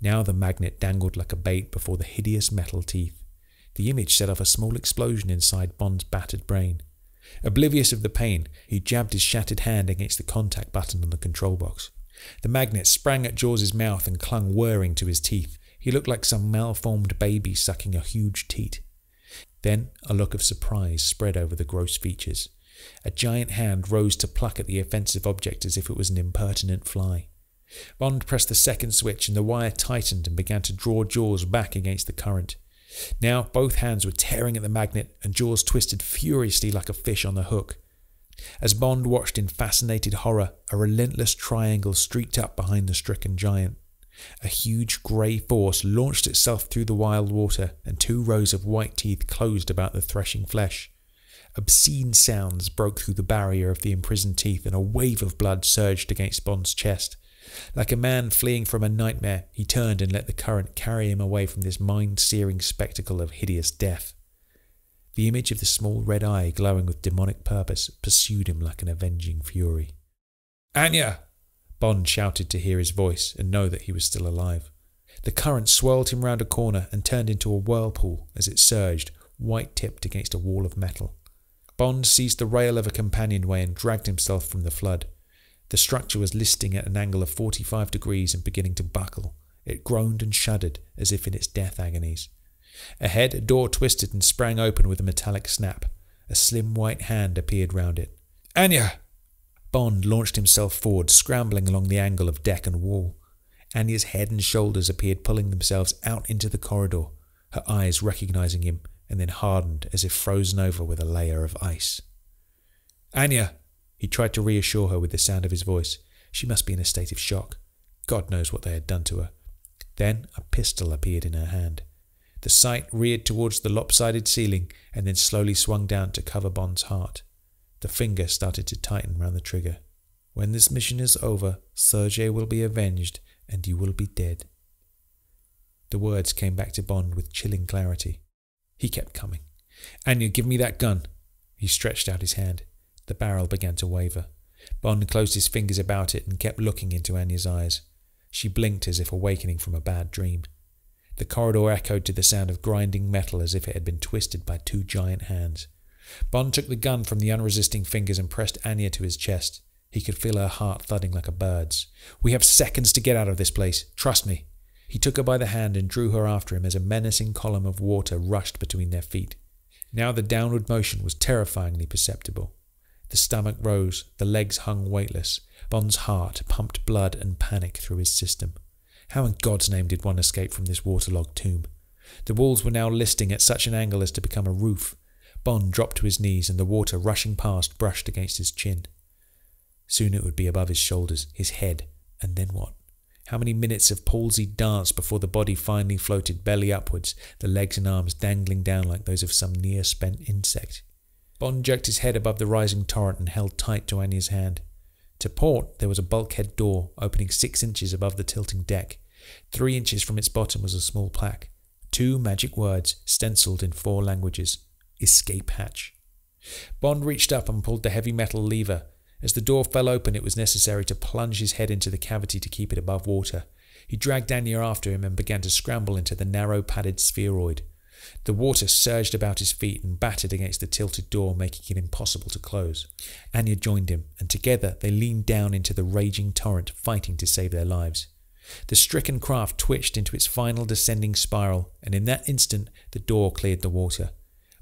Now the magnet dangled like a bait before the hideous metal teeth. The image set off a small explosion inside Bond's battered brain. Oblivious of the pain, he jabbed his shattered hand against the contact button on the control box. The magnet sprang at Jaws' mouth and clung whirring to his teeth. He looked like some malformed baby sucking a huge teat. Then a look of surprise spread over the gross features. A giant hand rose to pluck at the offensive object as if it was an impertinent fly. Bond pressed the second switch and the wire tightened and began to draw Jaws back against the current. Now both hands were tearing at the magnet and Jaws twisted furiously like a fish on the hook. As Bond watched in fascinated horror, a relentless triangle streaked up behind the stricken giant. A huge grey force launched itself through the wild water and 2 rows of white teeth closed about the threshing flesh. Obscene sounds broke through the barrier of the imprisoned teeth and a wave of blood surged against Bond's chest. Like a man fleeing from a nightmare, he turned and let the current carry him away from this mind-searing spectacle of hideous death. The image of the small red eye glowing with demonic purpose pursued him like an avenging fury. "Anya!" Bond shouted to hear his voice and know that he was still alive. The current swirled him round a corner and turned into a whirlpool as it surged, white-tipped against a wall of metal. Bond seized the rail of a companionway and dragged himself from the flood. The structure was listing at an angle of 45 degrees and beginning to buckle. It groaned and shuddered as if in its death agonies. Ahead, a door twisted and sprang open with a metallic snap. A slim white hand appeared round it. "Anya!" Bond launched himself forward, scrambling along the angle of deck and wall. Anya's head and shoulders appeared pulling themselves out into the corridor, her eyes recognizing him, and then hardened as if frozen over with a layer of ice. "Anya!" He tried to reassure her with the sound of his voice. She must be in a state of shock. God knows what they had done to her. Then a pistol appeared in her hand. The sight reared towards the lopsided ceiling and then slowly swung down to cover Bond's heart. The finger started to tighten round the trigger. "When this mission is over, Sergei will be avenged and you will be dead." The words came back to Bond with chilling clarity. He kept coming. "Anya, give me that gun." He stretched out his hand. The barrel began to waver. Bond closed his fingers about it and kept looking into Anya's eyes. She blinked as if awakening from a bad dream. The corridor echoed to the sound of grinding metal as if it had been twisted by two giant hands. Bond took the gun from the unresisting fingers and pressed Anya to his chest. He could feel her heart thudding like a bird's. "We have seconds to get out of this place. Trust me." He took her by the hand and drew her after him as a menacing column of water rushed between their feet. Now the downward motion was terrifyingly perceptible. The stomach rose, the legs hung weightless. Bond's heart pumped blood and panic through his system. How in God's name did one escape from this waterlogged tomb? The walls were now listing at such an angle as to become a roof. Bond dropped to his knees and the water rushing past brushed against his chin. Soon it would be above his shoulders, his head, and then what? How many minutes of palsied dance before the body finally floated belly upwards, the legs and arms dangling down like those of some near-spent insect? Bond jerked his head above the rising torrent and held tight to Anya's hand. To port, there was a bulkhead door opening 6 inches above the tilting deck. 3 inches from its bottom was a small plaque. 2 magic words, stenciled in 4 languages. Escape hatch. Bond reached up and pulled the heavy metal lever. As the door fell open, it was necessary to plunge his head into the cavity to keep it above water. He dragged Anya after him and began to scramble into the narrow padded spheroid. The water surged about his feet and battered against the tilted door, making it impossible to close. Anya joined him, and together they leaned down into the raging torrent, fighting to save their lives. The stricken craft twitched into its final descending spiral, and in that instant the door cleared the water.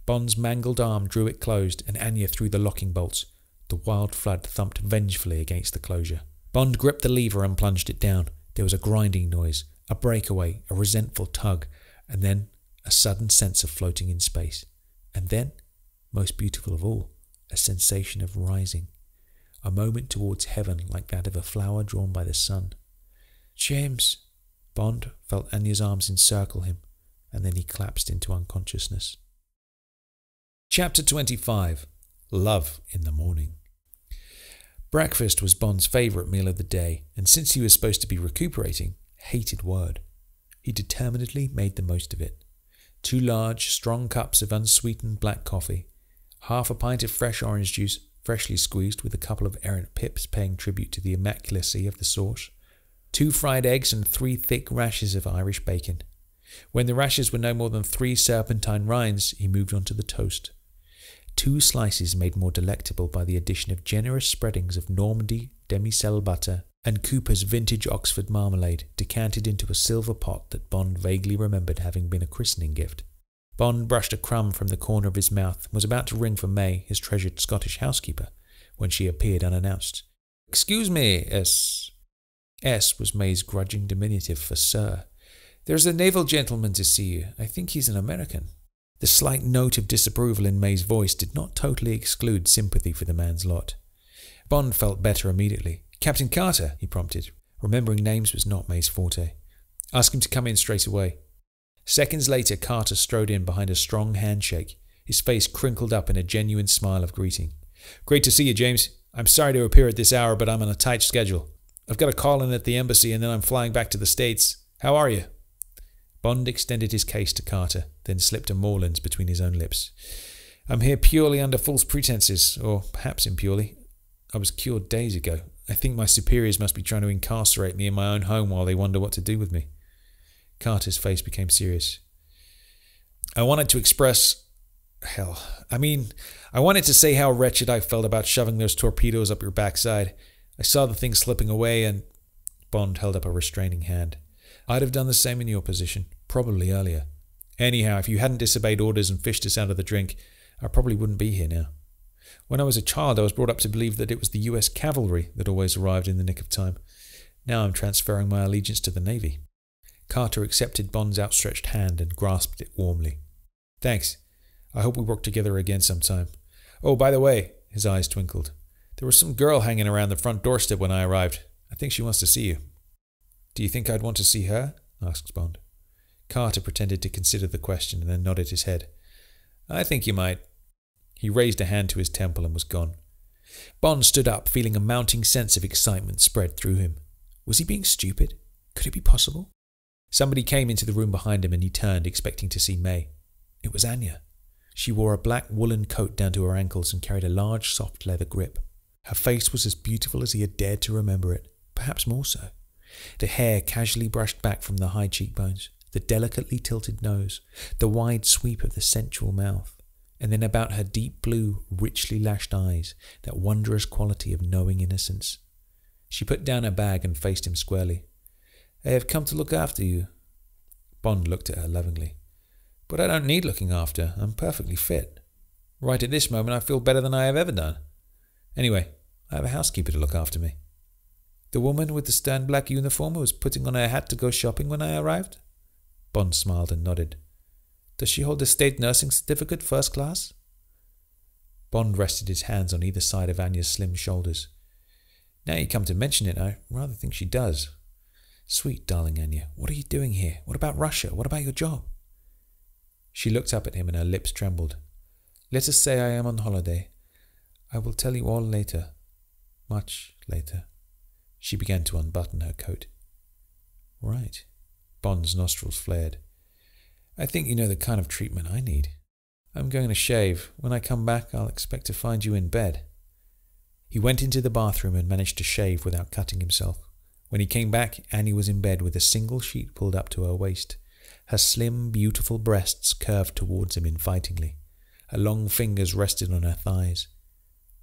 Bond's mangled arm drew it closed, and Anya threw the locking bolts. The wild flood thumped vengefully against the closure. Bond gripped the lever and plunged it down. There was a grinding noise, a breakaway, a resentful tug, and then a sudden sense of floating in space. And then, most beautiful of all, a sensation of rising. A moment towards heaven like that of a flower drawn by the sun. "James!" Bond felt Anya's arms encircle him, and then he collapsed into unconsciousness. Chapter 25. Love in the Morning. Breakfast was Bond's favourite meal of the day, and since he was supposed to be recuperating, hated word. He determinedly made the most of it. 2 large, strong cups of unsweetened black coffee, half a pint of fresh orange juice, freshly squeezed with a couple of errant pips paying tribute to the immaculacy of the source, 2 fried eggs and 3 thick rashers of Irish bacon. When the rashers were no more than 3 serpentine rinds, he moved on to the toast. 2 slices made more delectable by the addition of generous spreadings of Normandy demi-sel butter and Cooper's vintage Oxford marmalade decanted into a silver pot that Bond vaguely remembered having been a christening gift. Bond brushed a crumb from the corner of his mouth and was about to ring for May, his treasured Scottish housekeeper, when she appeared unannounced. "Excuse me, S." S was May's grudging diminutive for Sir. "There's a naval gentleman to see you. I think he's an American." The slight note of disapproval in May's voice did not totally exclude sympathy for the man's lot. Bond felt better immediately. "Captain Carter," he prompted. Remembering names was not May's forte. "Ask him to come in straight away." Seconds later, Carter strode in behind a strong handshake, his face crinkled up in a genuine smile of greeting. "Great to see you, James. I'm sorry to appear at this hour, but I'm on a tight schedule. I've got a call in at the embassy and then I'm flying back to the States. How are you?" Bond extended his case to Carter, then slipped a Morelands between his own lips. "I'm here purely under false pretenses, or perhaps impurely. I was cured days ago. I think my superiors must be trying to incarcerate me in my own home while they wonder what to do with me." Carter's face became serious. I wanted to say how wretched I felt about shoving those torpedoes up your backside. I saw the thing slipping away and... Bond held up a restraining hand. I'd have done the same in your position, probably earlier. Anyhow, if you hadn't disobeyed orders and fished us out of the drink, I probably wouldn't be here now. When I was a child, I was brought up to believe that it was the US cavalry that always arrived in the nick of time. Now I'm transferring my allegiance to the Navy. Carter accepted Bond's outstretched hand and grasped it warmly. Thanks. I hope we work together again sometime. Oh, by the way, his eyes twinkled. There was some girl hanging around the front doorstep when I arrived. I think she wants to see you. Do you think I'd want to see her? Asked Bond. Carter pretended to consider the question and then nodded his head. I think you might. He raised a hand to his temple and was gone. Bond stood up, feeling a mounting sense of excitement spread through him. Was he being stupid? Could it be possible? Somebody came into the room behind him and he turned, expecting to see May. It was Anya. She wore a black woolen coat down to her ankles and carried a large soft leather grip. Her face was as beautiful as he had dared to remember it, perhaps more so. The hair casually brushed back from the high cheekbones, the delicately tilted nose, the wide sweep of the sensual mouth, and then about her deep blue, richly lashed eyes, that wondrous quality of knowing innocence. She put down her bag and faced him squarely. I have come to look after you. Bond looked at her lovingly. But I don't need looking after. I'm perfectly fit. Right at this moment I feel better than I have ever done. Anyway, I have a housekeeper to look after me. The woman with the stern black uniform who was putting on her hat to go shopping when I arrived? Bond smiled and nodded. Does she hold a state nursing certificate first class? Bond rested his hands on either side of Anya's slim shoulders. Now you come to mention it, I rather think she does. Sweet darling Anya, what are you doing here? What about Russia? What about your job? She looked up at him and her lips trembled. Let us say I am on holiday. I will tell you all later. Much later. She began to unbutton her coat. Right. Bond's nostrils flared. I think you know the kind of treatment I need. I'm going to shave. When I come back, I'll expect to find you in bed. He went into the bathroom and managed to shave without cutting himself. When he came back, Annie was in bed with a single sheet pulled up to her waist. Her slim, beautiful breasts curved towards him invitingly. Her long fingers rested on her thighs.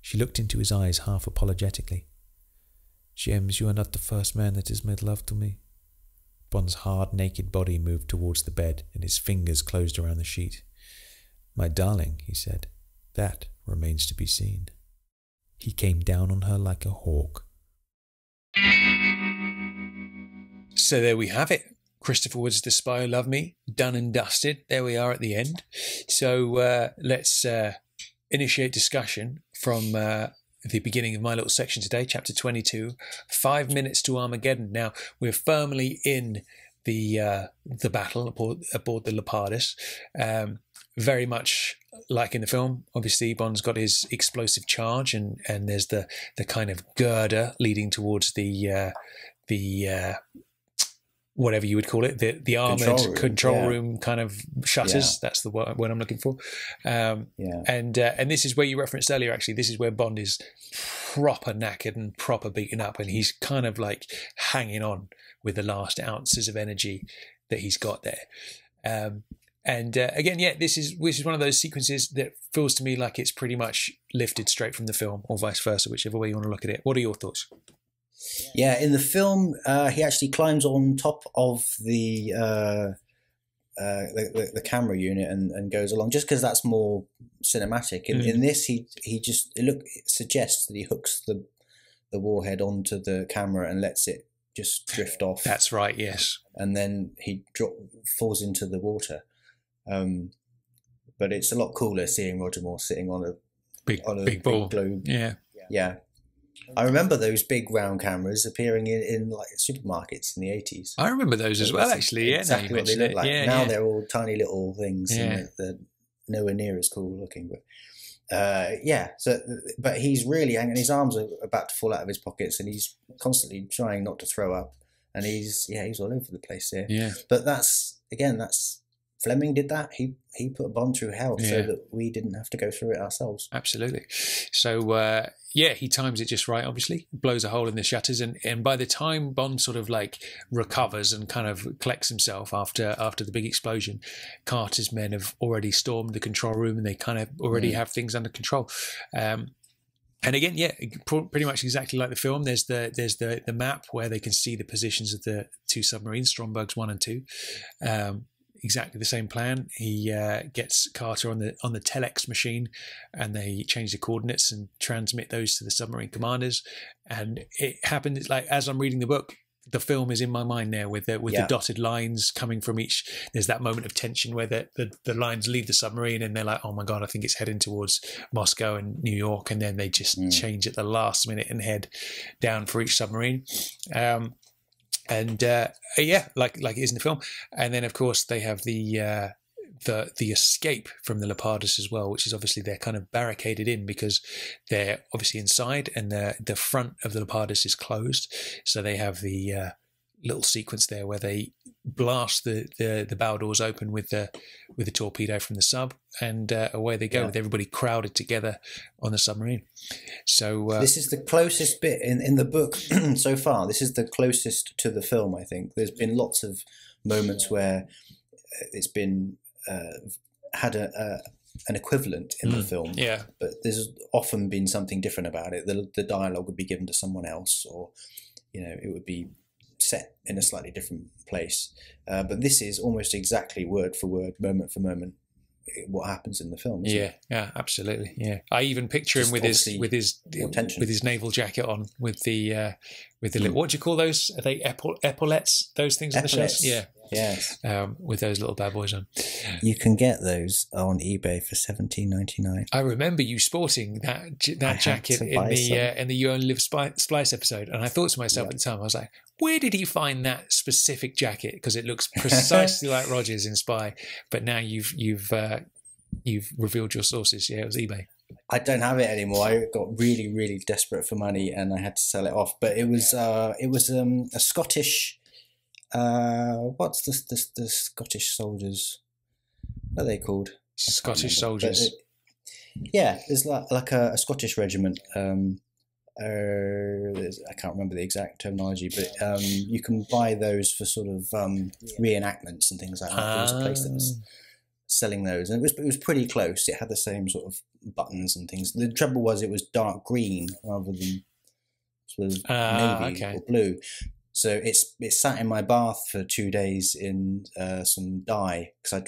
She looked into his eyes half apologetically. James, you are not the first man that has made love to me. Bond's hard, naked body moved towards the bed, and his fingers closed around the sheet. My darling, he said, that remains to be seen. He came down on her like a hawk. So there we have it. Christopher Wood's The Spy Who Loved Me, done and dusted. There we are at the end. So let's initiate discussion from the beginning of my little section today, chapter 22, 5 minutes to Armageddon. Now, we're firmly in the battle aboard the Leopardus. Very much like in the film, obviously Bond's got his explosive charge, and there's the kind of girder leading towards the whatever you would call it, the armoured control room kind of shutters. That's the word I'm looking for. And this is where you referenced earlier, actually, this is where Bond is proper knackered and proper beaten up, and he's kind of like hanging on with the last ounces of energy that he's got there. Again, this is one of those sequences that feels to me like it's pretty much lifted straight from the film, or vice versa, whichever way you want to look at it. What are your thoughts? Yeah, in the film, he actually climbs on top of the camera unit and goes along, just because that's more cinematic. In this, it suggests that he hooks the warhead onto the camera and lets it just drift off. That's right, yes. And then he falls into the water. But it's a lot cooler seeing Roger Moore sitting on a big globe. Yeah. I remember those big round cameras appearing in like supermarkets in the 80s. I remember those as well, actually. Yeah, exactly what they look like. Now they're all tiny little things, and they're nowhere near as cool looking. But he's really angry. His arms are about to fall out of his pockets, and he's constantly trying not to throw up. And he's all over the place here. Yeah. But that's Fleming did that. He put Bond through hell so that we didn't have to go through it ourselves. Absolutely. So he times it just right, obviously, blows a hole in the shutters, and by the time Bond sort of like recovers and kind of collects himself after the big explosion, Carter's men have already stormed the control room, and they kind of already have things under control. And again, yeah, pretty much exactly like the film. There's the map where they can see the positions of the two submarines, Stromberg's 1 and 2. Exactly the same plan. He gets Carter on the telex machine, and they change the coordinates and transmit those to the submarine commanders. And it happens like as I'm reading the book, the film is in my mind now with the dotted lines coming from each. There's that moment of tension where the lines leave the submarine and they're like, oh my God, I think it's heading towards Moscow and New York. And then they just change at the last minute and head down for each submarine. Like it is in the film. And then, of course, they have the escape from the Leopardus as well, which is obviously they're kind of barricaded in because they're obviously inside and the front of the Leopardus is closed. So they have the little sequence there where they blast the bow doors open with the torpedo from the sub, and away they go with everybody crowded together on the submarine. So this is the closest bit in the book so far. This is the closest to the film, I think. There's been lots of moments where it's been had an equivalent in the film, but there's often been something different about it. The dialogue would be given to someone else, or it would be set in a slightly different place. But this is almost exactly word for word, moment for moment, what happens in the film. Yeah, absolutely. Yeah, I even picture him with his naval jacket on, with the what do you call those? Are they epaulettes? Those things on the chest? Yeah. Yes. With those little bad boys on. You can get those on eBay for $17.99. I remember you sporting that jacket in the You Only Live Splice episode, and I thought to myself at the time, I was like, where did he find that specific jacket? Because it looks precisely like Rogers in Spy. But now you've revealed your sources. Yeah, it was eBay. I don't have it anymore. I got really, really desperate for money, and I had to sell it off. But it was a Scottish. What's the Scottish soldiers? What are they called? Scottish soldiers. There's like a Scottish regiment. I can't remember the exact terminology, but you can buy those for sort of reenactments and things like that. There was a place that was selling those, and it was pretty close. It had the same sort of buttons and things. The trouble was it was dark green rather than sort of navy or blue. So it sat in my bath for 2 days in some dye, because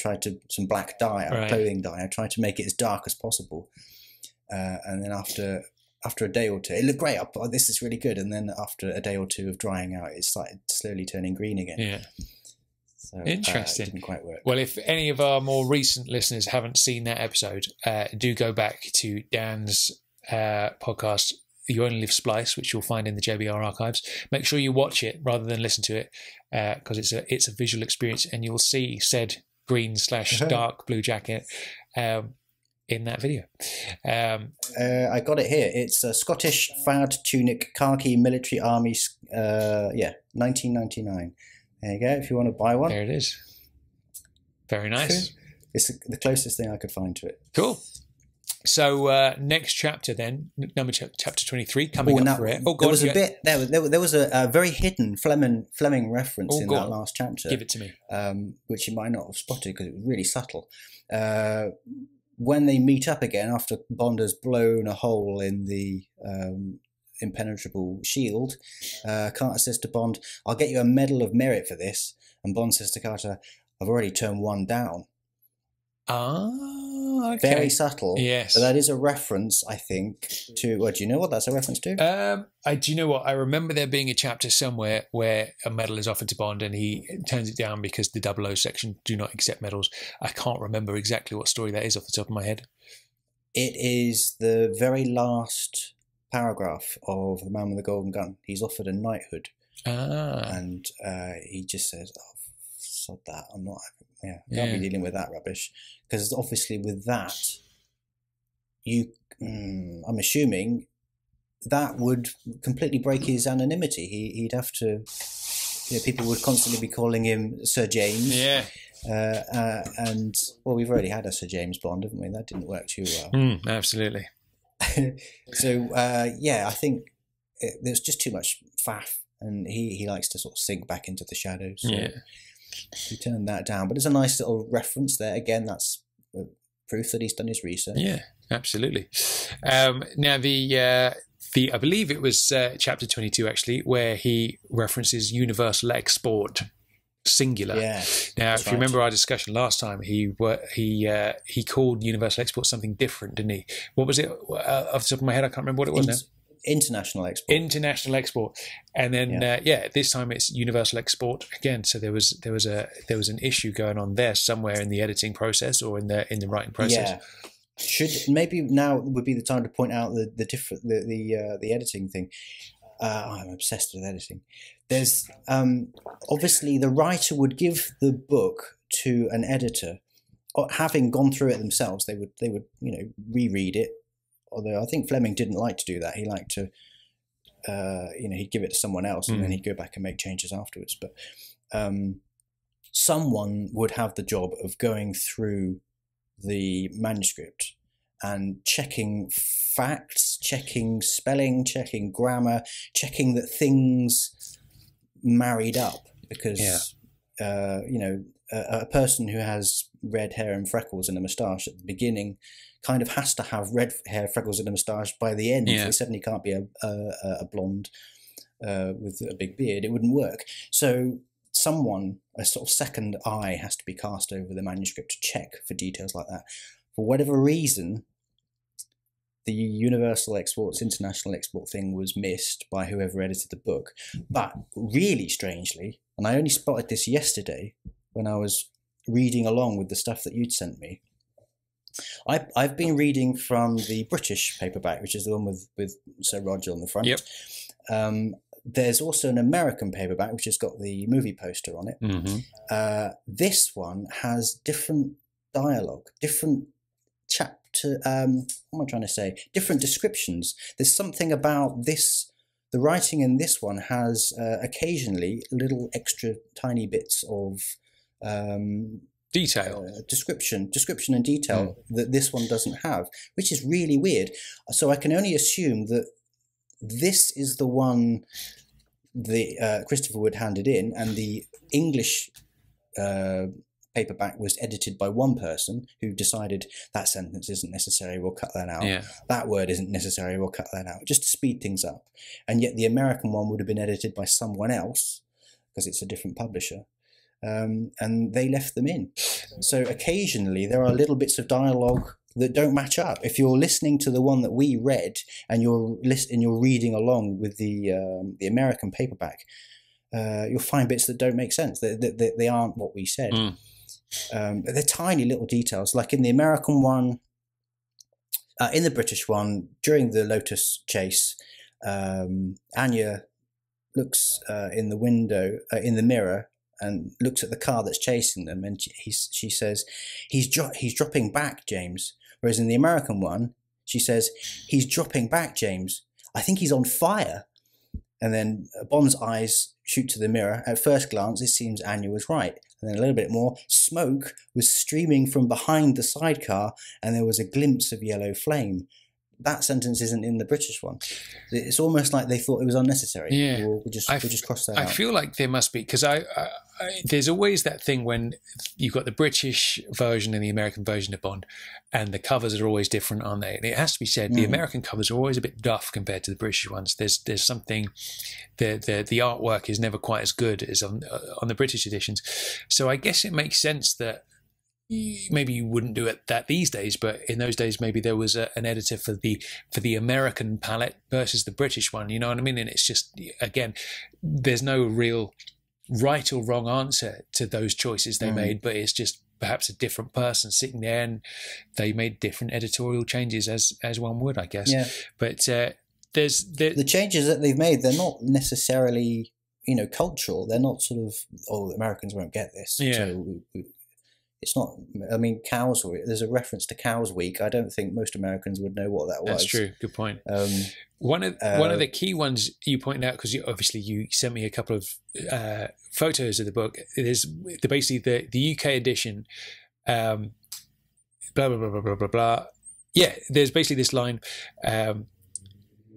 some black dye, clothing dye. I tried to make it as dark as possible, and then after a day or two, it looked great. This is really good. And then after a day or two of drying out, it started slowly turning green again. Yeah. So, interesting. It didn't quite work. Well, if any of our more recent listeners haven't seen that episode, do go back to Dan's podcast, You Only Live Splice, which you'll find in the JBR archives. Make sure you watch it rather than listen to it, because it's a visual experience, and you'll see said green/dark blue jacket in that video. I got it here. It's a Scottish fad tunic, khaki military army. 1999. There you go. If you want to buy one, there it is. Very nice. It's the closest thing I could find to it. Cool. So next chapter then, chapter 23 coming up for it. Oh, God, there was a very hidden Fleming reference in that last chapter. Give it to me. Which you might not have spotted because it was really subtle. When they meet up again after Bond has blown a hole in the impenetrable shield, Carter says to Bond, "I'll get you a Medal of Merit for this." And Bond says to Carter, "I've already turned one down." Okay. Very subtle. Yes. But that is a reference, I think, to... Well, do you know what that's a reference to? Do you know what? I remember there being a chapter somewhere where a medal is offered to Bond and he turns it down because the 00 section do not accept medals. I can't remember exactly what story that is off the top of my head. It is the very last paragraph of The Man with the Golden Gun. He's offered a knighthood. And he just says, "Oh, sod that. I'm not... Can't be dealing with that rubbish." Because obviously with that, I'm assuming that would completely break his anonymity. He'd have to... people would constantly be calling him Sir James. Yeah. And, well, we've already had a Sir James Bond, haven't we? That didn't work too well. Absolutely. So, I think there's just too much faff, and he likes to sort of sink back into the shadows. So he turned that down. But there's a nice little reference there. Again, that's proof that he's done his research. Yeah. absolutely. Now the I believe it was chapter 22 actually, where he references universal export singular. Yeah. Now, if you remember our discussion last time, he called universal export something different, didn't he? What was it? Off the top of my head, I can't remember what it was now. International export. International export, and then this time it's universal export again. So there was an issue going on there somewhere in the editing process or in the writing process. Yeah. Maybe now would be the time to point out the editing thing. I'm obsessed with editing. There's obviously the writer would give the book to an editor, having gone through it themselves. They would reread it. Although I think Fleming didn't like to do that. He liked to he'd give it to someone else and then he'd go back and make changes afterwards. But someone would have the job of going through the manuscript and checking facts, checking spelling, checking grammar, checking that things married up, because a person who has red hair and freckles and a moustache at the beginning kind of has to have red hair, freckles and a moustache by the end. It certainly can't be a blonde with a big beard. It wouldn't work. So a sort of second eye has to be cast over the manuscript to check for details like that. For whatever reason, the universal exports, international export thing was missed by whoever edited the book. But really strangely, and I only spotted this yesterday when I was reading along with the stuff that you'd sent me, I've been reading from the British paperback, which is the one with Sir Roger on the front. Yep. There's also an American paperback, which has got the movie poster on it. Mm-hmm. This one has different dialogue, different chapter, what am I trying to say? Different descriptions. There's something about this, the writing in this one has occasionally little extra tiny bits of detail, description and detail that this one doesn't have, which is really weird. So I can only assume that this is the one the Christopher Wood handed in, and the English paperback was edited by one person who decided that sentence isn't necessary, we'll cut that out. Yeah. That word isn't necessary, we'll cut that out, just to speed things up. And yet the American one would have been edited by someone else because it's a different publisher. And they left them in. So occasionally there are little bits of dialogue that don't match up. If you're listening to the one that we read and you're reading along with the American paperback, you'll find bits that don't make sense. They aren't what we said. But they're tiny little details. Like in the American one, in the British one, during the Lotus chase, Anya looks in the window, in the mirror, and looks at the car that's chasing them, and she says, he's dropping back, James. Whereas in the American one, she says, he's dropping back, James. I think he's on fire. And then Bond's eyes shoot to the mirror. At first glance, it seems Anya was right. And then a little bit more, smoke was streaming from behind the sidecar, and there was a glimpse of yellow flame. That sentence isn't in the British one. It's almost like they thought it was unnecessary. Yeah, we'll just cross that out. I feel like there must be, because there's always that thing when you've got the British version and the American version of Bond, and the covers are always different, aren't they? And it has to be said, the American covers are always a bit duff compared to the British ones. There's something, the artwork is never quite as good as on the British editions. So I guess it makes sense that maybe you wouldn't do that these days, but in those days maybe there was an editor for the American palette versus the British one, you know what I mean? And it's just, again, there's no real right or wrong answer to those choices they made, but it's just perhaps a different person sitting there and they made different editorial changes as one would, I guess. Yeah. But there's the changes that they've made, they're not necessarily, cultural. They're not sort of, the Americans won't get this. Yeah. So it's not, I mean, Cows Week, there's a reference to Cows Week. I don't think most Americans would know what that was. That's true. Good point. One of the key ones you pointed out, because obviously you sent me a couple of photos of the book, is basically the UK edition, blah, blah, blah, blah, blah, blah, blah. Yeah, there's basically this line,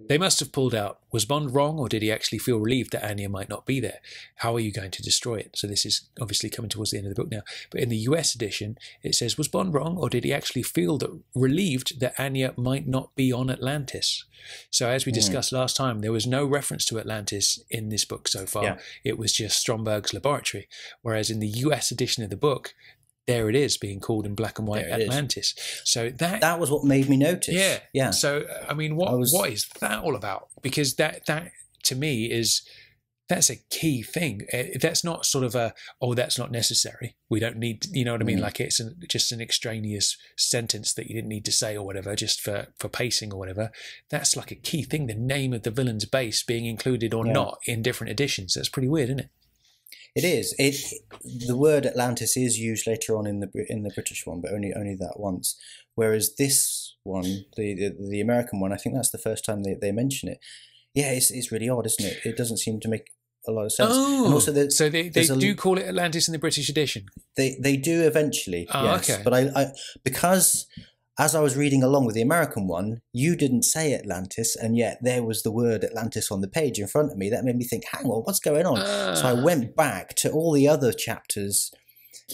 They must have pulled out. Was Bond wrong, or did he actually feel relieved that Anya might not be there? How are you going to destroy it? So this is obviously coming towards the end of the book now. But in the US edition, it says, was Bond wrong, or did he actually feel relieved that Anya might not be on Atlantis? So as we discussed last time, there was no reference to Atlantis in this book so far. Yeah. It was just Stromberg's laboratory. Whereas in the US edition of the book, there it is, being called in black and white Atlantis. So that was what made me notice. Yeah, yeah. So I mean, what is that all about? Because that to me that's a key thing. That's not sort of that's not necessary. We don't need, you know what I mean? Like it's just an extraneous sentence that you didn't need to say or whatever, just for pacing or whatever. That's like a key thing. The name of the villain's base being included or not in different editions. That's pretty weird, isn't it? It is. The word Atlantis is used later on in the British one, but only that once. Whereas this one, the American one, I think that's the first time they mention it. Yeah, it's really odd, isn't it? It doesn't seem to make a lot of sense. Oh, and also so they do call it Atlantis in the British edition. They do eventually. Oh, yes. Okay. But I because as I was reading along with the American one, you didn't say Atlantis, and yet there was the word Atlantis on the page in front of me. That made me think, hang on, what's going on? So I went back to all the other chapters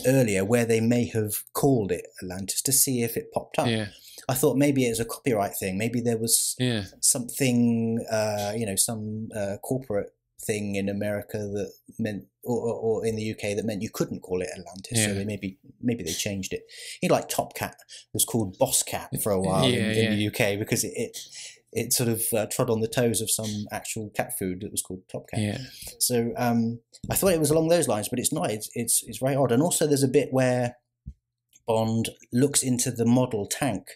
earlier where they may have called it Atlantis to see if it popped up. Yeah. I thought maybe it was a copyright thing. Maybe there was something, some corporate thing in America that meant, or in the UK that meant you couldn't call it Atlantis. Yeah. So they maybe they changed it. Like Top Cat was called Boss Cat for a while in the UK because it sort of trod on the toes of some actual cat food that was called Top Cat. Yeah. So I thought it was along those lines, but it's not. It's very odd. And also there's a bit where Bond looks into the model tank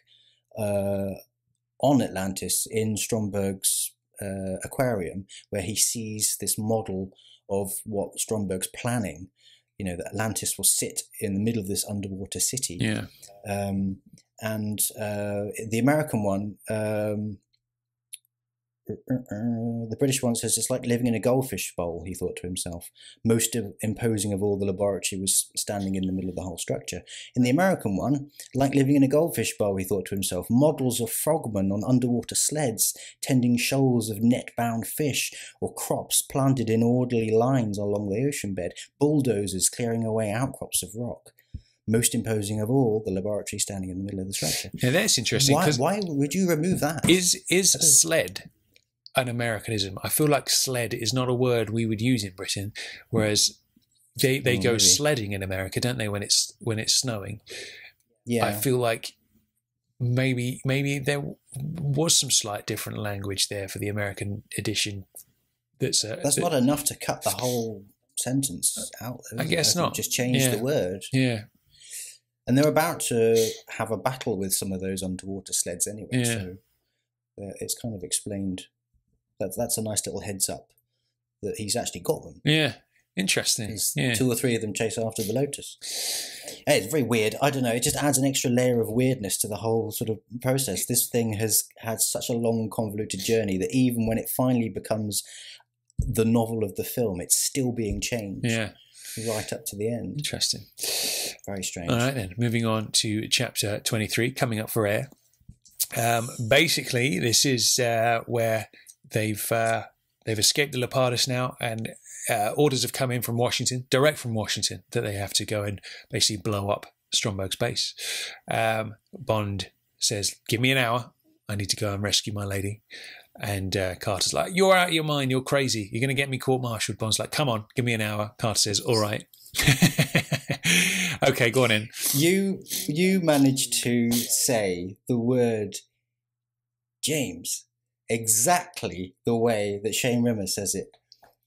on Atlantis in Stromberg's aquarium, where he sees this model of what Stromberg's planning, that Atlantis will sit in the middle of this underwater city. Yeah. And the American one, the British one says it's like living in a goldfish bowl, he thought to himself. Most imposing of all, the laboratory was standing in the middle of the whole structure. In the American one, like living in a goldfish bowl, he thought to himself. Models of frogmen on underwater sleds, tending shoals of net-bound fish, or crops planted in orderly lines along the ocean bed, bulldozers clearing away outcrops of rock. Most imposing of all, the laboratory standing in the middle of the structure. Yeah, that's interesting. Why would you remove that? Is sled an Americanism? I feel like sled is not a word we would use in Britain, whereas they go maybe sledding in America, don't they? When it's snowing. Yeah, I feel like maybe there was some slight different language there for the American edition. That's not enough to cut the whole sentence out. I guess not. Just change the word. Yeah. And they're about to have a battle with some of those underwater sleds anyway, so it's kind of explained. That's a nice little heads up that he's actually got them. Yeah, interesting. 2 or 3 of them chase after the Lotus. It's very weird. I don't know. It just adds an extra layer of weirdness to the whole sort of process. This thing has had such a long, convoluted journey that even when it finally becomes the novel of the film, it's still being changed. Yeah. Right up to the end. Interesting. Very strange. All right then, moving on to chapter 23, coming up for air. Basically, this is where they've escaped the Leopardus now, and orders have come in from Washington, direct from Washington, that they have to go and basically blow up Stromberg's base. Bond says, "Give me an hour. I need to go and rescue my lady." And Carter's like, "You're out of your mind. You're crazy. You're going to get me court-martialed." Bond's like, "Come on, give me an hour." Carter says, "All right." Okay, go on in. You managed to say the word James exactly the way that Shane Rimmer says it.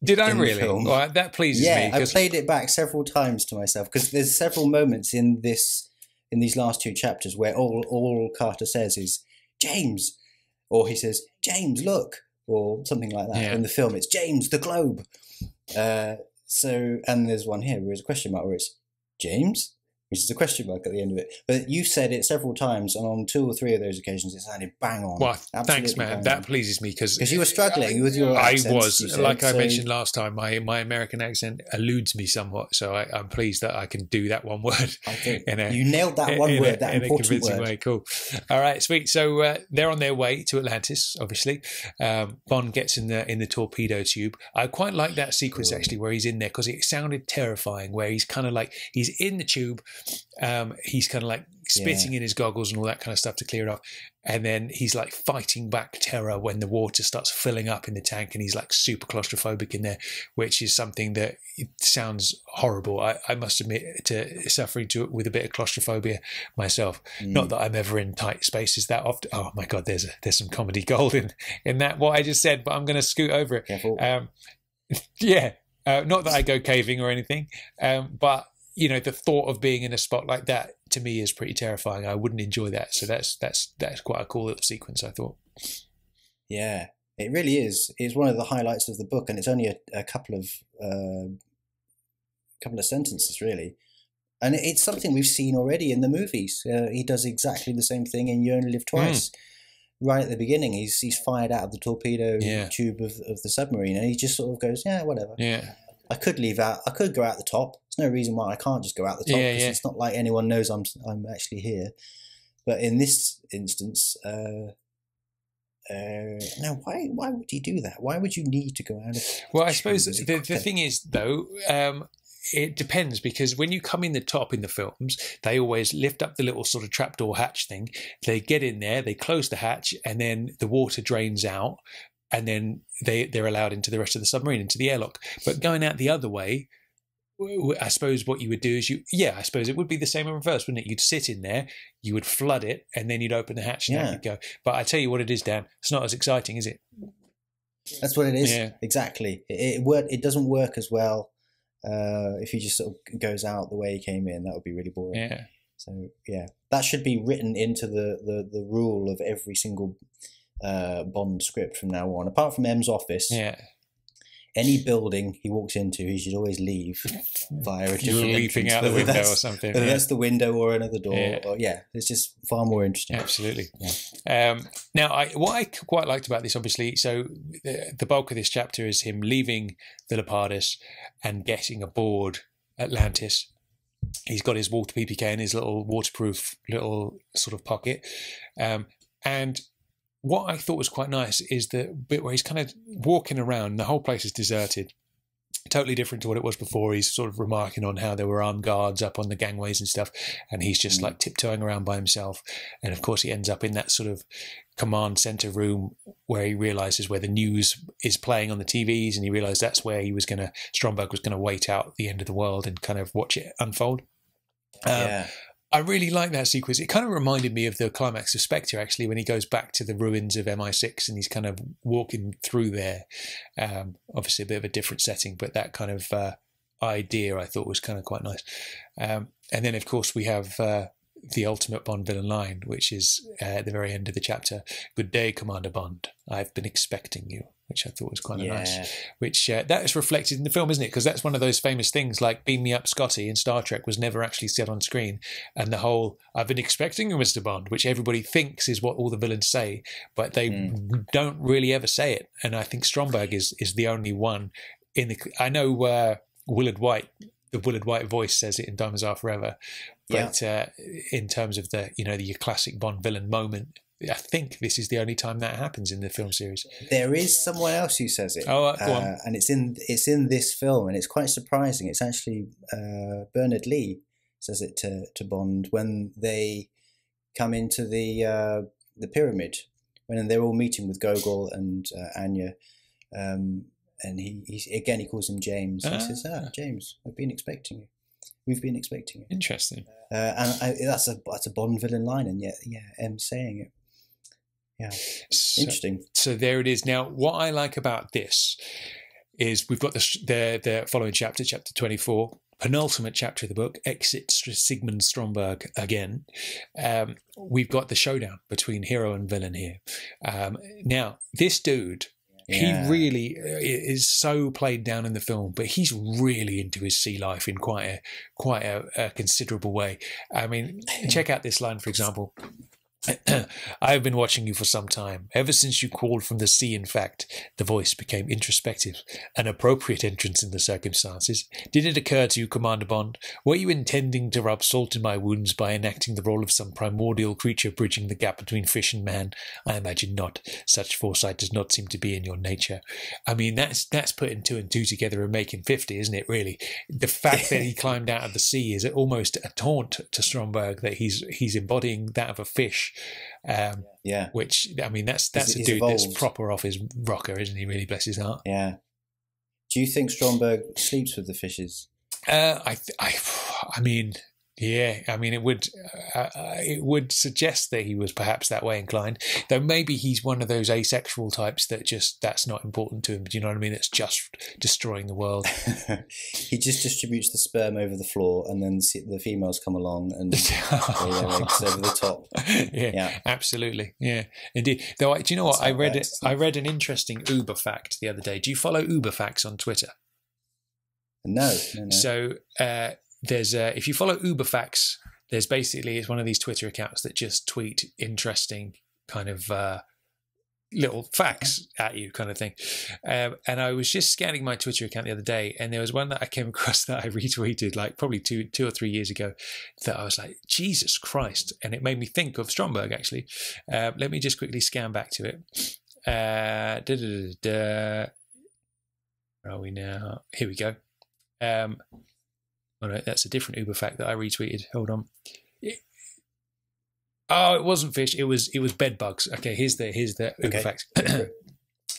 Did I really? Well, that pleases me. Yeah, I played it back several times to myself because there's several moments in these last 2 chapters where all Carter says is James, or he says James, look, or something like that. Yeah. In the film, it's James, the globe. And there's one here where it's a question mark where it's James, which is a question mark at the end of it. But you said it several times, and on 2 or 3 of those occasions, it sounded bang on. Well, Absolutely thanks, man. That pleases me because you were struggling with your accents. I was, you said, like I mentioned last time, my American accent eludes me somewhat. So I'm pleased that I can do that one word. You nailed that one word, that important in a convincing word. way. Cool. All right, sweet. So they're on their way to Atlantis. Obviously, Bond gets in the torpedo tube. I quite like that sequence actually, where he's in there because it sounded terrifying. Where he's kind of like he's in the tube. He's kind of like spitting in his goggles and all that kind of stuff to clear it off. And then he's like fighting back terror when the water starts filling up in the tank, and he's like super claustrophobic in there, which is something that it sounds horrible. I must admit to suffering with a bit of claustrophobia myself. Not that I'm ever in tight spaces that often. Oh my God, there's some comedy gold in that, what I just said, but I'm going to scoot over it. Careful. Not that I go caving or anything, but you know, the thought of being in a spot like that to me is pretty terrifying. I wouldn't enjoy that. So that's quite a cool little sequence, I thought. Yeah, it really is. It's one of the highlights of the book, and it's only a couple of sentences, really. And it's something we've seen already in the movies. He does exactly the same thing in You Only Live Twice. Right at the beginning, he's fired out of the torpedo tube of the submarine, and he just sort of goes, yeah, whatever. Yeah. I could leave out. I could go out the top. There's no reason why I can't just go out the top, because it's not like anyone knows I'm actually here. But in this instance, now why would you do that? Why would you need to go out? Well, I suppose the thing is though. It depends, because when you come in the top in the films, they always lift up the little sort of trapdoor hatch thing. They get in there, they close the hatch, and then the water drains out, and then they're allowed into the rest of the submarine, into the airlock. But going out the other way, I suppose what you would do is I suppose it would be the same in reverse, wouldn't it? You'd sit in there, you would flood it, and then you'd open the hatch and out you'd go. But I tell you what it is, Dan, it's not as exciting, is it? That's what it is. Yeah. Exactly. It doesn't work as well. If he just sort of goes out the way he came in, that would be really boring. Yeah. So that should be written into the rule of every single Bond script from now on. Apart from M's office, any building he walks into, he should always leave via a different leaping entrance, out the window or something. Whether that's the window or another door. It's just far more interesting. Absolutely. Now, what I quite liked about this, obviously, so the bulk of this chapter is him leaving the Leopardus and getting aboard Atlantis. He's got his water PPK in his little waterproof little sort of pocket. And what I thought was quite nice is the bit where he's kind of walking around. The whole place is deserted. Totally different to what it was before. He's sort of remarking on how there were armed guards up on the gangways and stuff, and he's just like tiptoeing around by himself. And of course he ends up in that sort of command center room where he realizes where the news is playing on the TVs, and he realized that's where Stromberg was going to wait out the end of the world and kind of watch it unfold. I really like that sequence. It kind of reminded me of the climax of Spectre, actually, when he goes back to the ruins of MI6 and he's kind of walking through there. Obviously, a bit of a different setting, but that kind of idea I thought was kind of quite nice. And then, of course, we have the ultimate Bond villain line, which is at the very end of the chapter. "Good day, Commander Bond. I've been expecting you," which I thought was kind of nice. Which that is reflected in the film, isn't it? Because that's one of those famous things, like "Beam me up, Scotty" in Star Trek was never actually said on screen. And the whole "I've been expecting you, Mr. Bond," which everybody thinks is what all the villains say, but they don't really ever say it. And I think Stromberg is the only one in the... I know Willard White, the Willard White voice, says it in Diamonds Are Forever. But in terms of the your classic Bond villain moment, I think this is the only time that happens in the film series. There is someone else who says it. Oh, go on. And it's in this film, and it's quite surprising. It's actually Bernard Lee says it to Bond when they come into the pyramid, when they're all meeting with Gogol and Anya, and he calls him James. He says, "James, I've been expecting you. We've been expecting you." Interesting. And that's a Bond villain line, and yet, M's saying it. Yeah, interesting. So there it is. Now, what I like about this is we've got the following chapter, chapter 24, penultimate chapter of the book, Exit Sigmund Stromberg again. We've got the showdown between hero and villain here. Now, this dude He really is so played down in the film, but he's really into his sea life in quite a considerable way. I mean, check out this line, for example. I have been watching you for some time. Ever since you called from the sea, in fact, the voice became introspective, an appropriate entrance in the circumstances. Did it occur to you, Commander Bond? Were you intending to rub salt in my wounds by enacting the role of some primordial creature bridging the gap between fish and man? I imagine not. Such foresight does not seem to be in your nature. I mean, that's putting 2 and 2 together and making 50, isn't it, really? The fact that he climbed out of the sea is almost a taunt to Stromberg, that he's embodying that of a fish. Which, I mean, that's a dude evolved. That's proper off his rocker, isn't he? Really, bless his heart. Yeah. Do you think Stromberg sleeps with the fishes? I mean, yeah. I mean, it would suggest that he was perhaps that way inclined. Though maybe he's one of those asexual types that's not important to him. Do you know what I mean? It's just destroying the world. He just distributes the sperm over the floor, and then the females come along and eggs over the top. Yeah, absolutely. Yeah, indeed. Though, do you know what? I read an interesting Uber fact the other day. Do you follow Uber facts on Twitter? No. So. There's if you follow Uberfax, there's basically, it's one of these Twitter accounts that just tweet interesting kind of little facts at you, kind of thing. And I was just scanning my Twitter account the other day, and there was one that I came across that I retweeted like probably two or 3 years ago, that I was like, Jesus Christ, and it made me think of Stromberg actually. Let me just quickly scan back to it. Where are we now? Here we go. Oh no, that's a different Uber fact that I retweeted. Hold on. It wasn't fish. It was bed bugs. Okay, here's the Uber fact.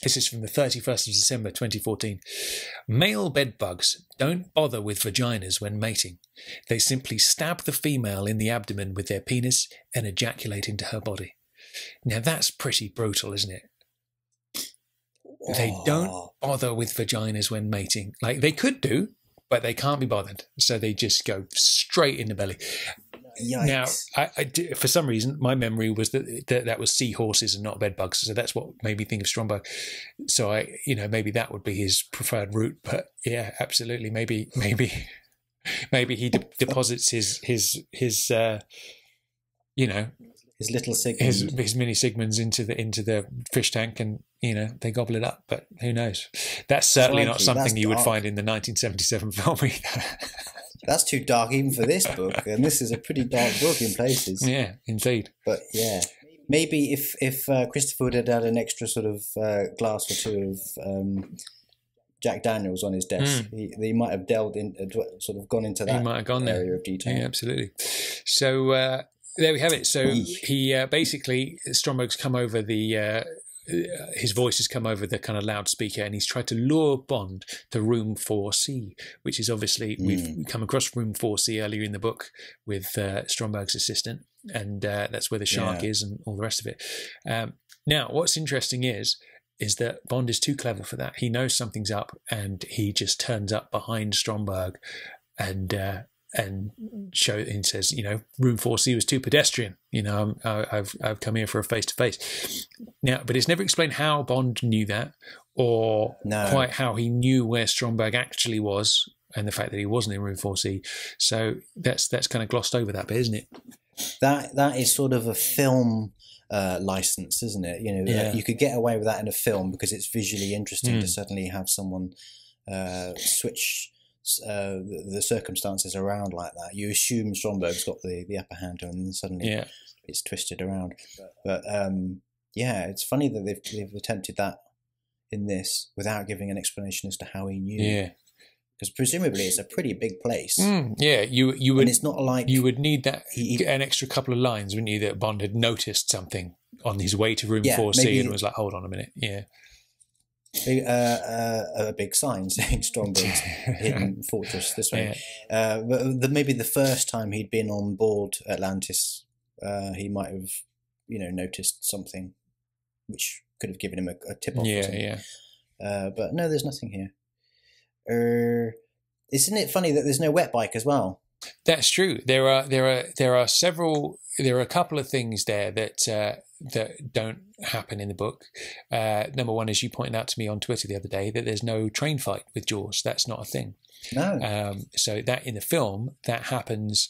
This is from the 31st of December 2014. Male bed bugs don't bother with vaginas when mating. They simply stab the female in the abdomen with their penis and ejaculate into her body. Now that's pretty brutal, isn't it? They don't bother with vaginas when mating. Like, they could do, but they can't be bothered, so they just go straight in the belly. Yikes. Now, I for some reason, my memory was that was seahorses and not bedbugs, so that's what made me think of Stromberg. So maybe that would be his preferred route. But yeah, absolutely, maybe he deposits his his little Sigmund, his mini Sigmunds into the fish tank, and they gobble it up. But who knows? That's certainly not something you would find in the 1977 film either. That's too dark even for this book, and this is a pretty dark book in places. Yeah, indeed. But yeah, maybe if Christopher would have had an extra sort of glass or two of Jack Daniels on his desk, he might have delved in, sort of gone into that. He might have gone area there. Of detail. Yeah, absolutely. So there we have it. So he basically, Stromberg's come over his voice has come over the kind of loudspeaker, and he's tried to lure Bond to room 4C, which is obviously, we've come across room 4C earlier in the book with Stromberg's assistant, and that's where the shark is and all the rest of it. Now, what's interesting is that Bond is too clever for that. He knows something's up, and he just turns up behind Stromberg and says, room 4C was too pedestrian. I've come here for a face-to-face. Now, but it's never explained how Bond knew that, or quite how he knew where Stromberg actually was, and the fact that he wasn't in room 4C. So that's kind of glossed over that bit, isn't it? That is sort of a film license, isn't it? You could get away with that in a film because it's visually interesting to suddenly have someone switch the circumstances around like that. You assume Stromberg's got the upper hand, and then suddenly it's twisted around. But it's funny that they've attempted that in this without giving an explanation as to how he knew. Yeah, because presumably it's a pretty big place. You would. And it's not like you would need that an extra couple of lines, wouldn't you? That Bond had noticed something on his way to room 4C and was like, "Hold on a minute." Yeah. A big sign saying Stromberg's hidden fortress this way. But maybe the first time he'd been on board Atlantis, he might have, noticed something which could have given him a tip off. But no, there's nothing here. Isn't it funny that there's no wet bike as well? That's true. There are a couple of things there that don't happen in the book. Number one, as you pointed out to me on Twitter the other day, that there's no train fight with Jaws. That's not a thing. No. So that in the film, that happens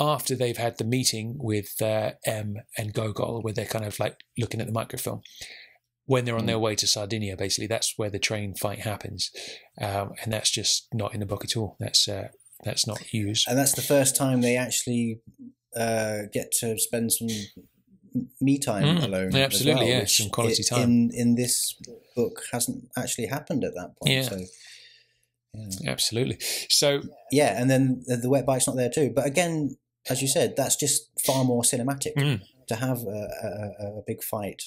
after they've had the meeting with M and Gogol, where they're kind of like looking at the microfilm. When they're on their way to Sardinia, basically, that's where the train fight happens, and that's just not in the book at all. That's not used. And that's the first time they actually get to spend some me time alone. Absolutely, as well, some quality time. In this book hasn't actually happened at that point. Yeah. So, yeah. Absolutely. So yeah, and then the wet bike's not there too. But again, as you said, that's just far more cinematic to have a big fight.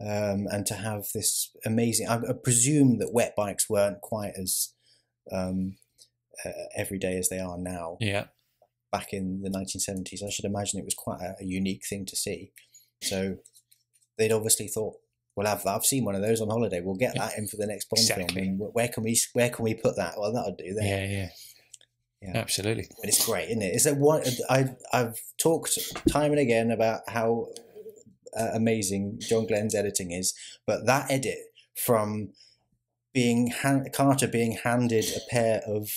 And to have this amazing, I presume that wet bikes weren't quite as everyday as they are now. Yeah. Back in the 1970s, I should imagine it was quite a unique thing to see. So they'd obviously thought, we'll have that. I've seen one of those on holiday. We'll get that in for the next Bond film. And where can we put that? Well, that'll do. There. Yeah. Absolutely. But it's great, isn't it? It's I've talked time and again about how amazing John Glenn's editing is, but that edit from Carter being handed a pair of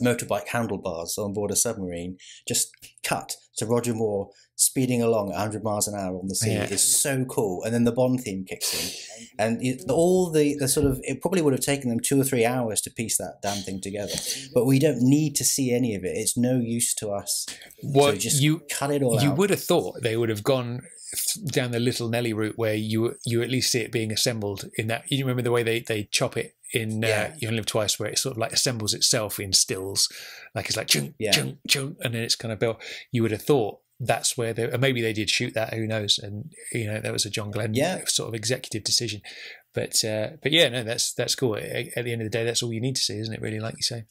motorbike handlebars on board a submarine, just cut to Roger Moore speeding along at 100 miles an hour on the sea is so cool. And then the Bond theme kicks in, and all the sort of, it probably would have taken them 2 or 3 hours to piece that damn thing together, but we don't need to see any of it. It's no use to us. Well, so just cut it all out. You would have thought they would have gone down the Little Nelly route, where you at least see it being assembled in that. You remember the way they chop it in You Only Live Twice, where it sort of like assembles itself in stills, like it's like chung, chung, chung, and then it's kind of built. You would have thought that's where maybe they did shoot that, who knows, and that was a John Glenn sort of executive decision, but yeah, no, that's cool. At the end of the day, that's all you need to see, isn't it, really, like you say?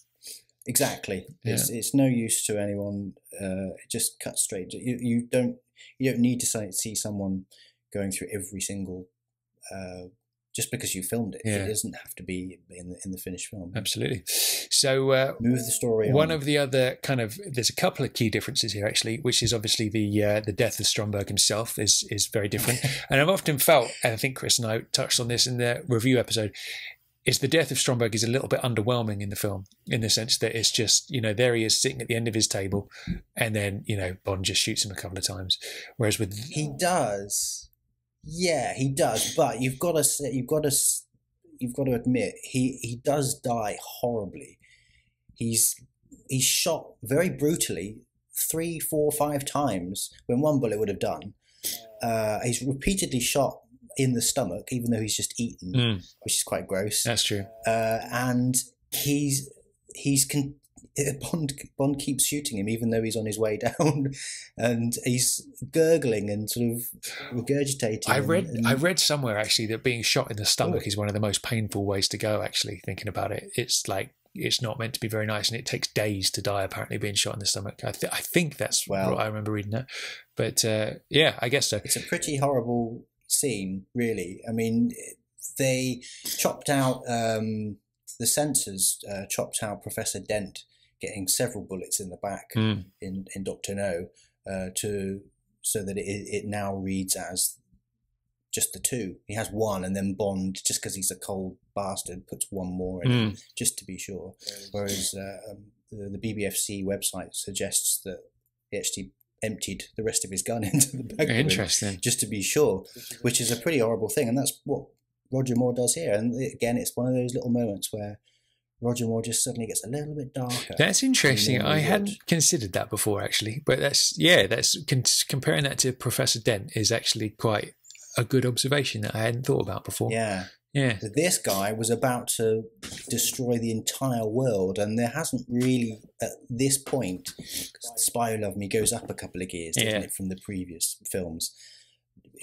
Exactly. It's no use to anyone. It just cuts straight. You don't need to see someone going through every single just because you filmed it. It doesn't have to be in the finished film. Absolutely. So move the story on. One of the other there's a couple of key differences here, actually, which is obviously the death of Stromberg himself is very different. And I've often felt, and I think Chris and I touched on this in the review episode, is the death of Stromberg is a little bit underwhelming in the film, in the sense that it's just, there he is sitting at the end of his table, and then, Bond just shoots him a couple of times. Whereas with... He does. Yeah, he does. But you've got to admit, he does die horribly. He's shot very brutally 3, 4, 5 times when one bullet would have done. He's repeatedly shot in the stomach, even though he's just eaten, which is quite gross. That's true. And Bond keeps shooting him, even though he's on his way down, and he's gurgling and sort of regurgitating. I read somewhere, actually, that being shot in the stomach is one of the most painful ways to go, actually, thinking about it. It's like, it's not meant to be very nice, and it takes days to die, apparently, being shot in the stomach. I think that's what I remember reading that. But yeah, I guess so. It's a pretty horrible scene, really. I mean, they chopped out the censors chopped out Professor Dent getting several bullets in the back in Dr. No, so that it now reads as just the 2. He has 1, and then Bond, just because he's a cold bastard, puts 1 more in just to be sure. Whereas the BBFC website suggests that he actually emptied the rest of his gun into the back of him, just to be sure, which is a pretty horrible thing, and that's what Roger Moore does here. And again, it's one of those little moments where Roger Moore just suddenly gets a little bit darker. That's interesting. I hadn't considered that before, actually, but that's comparing that to Professor Dent is actually quite a good observation that I hadn't thought about before. Yeah. So this guy was about to destroy the entire world, and there hasn't really, at this point, Spy Who Loved Me goes up a couple of gears, doesn't it, from the previous films,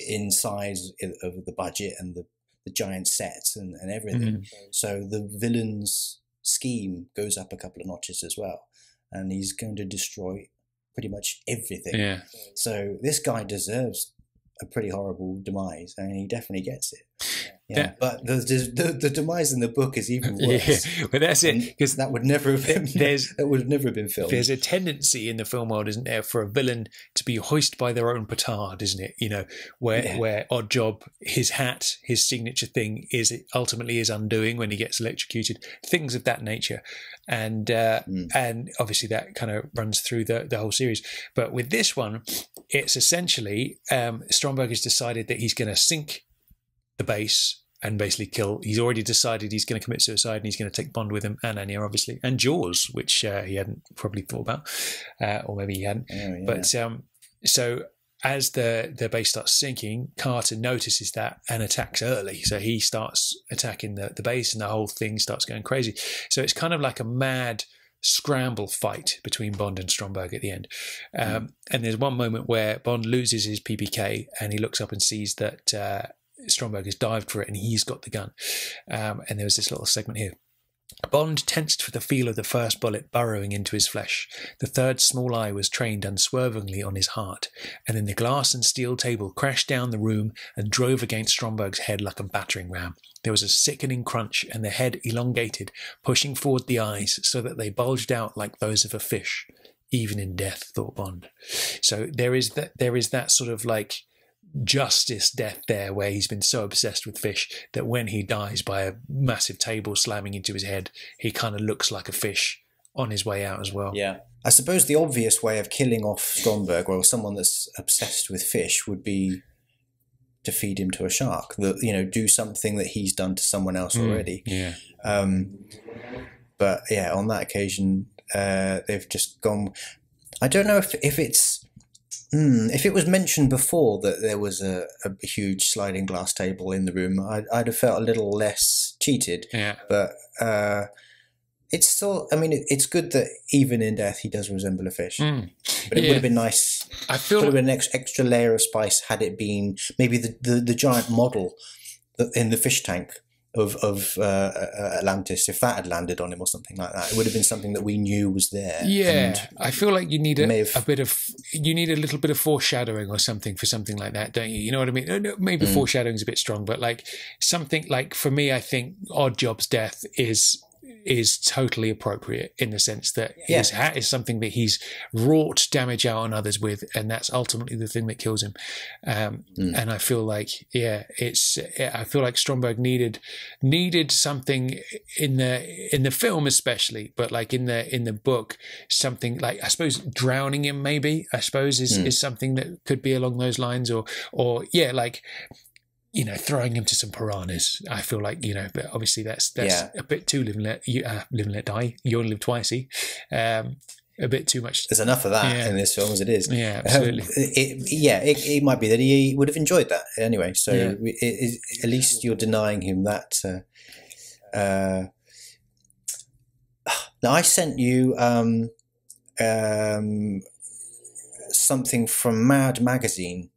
in size of the budget and the giant sets and everything. So the villain's scheme goes up a couple of notches as well, and he's going to destroy pretty much everything. So this guy deserves a pretty horrible demise, and he definitely gets it. Yeah, but the demise in the book is even worse. Yeah, but that's it, because that would never have been. That would have never been filmed. There's a tendency in the film world, isn't there, for a villain to be hoist by their own petard, isn't it? You know, where Odd Job, his hat, his signature thing is ultimately his undoing when he gets electrocuted. Things of that nature, and obviously that kind of runs through the whole series. But with this one, it's essentially Stromberg has decided that he's going to sink the base and basically kill. He's already decided he's going to commit suicide, and he's going to take Bond with him, and Anya, obviously, and Jaws, which he hadn't probably thought about, or maybe he hadn't. Oh, yeah. But so as the base starts sinking, Carter notices that and attacks early. So he starts attacking the base, and the whole thing starts going crazy. So it's kind of like a mad scramble fight between Bond and Stromberg at the end. And there's one moment where Bond loses his PPK, and he looks up and sees that Stromberg has dived for it, and he's got the gun. And there was this little segment here. Bond tensed for the feel of the first bullet burrowing into his flesh. The third small eye was trained unswervingly on his heart, and then the glass and steel table crashed down the room and drove against Stromberg's head like a battering ram. There was a sickening crunch, and the head elongated, pushing forward the eyes so that they bulged out like those of a fish. Even in death, thought Bond. So there is that sort of like justice death there, where he's been so obsessed with fish that when he dies by a massive table slamming into his head, he kind of looks like a fish on his way out as well. Yeah. I suppose the obvious way of killing off Stromberg, or someone that's obsessed with fish, would be to feed him to a shark. Do something that he's done to someone else already. Yeah. But yeah, on that occasion, they've just gone. I don't know if it's. If it was mentioned before that there was a huge sliding glass table in the room, I'd have felt a little less cheated. Yeah. But it's still, I mean, it's good that even in death he does resemble a fish. But it would have been nice. I feel would have been an extra layer of spice had it been maybe the giant model in the fish tank of Atlantis, if that had landed on him or something like that. It would have been something that we knew was there. Yeah, I feel like you need a little bit of foreshadowing or something for something like that, don't you? You know what I mean? Maybe foreshadowing is a bit strong, but like something like, for me, I think Odd Job's death is totally appropriate in the sense that his hat is something that he's wrought damage out on others with, and that's ultimately the thing that kills him. And I feel like, I feel like Stromberg needed something in the film, especially, but like in the book, something like, I suppose, drowning him maybe, I suppose is something that could be along those lines, or like, throwing him to some piranhas. I feel like, but obviously that's a bit too live and let die. You only live twice, a bit too much. There's enough of that in this film as it is. Yeah, absolutely. It might be that he would have enjoyed that anyway. So at least you're denying him that. Now I sent you something from Mad Magazine.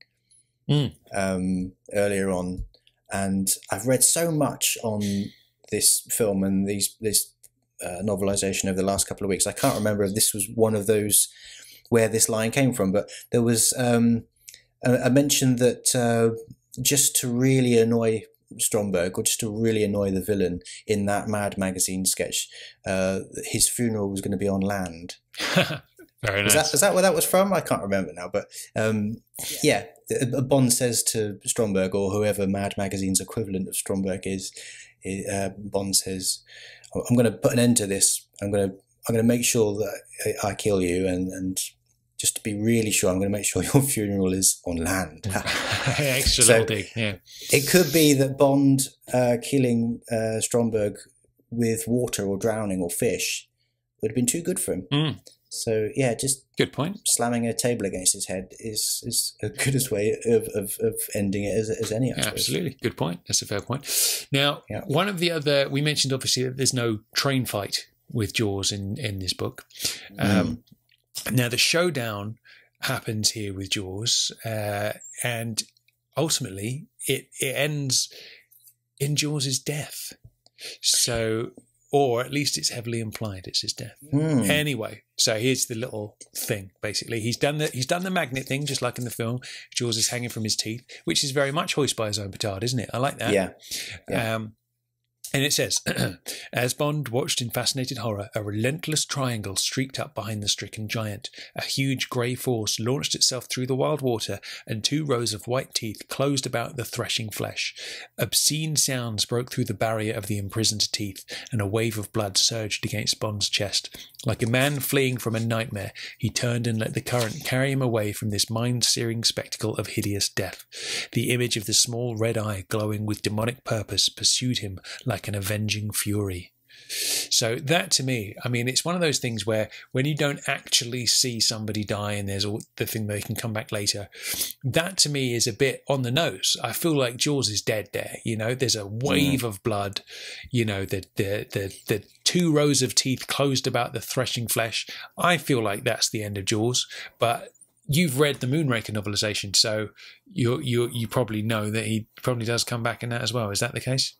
Earlier on, and I've read so much on this film and this novelization over the last couple of weeks. I can't remember if this was one of those where this line came from, but there was a mention that just to really annoy Stromberg, or just to really annoy the villain in that Mad Magazine sketch, his funeral was going to be on land. Very nice. Is that where that was from? I can't remember now, but Bond says to Stromberg, or whoever Mad Magazine's equivalent of Stromberg is, Bond says, "I'm going to put an end to this. I'm going to make sure that I kill you, and just to be really sure, I'm going to make sure your funeral is on land." Extra little dig, yeah. It could be that Bond killing Stromberg with water or drowning or fish would have been too good for him. So just good point. Slamming a table against his head is as good a way of ending it as any. I suppose. Absolutely, good point. That's a fair point. Now, one of the other, we mentioned obviously that there's no train fight with Jaws in this book. Now the showdown happens here with Jaws, and ultimately it ends in Jaws' death. So or at least it's heavily implied it's his death. Anyway, so here's the little thing. Basically, he's done the magnet thing, just like in the film. Jaws is hanging from his teeth, which is very much hoist by his own petard, isn't it? I like that. Yeah. And it says, as Bond watched in fascinated horror, a relentless triangle streaked up behind the stricken giant. A huge grey force launched itself through the wild water, and 2 rows of white teeth closed about the threshing flesh. Obscene sounds broke through the barrier of the imprisoned teeth, and a wave of blood surged against Bond's chest. Like a man fleeing from a nightmare, he turned and let the current carry him away from this mind-searing spectacle of hideous death. The image of the small red eye glowing with demonic purpose pursued him like an avenging fury. So that, to me, I mean, it's one of those things where when you don't actually see somebody die and there's all the thing they can come back later, that to me is a bit on the nose. I feel like Jaws is dead there. You know, there's a wave of blood. You know, the 2 rows of teeth closed about the threshing flesh. I feel like that's the end of Jaws, but you've read the Moonraker novelization, so you probably know that he probably does come back in that as well. Is that the case?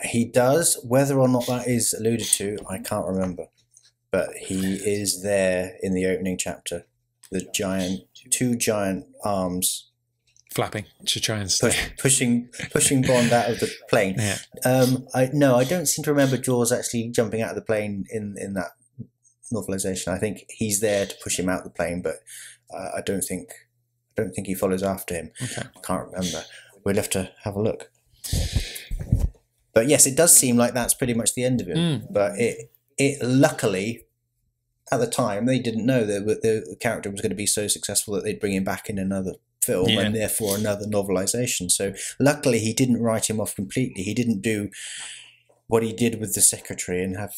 He does. Whether or not that is alluded to, I can't remember. But he is there in the opening chapter. The two giant arms flapping to try and pushing Bond out of the plane. Yeah. I don't seem to remember Jaws actually jumping out of the plane in that novelization. I think he's there to push him out of the plane, but I don't think he follows after him. Okay. I can't remember. We'll have to have a look. But yes, it does seem like that's pretty much the end of him. But it luckily, at the time, they didn't know that the character was going to be so successful that they'd bring him back in another film and therefore another novelization. So luckily, he didn't write him off completely. He didn't do what he did with the secretary and have,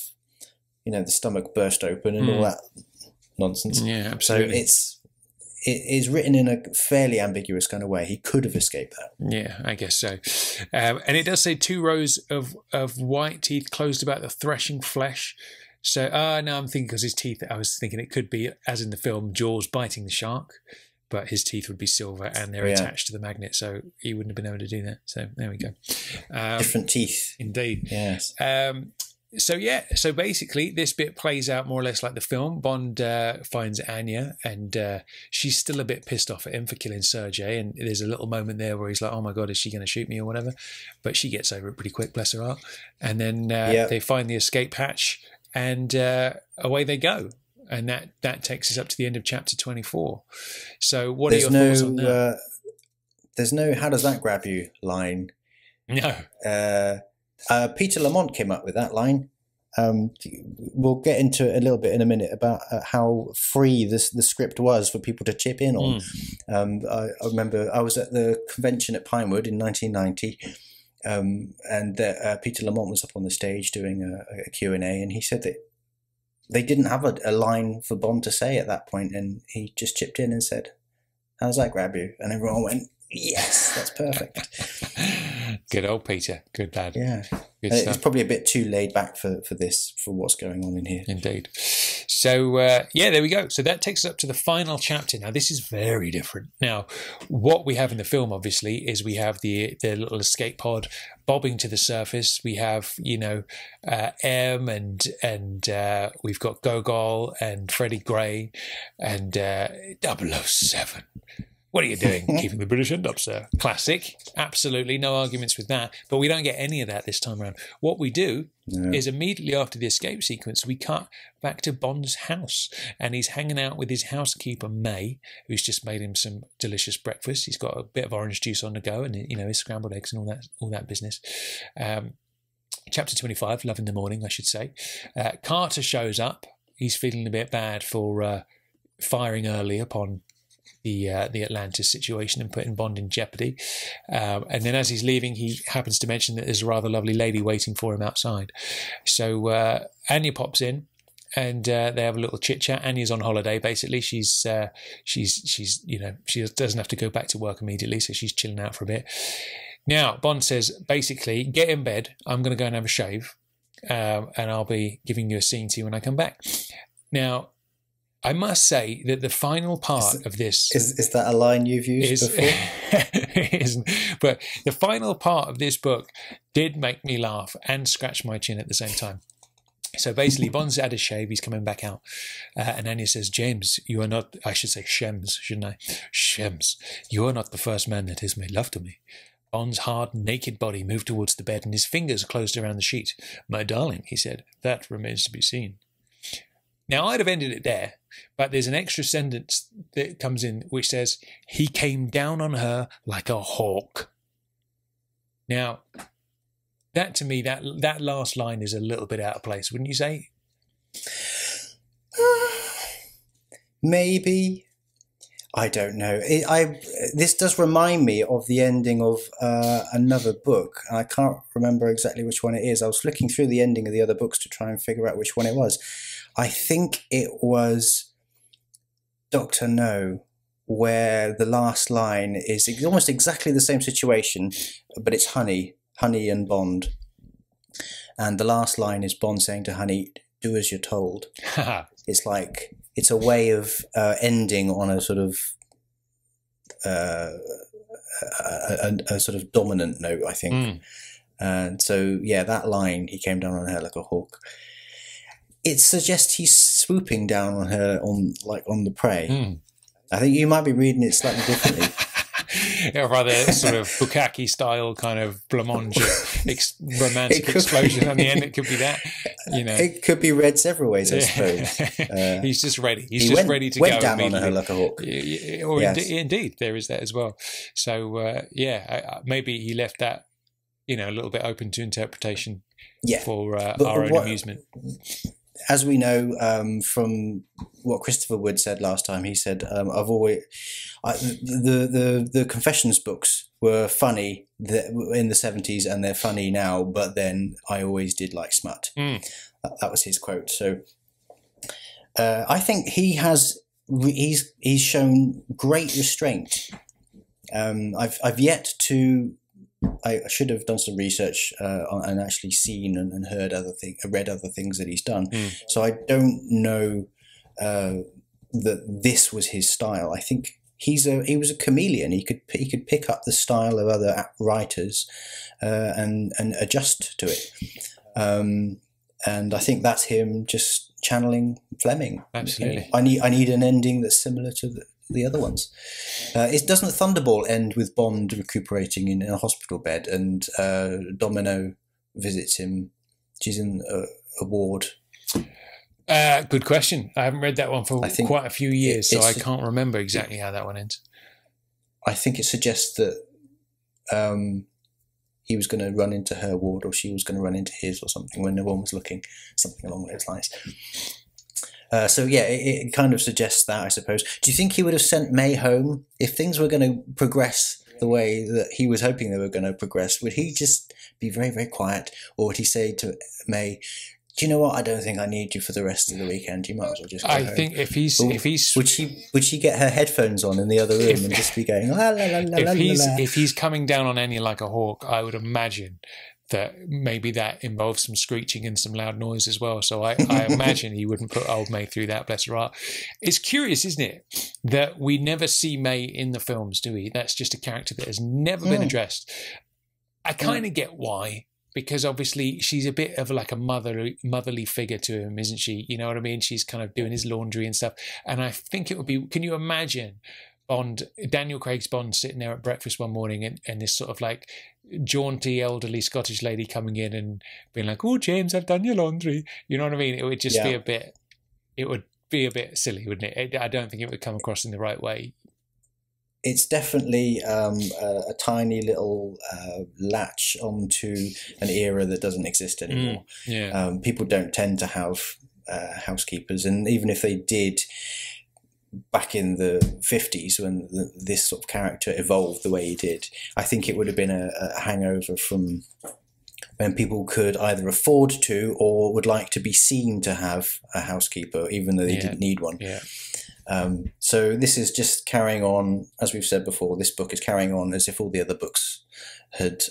the stomach burst open and all that nonsense. Yeah, absolutely. So it is written in a fairly ambiguous kind of way. He could have escaped that. Yeah, I guess so. And it does say 2 rows of white teeth closed about the threshing flesh. So, no, I'm thinking because his teeth, I was thinking it could be, as in the film, Jaws biting the shark, but his teeth would be silver and they're attached to the magnet, so he wouldn't have been able to do that. So there we go. Different teeth. Indeed. Yes. So basically this bit plays out more or less like the film. Bond finds Anya, and she's still a bit pissed off at him for killing Sergei, and there's a little moment there where he's like, oh my god, is she going to shoot me or whatever? But she gets over it pretty quick, bless her heart. And then they find the escape hatch, and away they go. And that takes us up to the end of chapter 24. So what are your thoughts on that? There's no how does that grab you line. No. Peter Lamont came up with that line. We'll get into it a little bit in a minute about how free the script was for people to chip in on. I remember I was at the convention at Pinewood in 1990, and Peter Lamont was up on the stage doing a Q&A, and he said that they didn't have a line for Bond to say at that point, and he just chipped in and said, how does that grab you? And everyone went, yes, that's perfect. Good old Peter. Good lad. Yeah. Good It's stuff. probably a bit too laid back for what's going on in here. Indeed. So, there we go. So that takes us up to the final chapter. Now, this is very different. Now, what we have in the film, obviously, is we have the little escape pod bobbing to the surface. We have, M and we've got Gogol and Freddie Gray and 007. What are you doing? Keeping the British end up, sir. Classic. Absolutely. No arguments with that. But we don't get any of that this time around. What we do is immediately after the escape sequence, we cut back to Bond's house. And he's hanging out with his housekeeper, May, who's just made him some delicious breakfast. He's got a bit of orange juice on the go and, his scrambled eggs and all that business. Chapter 25, Love in the Morning, I should say. Carter shows up. He's feeling a bit bad for firing early upon the Atlantis situation and putting Bond in jeopardy. And then as he's leaving, he happens to mention that there's a rather lovely lady waiting for him outside. So Anya pops in and they have a little chit chat. Anya's on holiday, basically. She doesn't have to go back to work immediately, so she's chilling out for a bit. Now, Bond says, basically, get in bed. I'm going to go and have a shave. And I'll be giving you a scene to you when I come back. Now, I must say that the final part of this... Is that a line you've used before? It isn't. But the final part of this book did make me laugh and scratch my chin at the same time. So basically, Bond's had a shave. He's coming back out. And Anya says, James, you are not, I should say Shems, shouldn't I? Shems, you are not the first man that has made love to me. Bond's hard, naked body moved towards the bed and his fingers closed around the sheet. My darling, he said, that remains to be seen. Now, I'd have ended it there, but there's an extra sentence that comes in which says, he came down on her like a hawk. Now, that to me, that last line is a little bit out of place, wouldn't you say? Maybe. I don't know. This does remind me of the ending of another book. And I can't remember exactly which one it is. I was flicking through the ending of the other books to try and figure out which one it was. I think it was Dr. No, where the last line is almost exactly the same situation, but it's Honey and Bond. And the last line is Bond saying to Honey, do as you're told. It's like, it's a way of ending on a sort of a sort of dominant note, I think. And so, yeah, that line, he came down on her like a hawk. It suggests he's swooping down on her on the prey. I think you might be reading it slightly differently. Yeah, rather sort of Bukaki style kind of blancmange romantic explosion on the end. It could be that, you know. It could be read several ways, I suppose. He's just ready. He's just ready to go. Went down on her like a hawk. Or yes. Indeed, there is that as well. So maybe he left that, you know, a little bit open to interpretation for our own amusement. As we know from what Christopher Wood said last time, he said, the Confessions books were funny in the 70s and they're funny now, but then I always did like smut. That was his quote. So I think he's shown great restraint. I've yet to... I should have done some research and actually seen and heard read other things that he's done. So I don't know that this was his style. I think he was a chameleon. He could pick up the style of other writers and adjust to it. And I think that's him just channeling Fleming. Absolutely. I need an ending that's similar to the other ones. It doesn't Thunderball end with Bond recuperating in a hospital bed and Domino visits him? She's in a ward. Good question. I haven't read that one for quite a few years, so I can't remember exactly how that one ends. I think it suggests that he was going to run into her ward or she was going to run into his or something when no one was looking, something along those lines. So, yeah, it kind of suggests that, I suppose. Do you think he would have sent May home? If things were going to progress the way that he was hoping they were going to progress, would he just be very, very quiet? Or would he say to May, do you know what? I don't think I need you for the rest of the weekend. You might as well just go home. I think if he's... Would she get her headphones on in the other room and just be going, la, la, la, la, la, la. If he's coming down on Anya like a hawk, I would imagine that maybe that involves some screeching and some loud noise as well. So I imagine he wouldn't put old May through that, bless her heart. It's curious, isn't it, that we never see May in the films, do we? That's just a character that has never been addressed. I kind of get why, because obviously she's a bit of like a motherly figure to him, isn't she? You know what I mean? She's kind of doing his laundry and stuff. And I think it would be, can you imagine Daniel Craig's Bond sitting there at breakfast one morning and this sort of like jaunty elderly Scottish lady coming in and being like, oh, James, I've done your laundry. You know what I mean? It would just be a bit silly, wouldn't it? I don't think it would come across in the right way. It's definitely a tiny little latch onto an era that doesn't exist anymore. People don't tend to have housekeepers, and even if they did, back in the 50s when this sort of character evolved the way he did, I think it would have been a hangover from when people could either afford to or would like to be seen to have a housekeeper, even though they didn't need one. So this is just carrying on, as we've said before, this book is carrying on as if all the other books had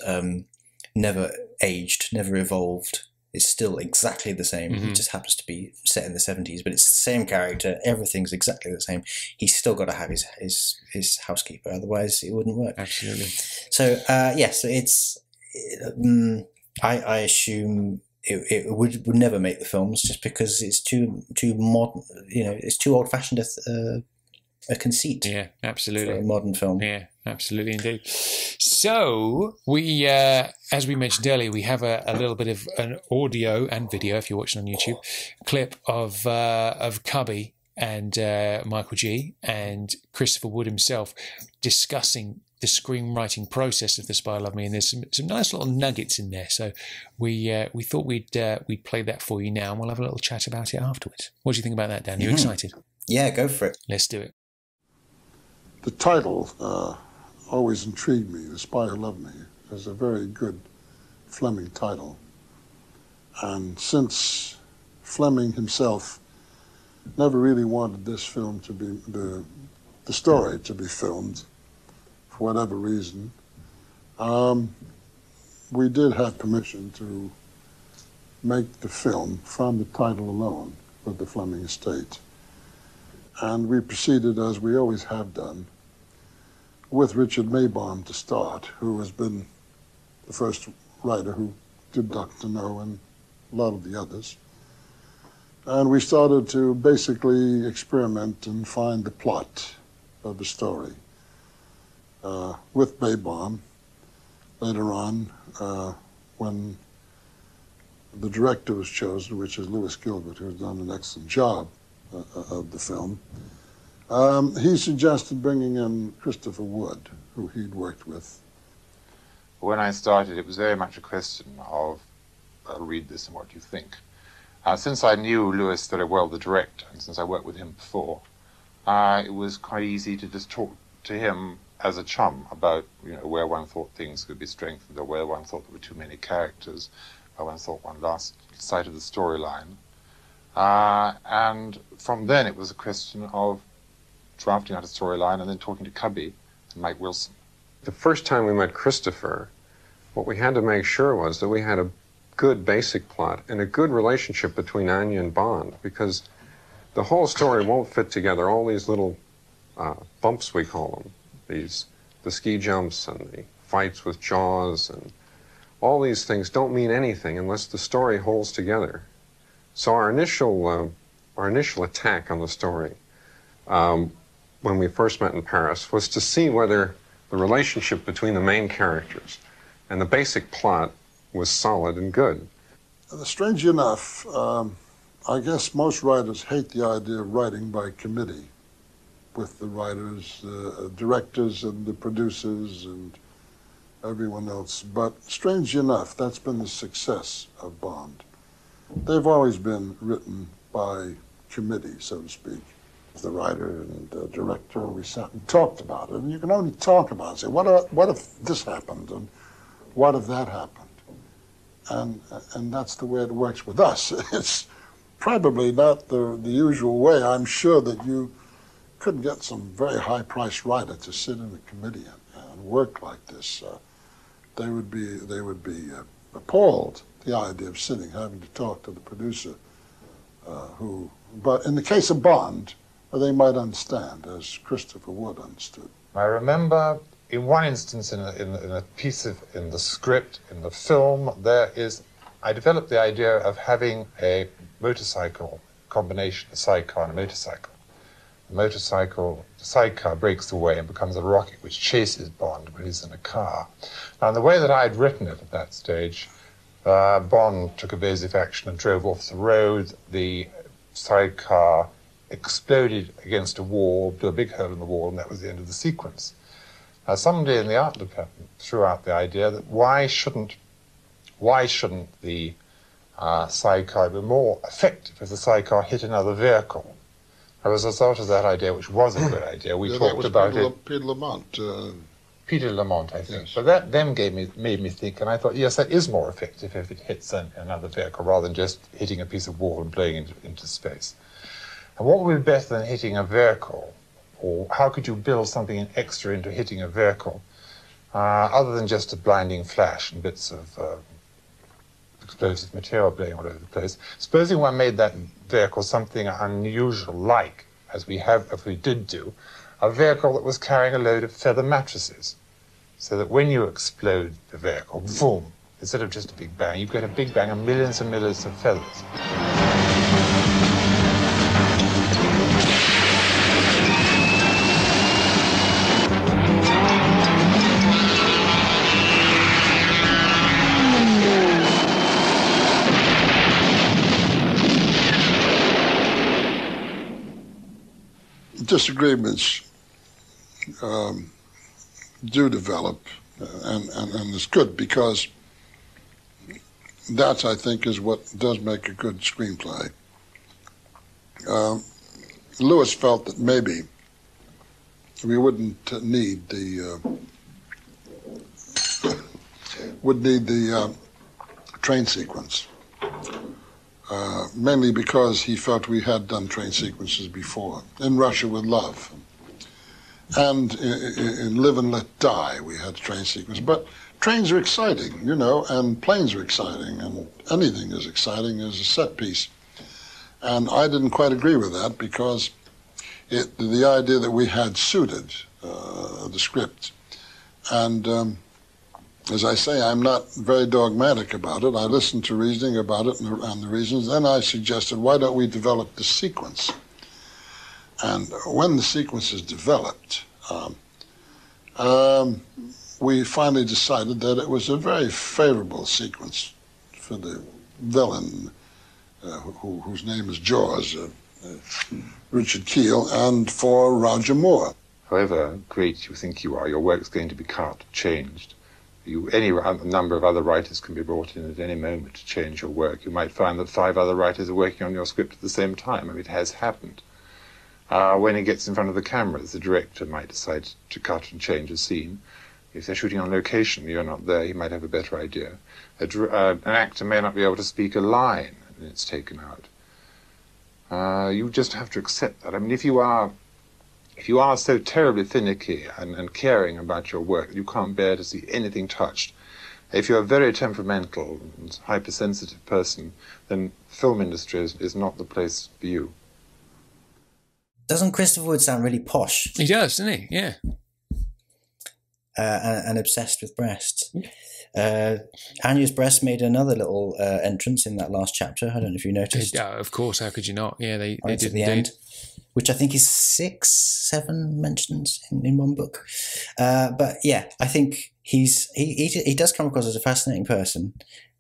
never aged, never evolved, is still exactly the same. He just happens to be set in the 70s, but it's the same character. Everything's exactly the same. He's still got to have his housekeeper, otherwise it wouldn't work. Absolutely. So yes, it's. I assume it would never make the films just because it's too modern. It's too old fashioned a conceit. Yeah, absolutely. For a modern film. Yeah, absolutely indeed. So we, as we mentioned earlier, we have a little bit of an audio and video, if you're watching on YouTube, clip of Cubby and Michael G and Christopher Wood himself discussing the screenwriting process of The Spy Who Loved Me, and there's some nice little nuggets in there. So we thought we'd play that for you now, and we'll have a little chat about it afterwards. What do you think about that, Dan? You excited? Yeah, go for it. Let's do it. The title always intrigued me. The Spy Who Loved Me is a very good Fleming title, and since Fleming himself never really wanted this film to be the story to be filmed, for whatever reason, we did have permission to make the film from the title alone with the Fleming estate. And we proceeded, as we always have done, with Richard Maibaum to start, who has been the first writer who did Dr. No and a lot of the others. And we started to basically experiment and find the plot of the story. With Maibaum, later on, when the director was chosen, which is Louis Gilbert, who's done an excellent job of the film, he suggested bringing in Christopher Wood, who he'd worked with. When I started, it was very much a question of, I'll read this and what do you think? Since I knew Louis very well, the director, and since I worked with him before, it was quite easy to just talk to him as a chum about, where one thought things could be strengthened, or where one thought there were too many characters, where one thought one lost sight of the storyline. And from then it was a question of drafting out a storyline and then talking to Cubby and Mike Wilson. The first time we met Christopher, what we had to make sure was that we had a good basic plot and a good relationship between Anya and Bond, because the whole story won't fit together. All these little bumps, we call them, the ski jumps and the fights with Jaws, and all these things don't mean anything unless the story holds together. So our initial attack on the story, when we first met in Paris, was to see whether the relationship between the main characters and the basic plot was solid and good. Strangely enough, I guess most writers hate the idea of writing by committee, with the writers, directors and the producers and everyone else. But strangely enough, that's been the success of Bond. They've always been written by committee, so to speak. The writer and the director, we sat and talked about it. And you can only talk about it. Say, what if this happened? And what if that happened? And that's the way it works with us. It's probably not the usual way. I'm sure that you couldn't get some very high-priced writer to sit in a committee and work like this. They would be appalled, the idea of sitting, having to talk to the producer, but in the case of Bond, they might understand, as Christopher Wood understood. I remember in one instance in a piece in the script, in the film, I developed the idea of having a motorcycle combination, a sidecar and a motorcycle. The sidecar breaks away and becomes a rocket which chases Bond when he's in a car. Now, in the way that I had written it at that stage, Bond took evasive action and drove off the road. The sidecar exploded against a wall, blew a big hole in the wall, and that was the end of the sequence. Now, somebody in the art department threw out the idea that why shouldn't the sidecar be more effective if the sidecar hit another vehicle? As a result of that idea, which was a good idea, we talked about it. Peter Lamont. Peter Lamont, I think. Yes. But that then made me think, and I thought, yes, that is more effective if it hits another vehicle rather than just hitting a piece of wall and blowing into space. And what would be better than hitting a vehicle? Or how could you build something extra into hitting a vehicle, other than just a blinding flash and bits of explosive material blowing all over the place. Supposing one made that vehicle something unusual, like, as we did do, a vehicle that was carrying a load of feather mattresses, so that when you explode the vehicle, boom, instead of just a big bang, you get a big bang of millions and millions of feathers. Disagreements do develop, and it's good, because that, I think, is what does make a good screenplay. Lewis felt that maybe we wouldn't need the train sequence. Mainly because he felt we had done train sequences before. In Russia with Love. And in Live and Let Die, we had train sequence. But trains are exciting, you know, and planes are exciting, and anything is exciting as a set piece. And I didn't quite agree with that, because the idea that we had suited the script. And as I say, I'm not very dogmatic about it. I listened to reasoning about it and the reasons. Then I suggested, why don't we develop the sequence? And when the sequence is developed, we finally decided that it was a very favorable sequence for the villain, whose name is Jaws, Richard Keel, and for Roger Moore. However great you think you are, your work's going to be cut, changed. Any number of other writers can be brought in at any moment to change your work. You might find that 5 other writers are working on your script at the same time. I mean, it has happened. When it gets in front of the cameras, the director might decide to cut and change a scene. If they're shooting on location, you're not there, he might have a better idea. An actor may not be able to speak a line, and it's taken out. You just have to accept that. I mean, if you are so terribly finicky and caring about your work that you can't bear to see anything touched, if you're a very temperamental and hypersensitive person, then film industry is not the place for you. Doesn't Christopher Wood sound really posh? He does, doesn't he? Yeah. And obsessed with breasts. Anya's breast made another little entrance in that last chapter. I don't know if you noticed. Of course, how could you not? Yeah, they did at the end. Which I think is 6, 7 mentions in one book. But yeah, I think he does come across as a fascinating person,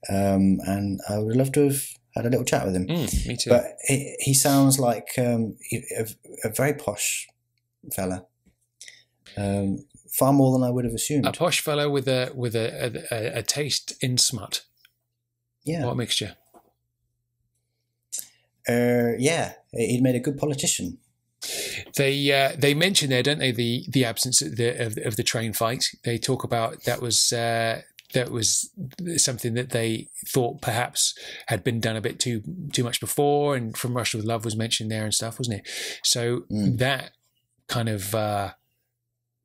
and I would love to have had a little chat with him. Me too. But he sounds like a very posh fella, far more than I would have assumed. A posh fellow with a taste in smut. Yeah. What a mixture. Yeah, he'd made a good politician. They mention there, don't they, the absence of the train fight. They talk about that was something that they thought perhaps had been done a bit too much before, and From Russia with Love was mentioned there and stuff, wasn't it? So that kind of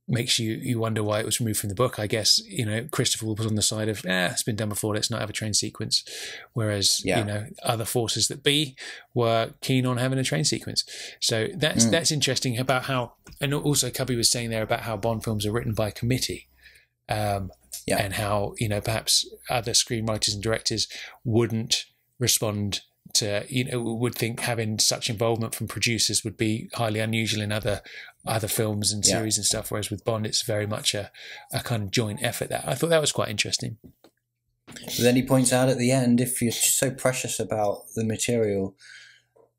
makes you wonder why it was removed from the book. I guess, you know, Christopher was on the side of, it's been done before, let's not have a train sequence. Whereas, you know, other forces that be were keen on having a train sequence. So that's interesting about how, and also Cubby was saying there about how Bond films are written by committee. And how, you know, perhaps other screenwriters and directors wouldn't respond to, you know, would think having such involvement from producers would be highly unusual in other films and series and stuff, whereas with Bond it's very much a kind of joint effort. That I thought that was quite interesting. But then he points out at the end, if you're so precious about the material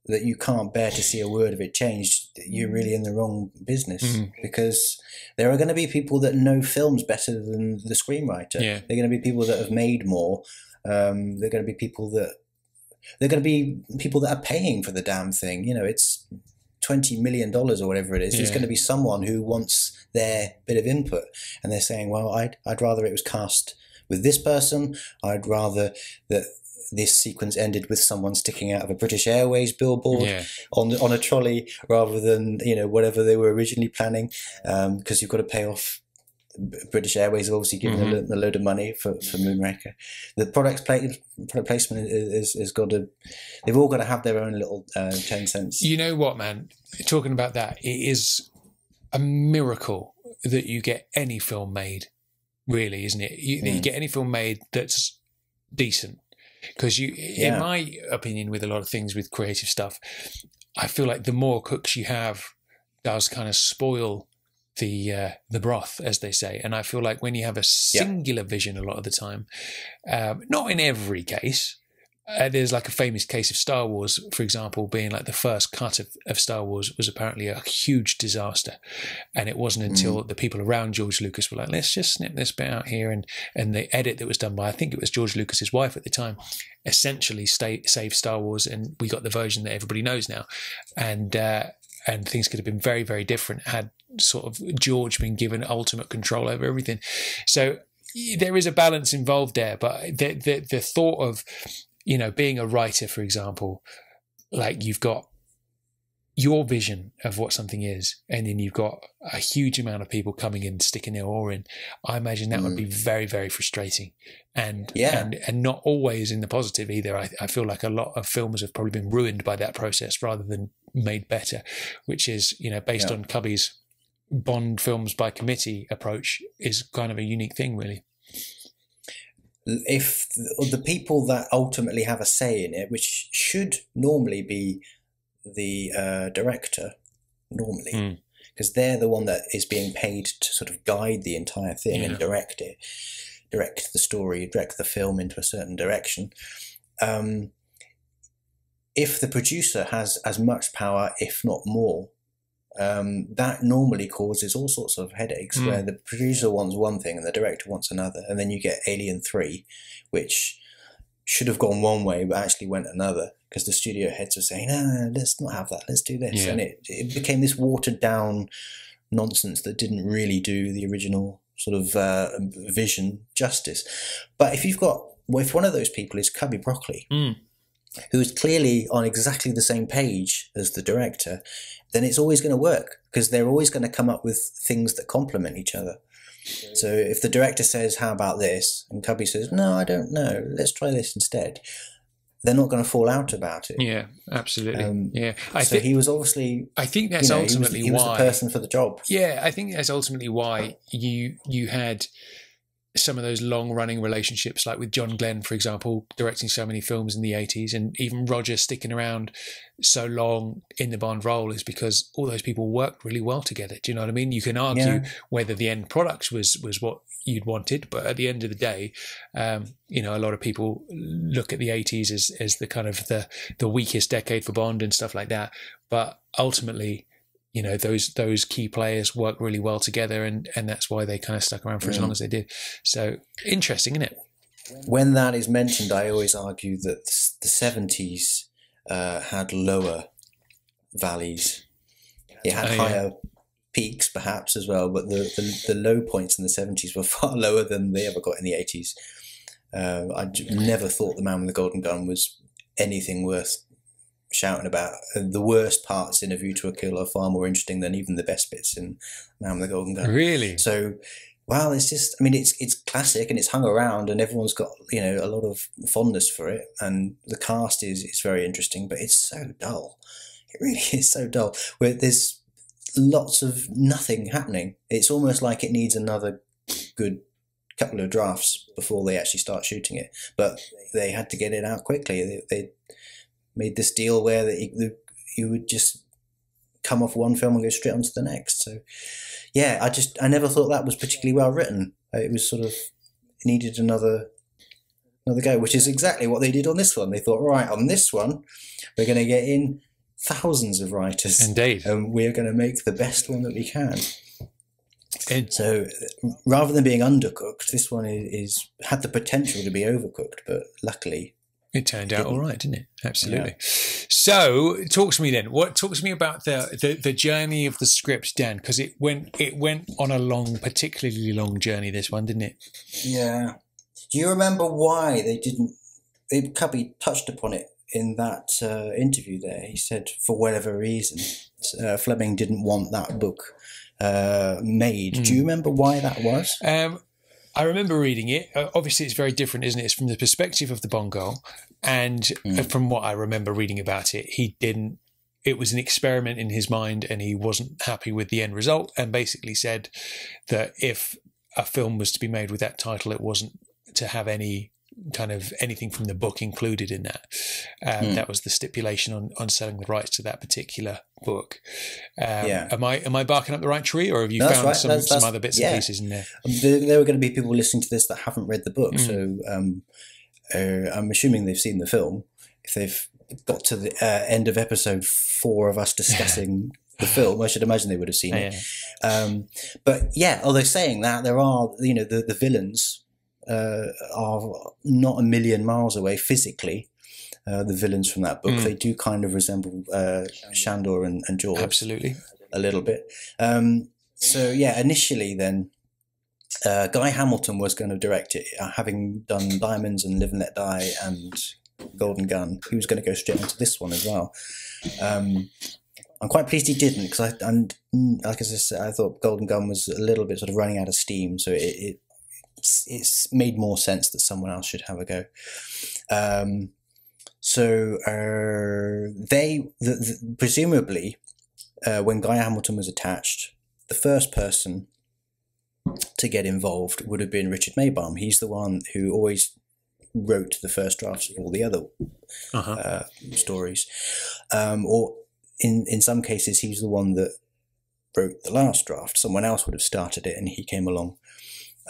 that you can't bear to see a word of it changed, you're really in the wrong business, because there are going to be people that know films better than the screenwriter. Yeah. They're going to be people that have made more. They're going to be people that are paying for the damn thing. You know, it's $20 million or whatever it is. There's going to be someone who wants their bit of input, and they're saying, well, I'd rather it was cast with this person. I'd rather that this sequence ended with someone sticking out of a British Airways billboard on a trolley, rather than, you know, whatever they were originally planning, because you've got to pay off British Airways have obviously given a load of money for Moonraker. The product placement is got to. They've all got to have their own little 10 cents. You know what, man? Talking about that, it is a miracle that you get any film made. Really, isn't it? You get any film made that's decent. Because in my opinion, with a lot of things with creative stuff, I feel like the more cooks you have does kind of spoil the broth, as they say. And I feel like when you have a singular vision a lot of the time, not in every case, there's like a famous case of Star Wars, for example, being like the first cut of Star Wars was apparently a huge disaster. And it wasn't until the people around George Lucas were like, let's just snip this bit out here. And the edit that was done by, I think it was George Lucas's wife at the time, essentially saved Star Wars. And we got the version that everybody knows now. And things could have been very, very different had sort of George been given ultimate control over everything. So there is a balance involved there. But the thought of, being a writer, for example, like you've got your vision of what something is, and then you've got a huge amount of people coming in, sticking their oar in. I imagine that would be very, very frustrating, and not always in the positive either. I feel like a lot of films have probably been ruined by that process rather than made better, which is, based on Cubby's Bond films by committee approach, is kind of a unique thing, really. If the people that ultimately have a say in it, which should normally be the director, because they're the one that is being paid to sort of guide the entire thing and direct the story, direct the film into a certain direction. If the producer has as much power, if not more, that normally causes all sorts of headaches where the producer wants one thing and the director wants another, and then you get Alien 3, which should have gone one way but actually went another because the studio heads were saying, no, let's not have that, let's do this. And it became this watered down nonsense that didn't really do the original sort of vision justice. But if one of those people is Cubby Broccoli, who is clearly on exactly the same page as the director, then it's always going to work because they're always going to come up with things that complement each other. So if the director says, how about this? And Cubby says, no, I don't know, let's try this instead. They're not going to fall out about it. Yeah, absolutely. He was obviously... I think that's ultimately why... He was the person for the job. Yeah, I think that's ultimately why you had some of those long-running relationships, like with John Glenn, for example, directing so many films in the 80s, and even Roger sticking around so long in the Bond role is because all those people worked really well together. Do you know what I mean? You can argue whether the end product was what you'd wanted, but at the end of the day, a lot of people look at the 80s as the kind of the weakest decade for Bond and stuff like that. But ultimately, those key players work really well together, and that's why they kind of stuck around for as long as they did. So interesting, isn't it? When that is mentioned, I always argue that the 70s had lower valleys. It had higher peaks, perhaps, as well, but the low points in the 70s were far lower than they ever got in the 80s. I never thought The Man with the Golden Gun was anything worth shouting about. The worst parts in A View to a Kill are far more interesting than even the best bits in Man with the Golden Gun. Really? So, well, it's just, it's classic and it's hung around and everyone's got, a lot of fondness for it. And the cast is very interesting, but it's so dull. It really is so dull. Where there's lots of nothing happening. It's almost like it needs another good couple of drafts before they actually start shooting it. But they had to get it out quickly. They made this deal where you would just come off one film and go straight onto the next. So, yeah, I never thought that was particularly well written. It was sort of needed another go, which is exactly what they did on this one. They thought, right, on this one, we're going to get in thousands of writers. Indeed. And we're going to make the best one that we can. So rather than being undercooked, this one had the potential to be overcooked, but luckily... It turned out all right, didn't it? Absolutely. Yeah. So, talk to me then. Talk to me about the journey of the script, Dan, because it went on a particularly long journey. This one, didn't it? Yeah. Do you remember why they didn't? Cubby touched upon it in that interview. There, he said for whatever reason, Fleming didn't want that book made. Do you remember why that was? I remember reading it. Obviously, it's very different, isn't it? It's from the perspective of the Bond girl. And from what I remember reading about it, it was an experiment in his mind and he wasn't happy with the end result and basically said that if a film was to be made with that title, it wasn't to have any kind of anything from the book included in that. That was the stipulation on selling the rights to that particular book. Am I barking up the right tree, or have you found some other bits and pieces in there? There are going to be people listening to this that haven't read the book, so I'm assuming they've seen the film. If they've got to the end of episode 4 of us discussing the film, I should imagine they would have seen it. But yeah, although saying that, there are, the villains are not a million miles away physically. The villains from that book, they do kind of resemble Shandor and George. Absolutely. A little bit. So yeah, initially then, Guy Hamilton was going to direct it, having done Diamonds and Live and Let Die and Golden Gun. He was going to go straight into this one as well. I'm quite pleased he didn't, because like I said, I thought Golden Gun was a little bit sort of running out of steam, so it's made more sense that someone else should have a go. Presumably, when Guy Hamilton was attached, the first person to get involved would have been Richard Maybaum. He's the one who always wrote the first drafts of all the other stories. Or in some cases, he's the one that wrote the last draft. Someone else would have started it and he came along.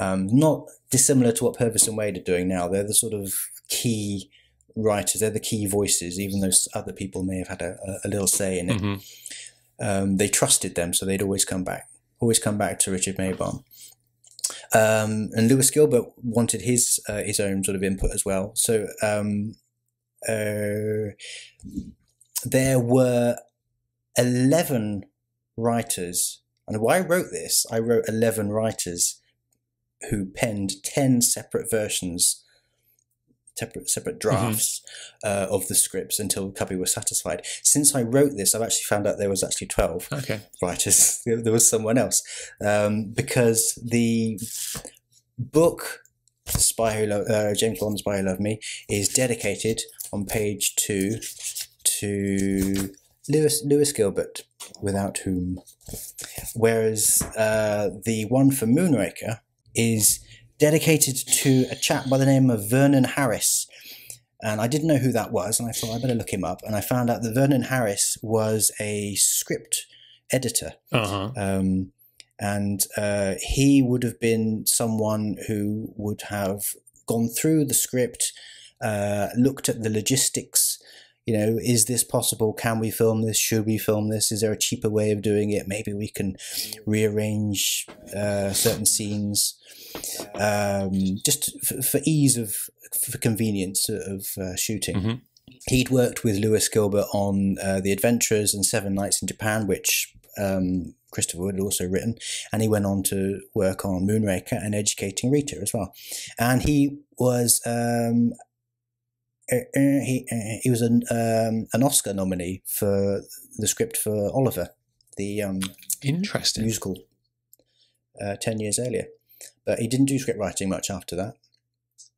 Not dissimilar to what Purvis and Wade are doing now. They're the sort of key writers. They're the key voices, even though other people may have had a little say in it. They trusted them, so they'd always come back to Richard Maybaum. And Lewis Gilbert wanted his own sort of input as well. So there were 11 writers, and when I wrote this, I wrote 11 writers who penned 10 separate versions, separate drafts of the scripts until Cubby was satisfied. Since I wrote this, I've actually found out there was actually 12 writers. There was someone else. Because the book, James Bond, Spy Who Loved Me, is dedicated on page 2 to Lewis Gilbert, without whom. Whereas the one for Moonraker is dedicated to a chap by the name of Vernon Harris. And I didn't know who that was, and I thought I better look him up. And I found out that Vernon Harris was a script editor. And he would have been someone who would have gone through the script, looked at the logistics. Is this possible? Can we film this? Should we film this? Is there a cheaper way of doing it? Maybe we can rearrange certain scenes, just for ease for convenience of shooting. He'd worked with Lewis Gilbert on The Adventurers and 7 Nights in Japan, which Christopher Wood had also written, and he went on to work on Moonraker and Educating Rita as well. And he was he was an Oscar nominee for the script for Oliver, the interesting musical, 10 years earlier. But he didn't do script writing much after that.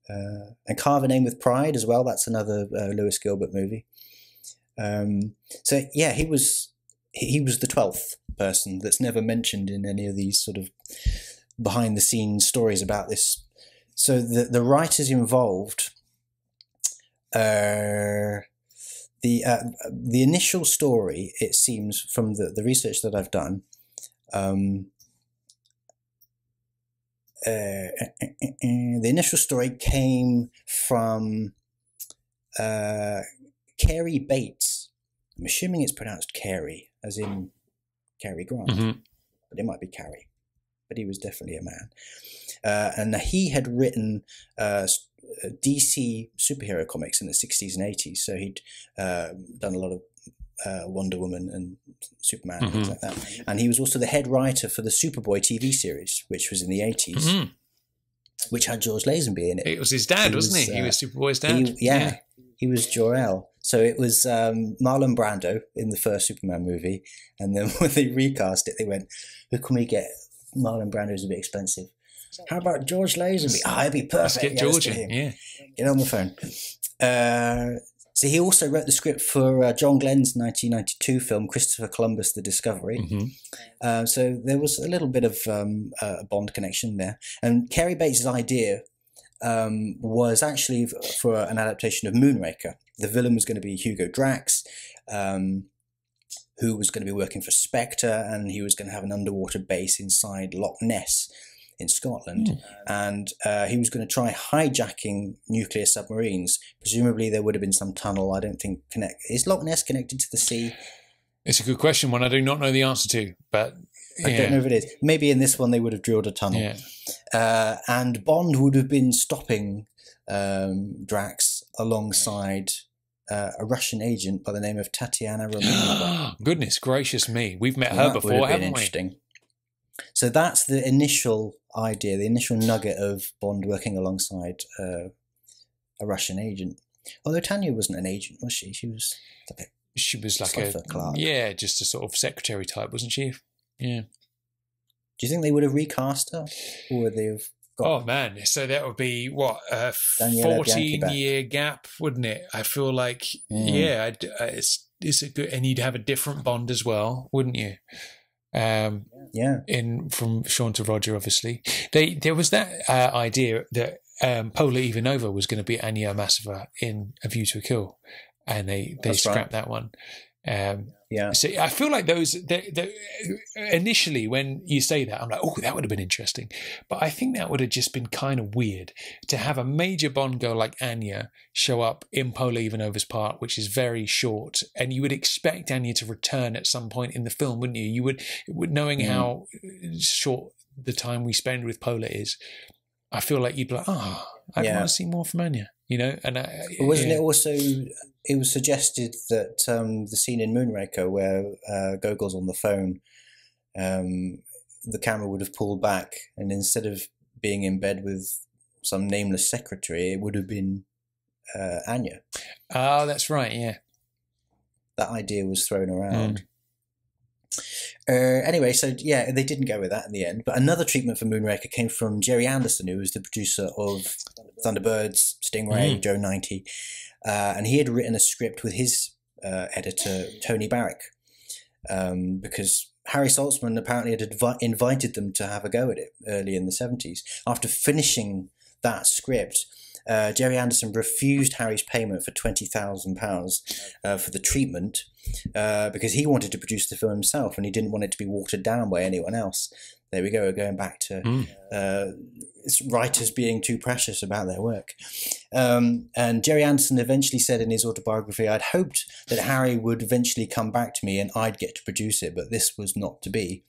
And Carve a Name with Pride as well. That's another Lewis Gilbert movie. So yeah, he was the 12th person that's never mentioned in any of these sort of behind the scenes stories about this. So the writers involved. The initial story, it seems from the research that I've done, the initial story came from Cary Bates. I'm assuming it's pronounced Cary, as in Cary Grant, but it might be Cary. But he was definitely a man, and he had written DC superhero comics in the 60s and 80s. So he'd done a lot of Wonder Woman and Superman and things like that. And he was also the head writer for the Superboy TV series, which was in the 80s, which had George Lazenby in it. It was his dad, wasn't he? He was Superboy's dad. He was Jor-El. So it was Marlon Brando in the first Superman movie, and then when they recast it, they went, "Who can we get? Marlon Brando's a bit expensive. How about George Lazenby? It'd be perfect. Let's get George in, yeah. Get on the phone." So he also wrote the script for John Glenn's 1992 film Christopher Columbus: The Discovery. So there was a little bit of a Bond connection there. And Cary Bates' idea was actually for an adaptation of Moonraker. The villain was going to be Hugo Drax, who was going to be working for Spectre, and he was going to have an underwater base inside Loch Ness in Scotland. And he was going to try hijacking nuclear submarines. Presumably there would have been some tunnel. I don't think is Loch Ness connected to the sea? It's a good question, one I do not know the answer to, but I don't know if it is. Maybe in this one they would have drilled a tunnel. And Bond would have been stopping Drax alongside a Russian agent by the name of Tatiana Romanova. Goodness gracious me. We've met her before, haven't we? So that's the initial idea, the initial nugget of Bond working alongside a Russian agent. Although Tanya wasn't an agent, was she? She was like a clerk. Yeah, just a sort of secretary type, wasn't she? Yeah. Do you think they would have recast her, or would they have got? Oh man, so that would be what a 14-year gap, wouldn't it? I feel like it's a good, and you'd have a different Bond as well, wouldn't you? From Sean to Roger, obviously. There was that idea that Pola Ivanova was going to be Anya Amasova in A View to a Kill, and they scrapped that one. So I feel like those initially when you say that, I'm like, oh, that would have been interesting, but I think that would have just been kind of weird to have a major Bond girl like Anya show up in Pola Ivanova's part, which is very short, and you would expect Anya to return at some point in the film, wouldn't you? You would knowing how short the time we spend with Pola is. I feel like you'd be like, I want to see more from Anya, you know. And wasn't it also? It was suggested that the scene in Moonraker where Gogol's on the phone, the camera would have pulled back, and instead of being in bed with some nameless secretary, it would have been Anya. Oh, that's right. Yeah, that idea was thrown around. Anyway, so they didn't go with that in the end. But another treatment for Moonraker came from Jerry Anderson, who was the producer of Thunderbirds, Stingray, Joe 90. And he had written a script with his editor, Tony Barrick, because Harry Saltzman apparently had invited them to have a go at it early in the 70s. After finishing that script, Jerry Anderson refused Harry's payment for £20,000 for the treatment because he wanted to produce the film himself and he didn't want it to be watered down by anyone else. There we go, going back to writers being too precious about their work. And Jerry Anderson eventually said in his autobiography, "I'd hoped that Harry would eventually come back to me and I'd get to produce it, but this was not to be.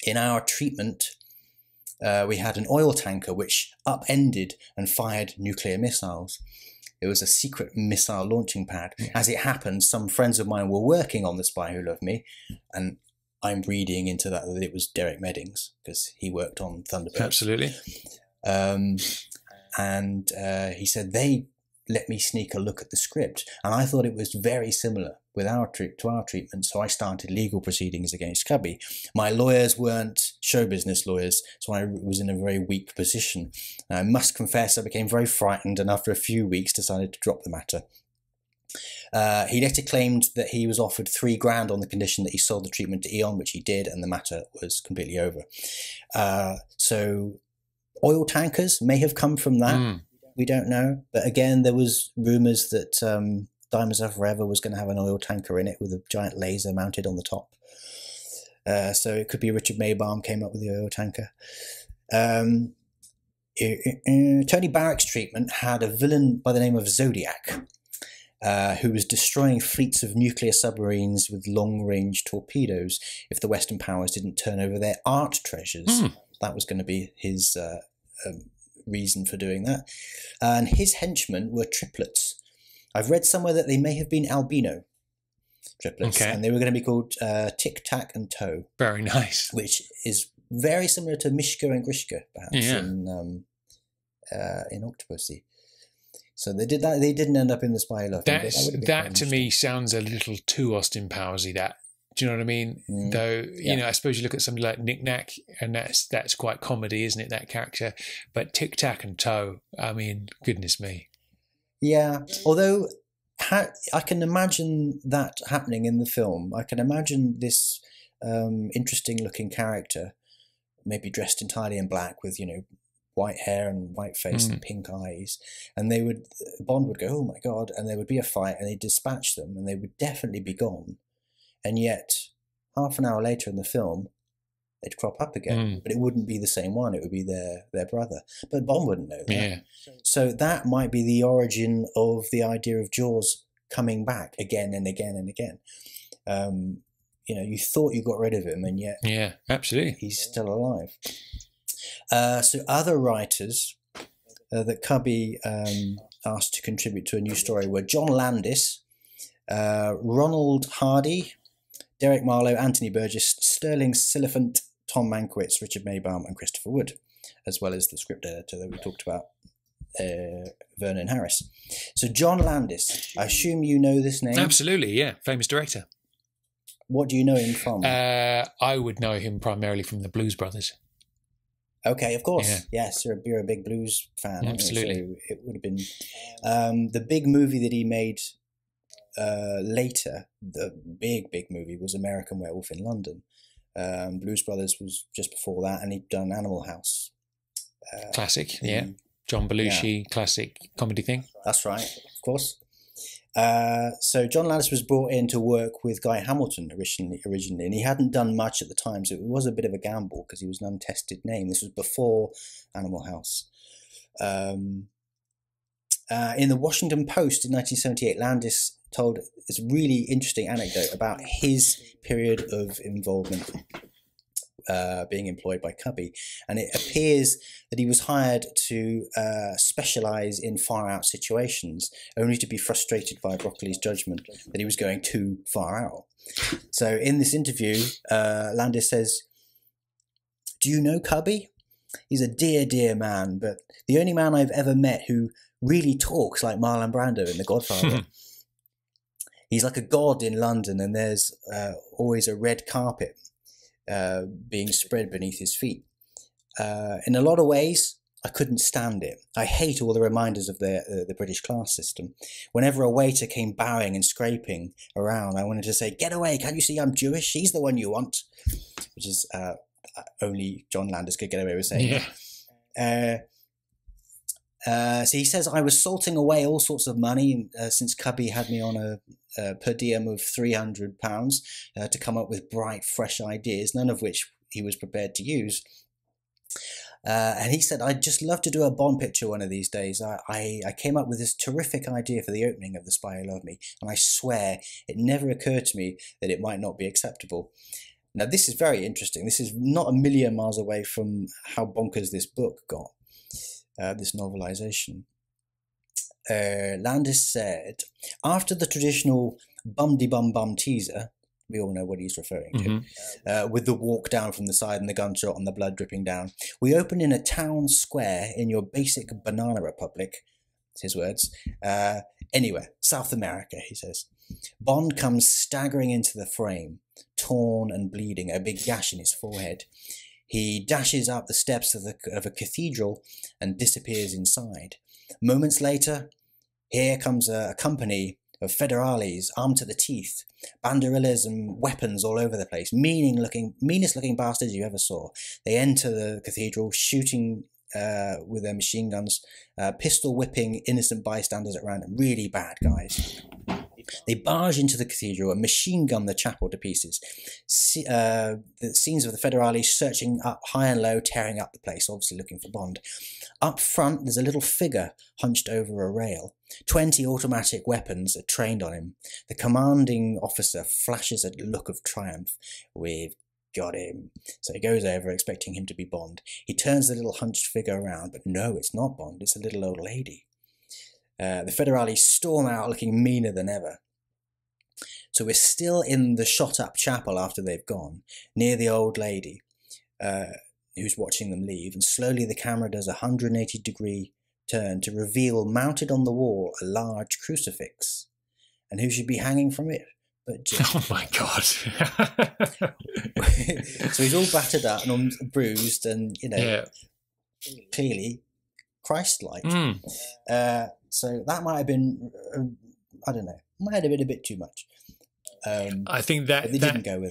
In our treatment, we had an oil tanker which upended and fired nuclear missiles. It was a secret missile launching pad. As it happened, some friends of mine were working on The Spy Who Loved Me, and I'm reading into that it was Derek Meddings because he worked on Thunderbirds. Absolutely. And he said they let me sneak a look at the script, and I thought it was very similar with our treatment, so I started legal proceedings against Cubby. My lawyers weren't show business lawyers, so I was in a very weak position. I must confess I became very frightened, and after a few weeks decided to drop the matter. He later claimed that he was offered $3,000 on the condition that he sold the treatment to Eon, which he did, and the matter was completely over. So oil tankers may have come from that. We don't know. But again, there was rumours that Diamonds Are Forever was going to have an oil tanker in it with a giant laser mounted on the top. So it could be Richard Maybaum came up with the oil tanker. Tony Barrick's treatment had a villain by the name of Zodiac, who was destroying fleets of nuclear submarines with long-range torpedoes if the Western powers didn't turn over their art treasures. That was going to be his reason for doing that. And his henchmen were triplets. I've read somewhere that they may have been albino triplets, and they were going to be called Tic Tac and Toe. Very nice. Which is very similar to Mishka and Grishka, perhaps, in Octopussy. So they did that. They didn't end up in The Spy Who Loved Me. That to me sounds a little too Austin Powersy. That, do you know what I mean? Though, you know, I suppose you look at somebody like Knick Knack, and that's quite comedy, isn't it? That character. But Tic Tac and Toe, I mean, goodness me. Yeah, although I can imagine that happening in the film. I can imagine this interesting-looking character, maybe dressed entirely in black with, you know, white hair and white face and pink eyes, and Bond would go, "Oh my God," and there would be a fight, and they'd dispatch them, and they would definitely be gone. And yet, half an hour later in the film, they'd crop up again, but it wouldn't be the same one. It would be their brother. But Bond wouldn't know that. Yeah. So that might be the origin of the idea of Jaws coming back again and again and again. You know, you thought you got rid of him, and yet absolutely, he's still alive. So other writers that Cubby asked to contribute to a new story were John Landis, Ronald Hardy, Derek Marlowe, Anthony Burgess, Sterling Siliphant, Tom Mankiewicz, Richard Maybaum, and Christopher Wood, as well as the script editor that we talked about, Vernon Harris. So John Landis, I assume you know this name? Absolutely, yeah. Famous director. What do you know him from? I would know him primarily from the Blues Brothers. Okay, of course. Yeah. Yes, you're a big blues fan. Absolutely. So it would have been the big movie that he made later. The big movie was American Werewolf in London. Blues Brothers was just before that, and he'd done Animal House. Classic, John Belushi, classic comedy thing. That's right, of course. So John Landis was brought in to work with Guy Hamilton originally, and he hadn't done much at the time, so it was a bit of a gamble because he was an untested name. This was before Animal House. In the Washington Post in 1978, Landis told this really interesting anecdote about his period of involvement being employed by Cubby, and it appears that he was hired to specialise in far-out situations, only to be frustrated by Broccoli's judgment that he was going too far out. So in this interview, Landis says, "Do you know Cubby? He's a dear man, but the only man I've ever met who really talks like Marlon Brando in The Godfather. He's like a god in London, and there's always a red carpet being spread beneath his feet. In a lot of ways, I couldn't stand it. I hate all the reminders of the British class system. Whenever a waiter came bowing and scraping around, I wanted to say, 'Get away, can't you see I'm Jewish? He's the one you want.'" Which is only John Landis could get away with saying. So he says, "I was salting away all sorts of money since Cubby had me on a per diem of £300 to come up with bright, fresh ideas, none of which he was prepared to use. And he said, 'I'd just love to do a Bond picture one of these days. I came up with this terrific idea for the opening of The Spy Who Loved Me, and I swear it never occurred to me that it might not be acceptable.'" Now, this is very interesting. This is not a million miles away from how bonkers this book got, this novelization. Landis said, "After the traditional bum-de-bum-bum teaser," we all know what he's referring to, with the walk down from the side and the gunshot and the blood dripping down, "we open in a town square in your basic banana republic," it's his words, "anywhere, South America," he says. Bond comes staggering into the frame, torn and bleeding, a big gash in his forehead. He dashes up the steps of a cathedral and disappears inside. Moments later, here comes a company of federales armed to the teeth, banderillas and weapons all over the place, meanest looking bastards you ever saw. They enter the cathedral, shooting with their machine guns, pistol whipping innocent bystanders at random. Really bad guys. They barge into the cathedral and machine gun the chapel to pieces. The scenes of the federales searching up high and low, tearing up the place, obviously looking for Bond. Up front, there's a little figure hunched over a rail. 20 automatic weapons are trained on him. The commanding officer flashes a look of triumph. "We've got him." So he goes over, expecting him to be Bond. He turns the little hunched figure around, but no, it's not Bond. It's a little old lady. The federales storm out looking meaner than ever. So we're still in the shot-up chapel after they've gone, near the old lady who's watching them leave, and slowly the camera does a 180-degree turn to reveal, mounted on the wall, a large crucifix. And who should be hanging from it but Jim? Oh my God. So he's all battered up and bruised and, clearly Christ-like. So that might have been, I don't know, might have been a bit too much. I think that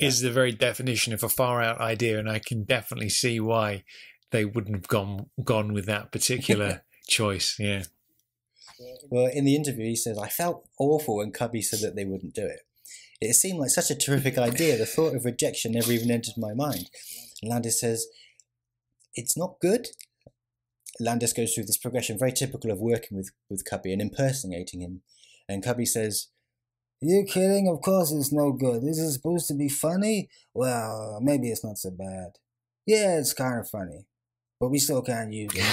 is the very definition of a far-out idea, and I can definitely see why they wouldn't have gone with that particular choice, yeah. Well, in the interview, he says, I felt awful when Cubby said that they wouldn't do it. It seemed like such a terrific idea. The thought of rejection never even entered my mind. And Landis says, it's not good. Landis goes through this progression, very typical of working with Cubby and impersonating him. And Cubby says, you kidding? Of course it's no good. This is supposed to be funny? Well, maybe it's not so bad. Yeah, it's kind of funny. But we still can't use it.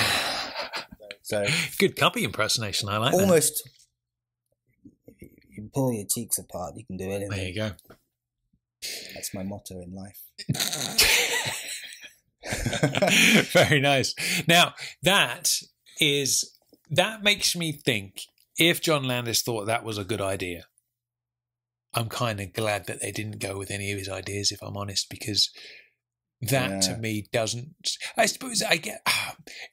So good Cubby impersonation, I like almost, that. You pull your cheeks apart, you can do anything. There you go. That's my motto in life. Very nice. Now, that makes me think, if John Landis thought that was a good idea, I'm kind of glad that they didn't go with any of his ideas, if I'm honest, because that to me doesn't. I suppose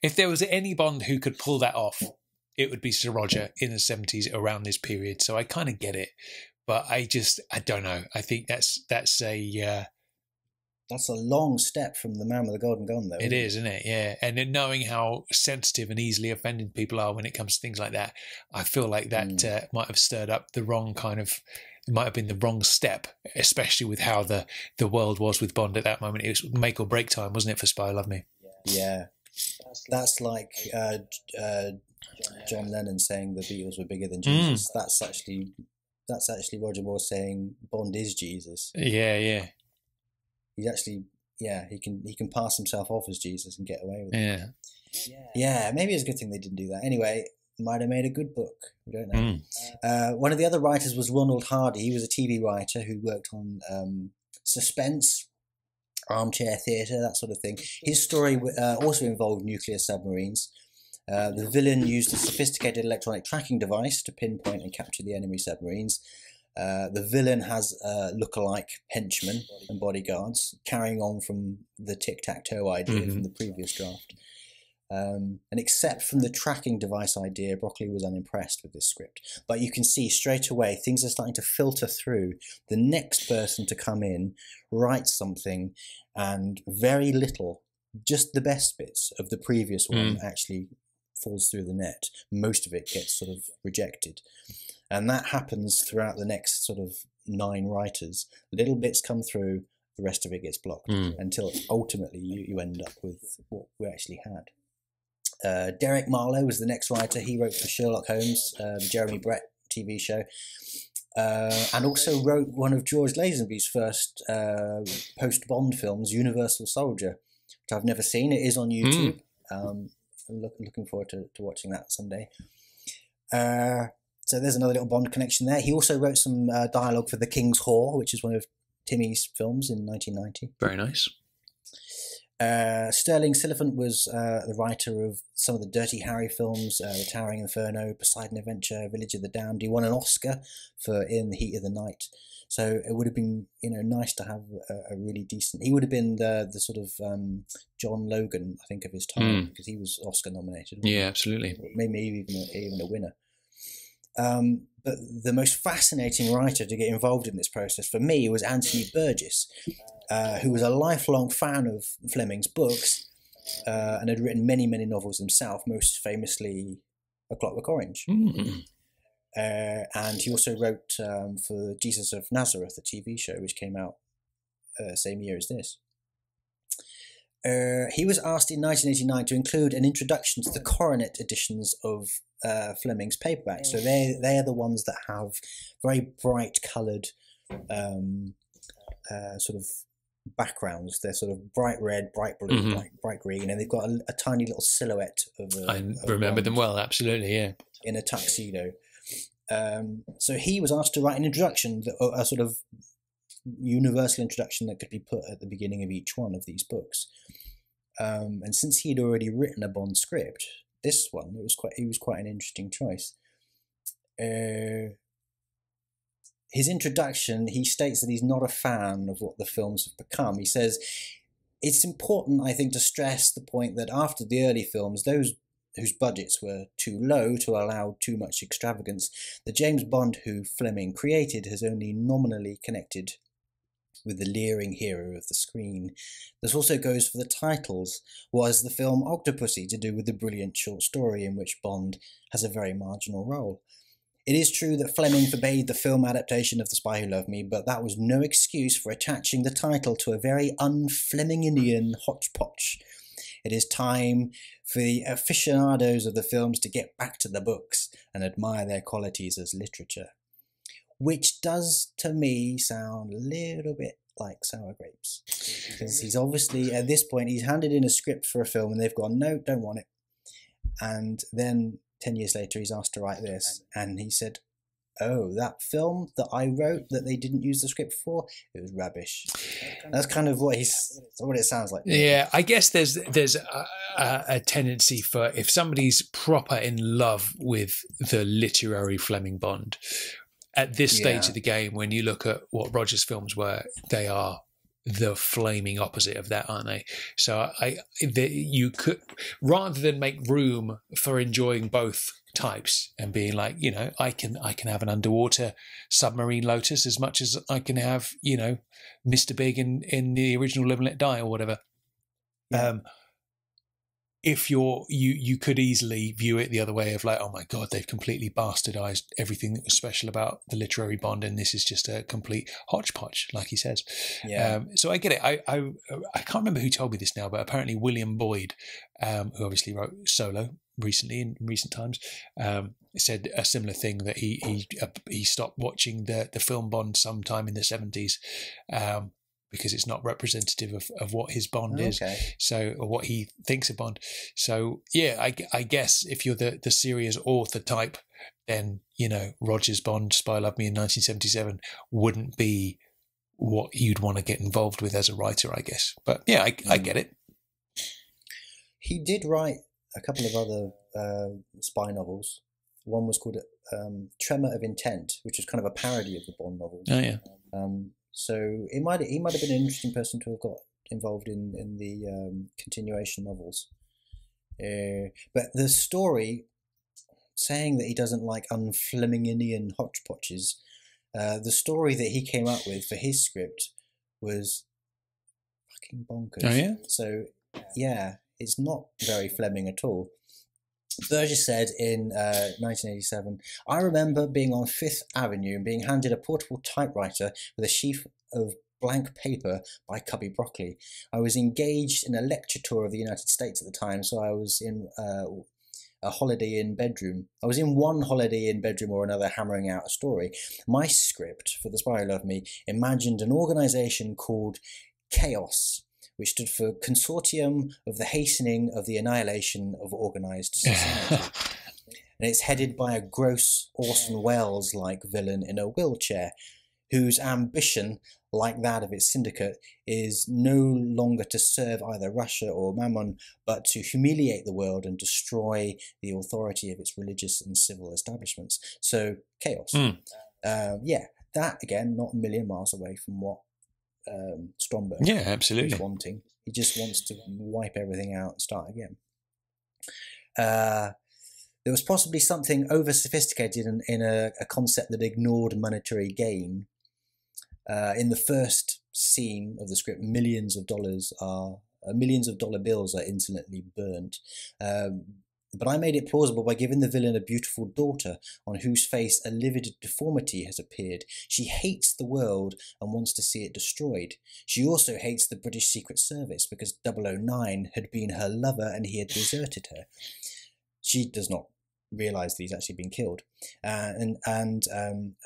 if there was any Bond who could pull that off, it would be Sir Roger in the 70s around this period. So I kind of get it, but I don't know. I think that's a long step from the Man with the Golden Gun, though. It is, isn't it? Yeah. And then knowing how sensitive and easily offended people are when it comes to things like that, I feel like that might have stirred up the wrong kind of. It might have been the wrong step, especially with how the world was with Bond at that moment. It was make or break time, wasn't it, for Spy Love Me? Yeah. That's like John Lennon saying the Beatles were bigger than Jesus. That's actually Roger Moore saying Bond is Jesus. Yeah. He's actually, he can pass himself off as Jesus and get away with it. Yeah, maybe it's a good thing they didn't do that. Anyway, might have made a good book. We don't know. One of the other writers was Ronald Hardy. He was a TV writer who worked on suspense, armchair theatre, that sort of thing. His story also involved nuclear submarines. The villain used a sophisticated electronic tracking device to pinpoint and capture the enemy submarines. The villain has look-alike henchmen and bodyguards, carrying on from the tic-tac-toe idea from the previous draft. And except from the tracking device idea, Broccoli was unimpressed with this script. But you can see straight away things are starting to filter through. The next person to come in writes something, and very little, just the best bits of the previous one actually falls through the net. Most of it gets sort of rejected. And that happens throughout the next sort of 9 writers. Little bits come through, the rest of it gets blocked, until ultimately you end up with what we actually had. Derek Marlowe was the next writer. He wrote for Sherlock Holmes, the Jeremy Brett TV show, and also wrote one of George Lazenby's first post-Bond films, Universal Soldier, which I've never seen. It is on YouTube. I'm looking forward to watching that someday. So there's another little Bond connection there. He also wrote some dialogue for The King's Whore, which is one of Timmy's films in 1990. Very nice. Sterling Siliphant was the writer of some of the Dirty Harry films, The Towering Inferno, Poseidon Adventure, Village of the Damned. He won an Oscar for In the Heat of the Night. So it would have been, nice to have a really decent. He would have been the sort of John Logan, I think, of his time, because he was Oscar nominated. Yeah, absolutely. Maybe even a winner. But the most fascinating writer to get involved in this process for me was Anthony Burgess, who was a lifelong fan of Fleming's books and had written many, many novels himself, most famously A Clockwork Orange. And he also wrote for Jesus of Nazareth, the TV show, which came out same year as this. He was asked in 1989 to include an introduction to the Coronet editions of Fleming's paperbacks. So they are the ones that have very bright coloured sort of backgrounds. They're sort of bright red, bright blue, bright green, and they've got a tiny little silhouette of I remember them well, absolutely, yeah. In a tuxedo. So he was asked to write an introduction, a sort of universal introduction that could be put at the beginning of each one of these books. And since he had already written a Bond script, this one, he was quite an interesting choice. His introduction, he states that he's not a fan of what the films have become. He says, it's important, I think, to stress the point that after the early films, those whose budgets were too low to allow too much extravagance, the James Bond who Fleming created has only nominally connected with the leering hero of the screen. This also goes for the titles. What has the film Octopussy to do with the brilliant short story in which Bond has a very marginal role? It is true that Fleming forbade the film adaptation of The Spy Who Loved Me, but that was no excuse for attaching the title to a very un-Flemingian hodgepodge. It is time for the aficionados of the films to get back to the books and admire their qualities as literature. Which does, to me, sound a little bit like sour grapes. Because he's obviously, at this point, he's handed in a script for a film and they've gone, no, don't want it. And then 10 years later, he's asked to write this. And he said, oh, that film that I wrote that they didn't use the script for, it was rubbish. That's kind of what it sounds like. Yeah, I guess there's a tendency for, if somebody's proper in love with the literary Fleming Bond, at this stage of the game, when you look at what Roger's films were, they are the flaming opposite of that, aren't they? So you could, rather than make room for enjoying both types and being like, you know, I can have an underwater submarine Lotus as much as I can have, you know, Mr. Big in the original Live and Let Die or whatever. Yeah. If you could easily view it the other way of like, oh my God, they've completely bastardized everything that was special about the literary Bond, and this is just a complete hodgepodge, like he says. Yeah. So I get it. I can't remember who told me this now, but apparently William Boyd, who obviously wrote Solo recently in recent times, said a similar thing, that he stopped watching the film Bond sometime in the 70s. Because it's not representative of what his Bond is, so, or what he thinks of Bond. So yeah, I guess if you're the serious author type, then, you know, Roger's Bond, Spy Loved Me in 1977 wouldn't be what you'd want to get involved with as a writer, I guess. But yeah, I get it. He did write a couple of other spy novels. One was called Tremor of Intent, which was kind of a parody of the Bond novels. Oh yeah. So he might have been an interesting person to have got involved in the continuation novels. But the story, saying that he doesn't like un-Flemingian hodgepodges, the story that he came up with for his script was fucking bonkers. Oh yeah? So yeah, it's not very Fleming at all. Burgess said in 1987, I remember being on Fifth Avenue and being handed a portable typewriter with a sheaf of blank paper by Cubby Broccoli. I was engaged in a lecture tour of the United States at the time, so I was in a holiday in bedroom. I was in one holiday in bedroom or another hammering out a story. My script for The Spy Who Loved Me imagined an organization called Chaos, which stood for Consortium of the Hastening of the Annihilation of Organised Society. And it's headed by a gross Orson Welles-like villain in a wheelchair, whose ambition, like that of its syndicate, is no longer to serve either Russia or Mammon, but to humiliate the world and destroy the authority of its religious and civil establishments. So, chaos. Yeah, that, again, not a million miles away from what Stromberg is wanting. He just wants to wipe everything out and start again. There was possibly something over-sophisticated in a concept that ignored monetary gain. In the first scene of the script, millions of dollar bills are insolently burnt. But I made it plausible by giving the villain a beautiful daughter on whose face a livid deformity has appeared. She hates the world and wants to see it destroyed. She also hates the British Secret Service because 009 had been her lover and he had deserted her. She does not realise that he's actually been killed. And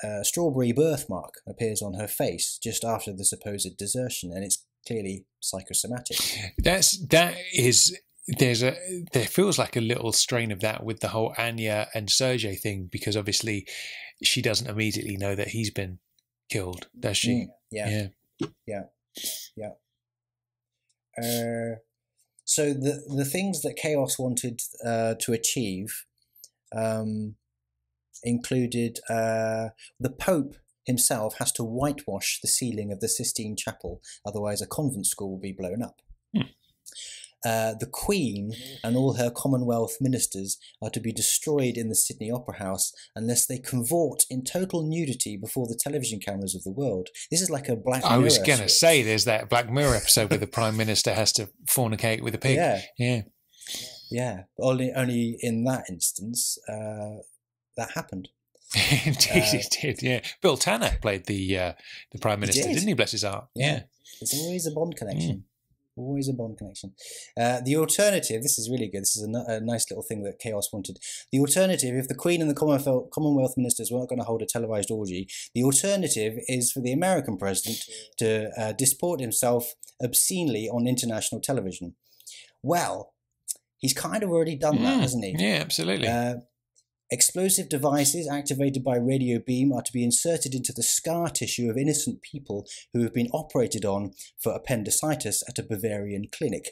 a strawberry birthmark appears on her face just after the supposed desertion, and it's clearly psychosomatic. There feels like a little strain of that with the whole Anya and Sergei thing, because obviously she doesn't immediately know that he's been killed, does she? Yeah. So the things that Chaos wanted to achieve included the Pope himself has to whitewash the ceiling of the Sistine Chapel, otherwise a convent school will be blown up. The Queen and all her Commonwealth ministers are to be destroyed in the Sydney Opera House unless they cavort in total nudity before the television cameras of the world. This is like a Black Mirror. I was going to say, there's that Black Mirror episode where the Prime Minister has to fornicate with a pig. Yeah. Only in that instance, that happened. Indeed, it did. Yeah, Bill Tanner played the Prime Minister, didn't he? Bless his heart. Yeah. It's always a Bond connection. Always a Bond connection. The alternative, this is really good. This is a nice little thing that Chaos wanted. The alternative, if the Queen and the Commonwealth ministers weren't going to hold a televised orgy, the alternative is for the American president to disport himself obscenely on international television. Well, he's kind of already done that, hasn't he? Yeah, absolutely. Explosive devices activated by radio beam are to be inserted into the scar tissue of innocent people who have been operated on for appendicitis at a Bavarian clinic.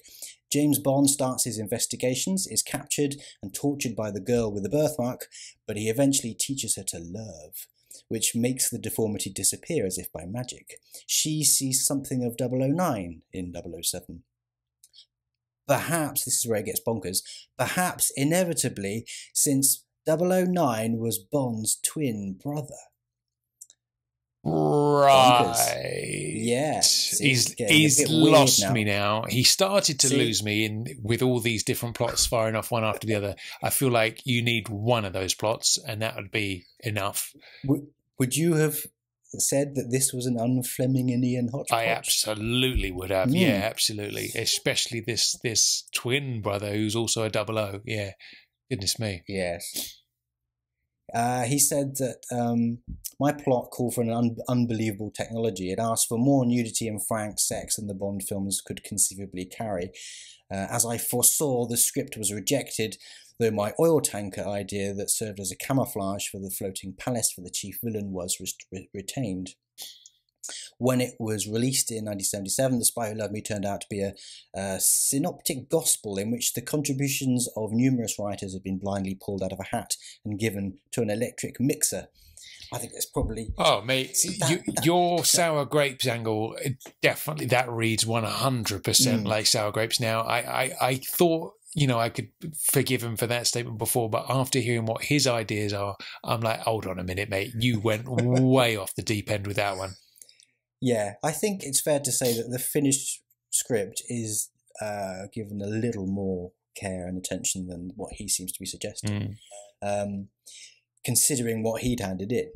James Bond starts his investigations, is captured and tortured by the girl with the birthmark, but he eventually teaches her to love, which makes the deformity disappear as if by magic. She sees something of 009 in 007. Perhaps, this is where it gets bonkers, perhaps inevitably, since 009 was Bond's twin brother. Right. Yeah. He's lost me now. He started to lose me with all these different plots firing off one after the other. I feel like you need one of those plots and that would be enough. Would you have said that this was an un-Fleminginian hodgepodge? I absolutely would have. Yeah, absolutely. Especially this twin brother who's also a 00. Yeah. Goodness me. Yes. He said that my plot called for an unbelievable technology. It asked for more nudity and frank sex than the Bond films could conceivably carry. As I foresaw, the script was rejected, though my oil tanker idea that served as a camouflage for the floating palace for the chief villain was retained. When it was released in 1977, The Spy Who Loved Me turned out to be a synoptic gospel in which the contributions of numerous writers had been blindly pulled out of a hat and given to an electric mixer. I think that's probably... Oh, mate, your sour grapes angle, definitely, that reads 100% like sour grapes. Now, I thought, I could forgive him for that statement before, but after hearing what his ideas are, I'm like, hold on a minute, mate, you went way off the deep end with that one. Yeah, I think it's fair to say that the finished script is given a little more care and attention than what he seems to be suggesting, considering what he'd handed in.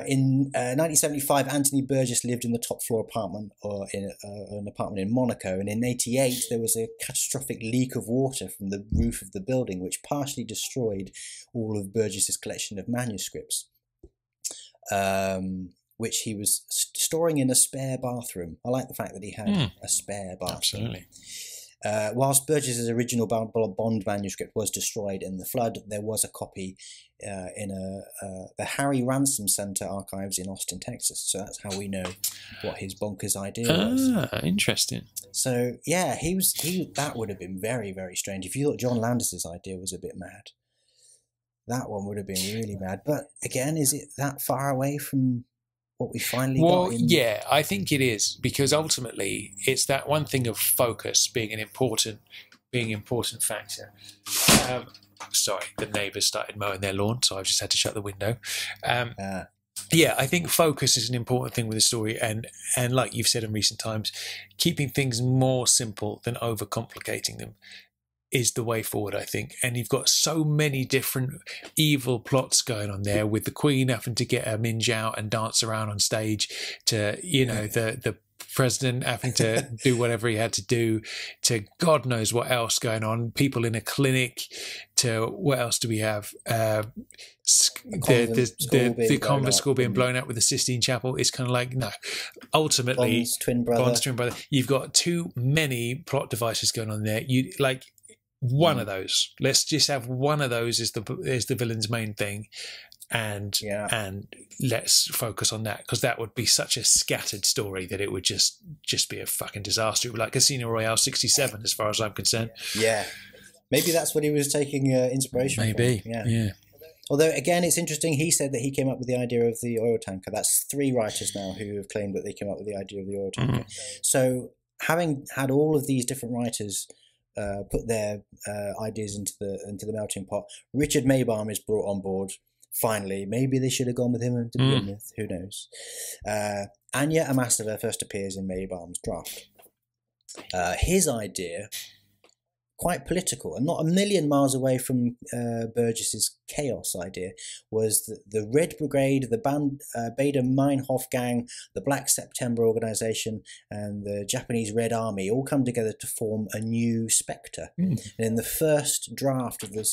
In 1975, Anthony Burgess lived in the top floor apartment or in an apartment in Monaco, and in 1988 there was a catastrophic leak of water from the roof of the building, which partially destroyed all of Burgess's collection of manuscripts. Which he was storing in a spare bathroom. I like the fact that he had a spare bathroom. Absolutely. Whilst Burgess's original Bond manuscript was destroyed in the flood, there was a copy in the Harry Ransom Center archives in Austin, Texas. So that's how we know what his bonkers idea was. Ah, interesting. So yeah, that would have been very, very strange. If you thought John Landis's idea was a bit mad, that one would have been really mad. But again, is it that far away from what we finally got in? Yeah, I think it is, because ultimately it's that one thing of focus being an important factor. Sorry, the neighbours started mowing their lawn, so I've just had to shut the window. Yeah, I think focus is an important thing with the story, and like you've said in recent times, keeping things more simple than overcomplicating them is the way forward, I think. And you've got so many different evil plots going on there, with the Queen having to get her minge out and dance around on stage, to, the president having to do whatever he had to do, to God knows what else going on, people in a clinic, to what else do we have? The convent school being blown up with the Sistine Chapel. It's kind of like, no, ultimately Bond's twin brother. You've got too many plot devices going on there. You like one of those. Let's just have one of those as the villain's main thing, and let's focus on that, because that would be such a scattered story that it would just be a fucking disaster. It would be like Casino Royale 67 as far as I'm concerned. Yeah, maybe that's what he was taking inspiration maybe from. Yeah. Although again, it's interesting, he said that he came up with the idea of the oil tanker. That's 3 writers now who have claimed that they came up with the idea of the oil tanker. So having had all of these different writers put their ideas into the melting pot, Richard Maybaum is brought on board. Finally, maybe they should have gone with him to begin with. Who knows? Anya Amasova first appears in Maybaum's draft. His idea, quite political and not a million miles away from Burgess's chaos idea, was that the Red Brigade, the Bader Meinhof Gang, the Black September Organization, and the Japanese Red Army all come together to form a new Spectre. And in the first draft of the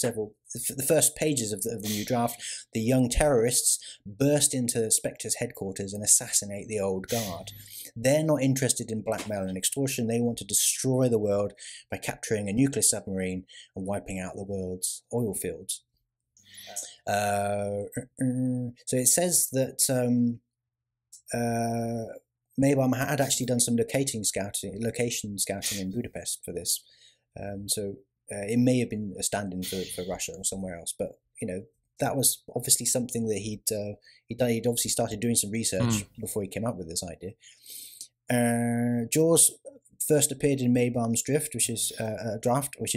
first pages of the new draft, the young terrorists burst into Spectre's headquarters and assassinate the old guard. They're not interested in blackmail and extortion. They want to destroy the world by capturing a nuclear submarine and wiping out the world's oil fields. So it says that Maybaum had actually done some location scouting in Budapest for this. So it may have been a stand-in for Russia or somewhere else, but that was obviously something that he'd done. He'd obviously started doing some research before he came up with this idea. Jaws first appeared in Maybaum's draft, which is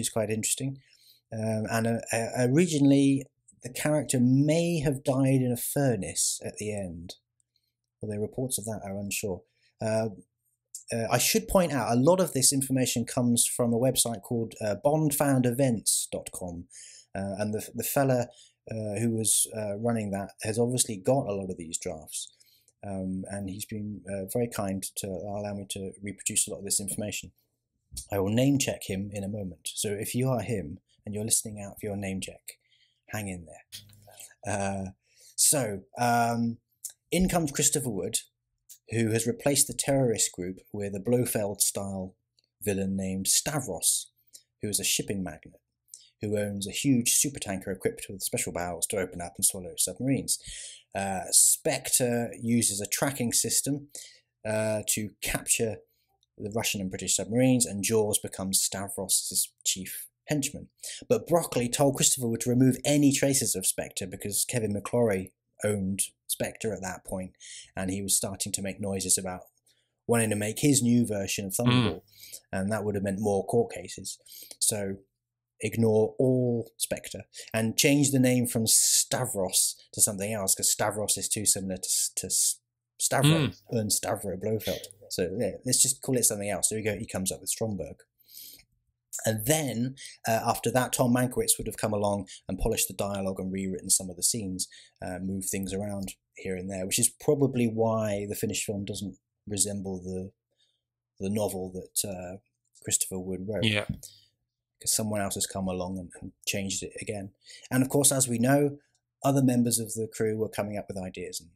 quite interesting. And originally, the character may have died in a furnace at the end, although reports of that are unsure. I should point out, a lot of this information comes from a website called bondfoundevents.com, and the fella who was running that has obviously got a lot of these drafts, and he's been very kind to allow me to reproduce a lot of this information. I will name check him in a moment, so if you are him and you're listening out for your name check, hang in there. In comes Christopher Wood, who has replaced the terrorist group with a Blofeld-style villain named Stavros, who is a shipping magnate, who owns a huge supertanker equipped with special valves to open up and swallow submarines. Spectre uses a tracking system to capture the Russian and British submarines, and Jaws becomes Stavros' chief henchman. But Broccoli told Christopher Wood to remove any traces of Spectre because Kevin McClory owned Spectre at that point, and he was starting to make noises about wanting to make his new version of Thunderball, and that would have meant more court cases. So ignore all Spectre and change the name from Stavros to something else, because Stavros is too similar to Stavro, Ernst Stavro Blofeld. So yeah, let's just call it something else. So he comes up with Stromberg. And then, after that, Tom Mankiewicz would have come along and polished the dialogue and rewritten some of the scenes, moved things around here and there, which is probably why the finished film doesn't resemble the novel that Christopher Wood wrote. Yeah. Because someone else has come along and changed it again. And of course, as we know, other members of the crew were coming up with ideas and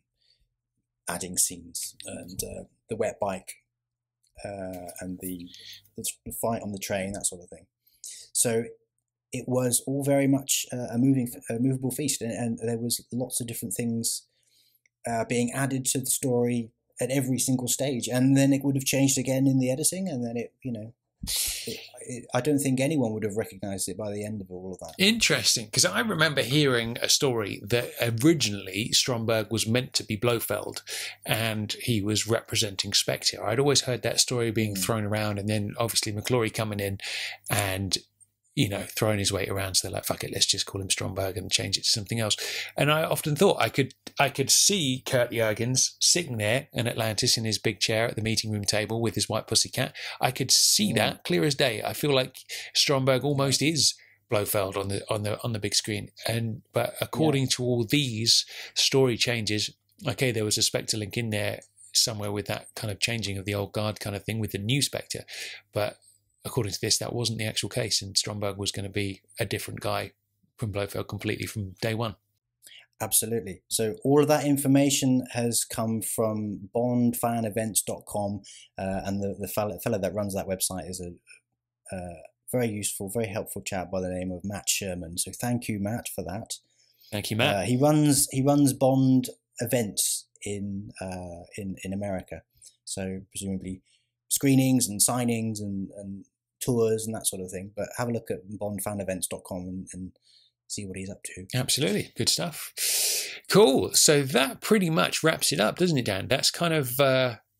adding scenes, and the wet bike, and the fight on the train, that sort of thing. So it was all very much a movable feast, and there was lots of different things being added to the story at every single stage, and then it would have changed again in the editing, and then I don't think anyone would have recognized it by the end of all of that. Interesting, because I remember hearing a story that originally Stromberg was meant to be Blofeld and he was representing Spectre. I'd always heard that story being thrown around, and then obviously McClory coming in and throwing his weight around, so they're like, fuck it, let's just call him Stromberg and change it to something else. And I often thought I could see Kurt Jurgens sitting there in Atlantis in his big chair at the meeting room table with his white pussycat. I could see that clear as day. I feel like Stromberg almost is Blofeld on the big screen. But according to all these story changes, okay, there was a Spectre link in there somewhere with that kind of changing of the old guard kind of thing with the new Spectre, but according to this, that wasn't the actual case, and Stromberg was going to be a different guy from Blofeld completely from day one. Absolutely. So all of that information has come from bondfanevents.com, and the fella that runs that website is a very useful, very helpful chap by the name of Matt Sherman. So thank you, Matt, for that. Thank you, Matt. He runs Bond events in America, so presumably screenings and signings and tours and that sort of thing. But have a look at bondfanevents.com and see what he's up to. Absolutely. Good stuff. Cool. So that pretty much wraps it up, doesn't it, Dan? That's kind of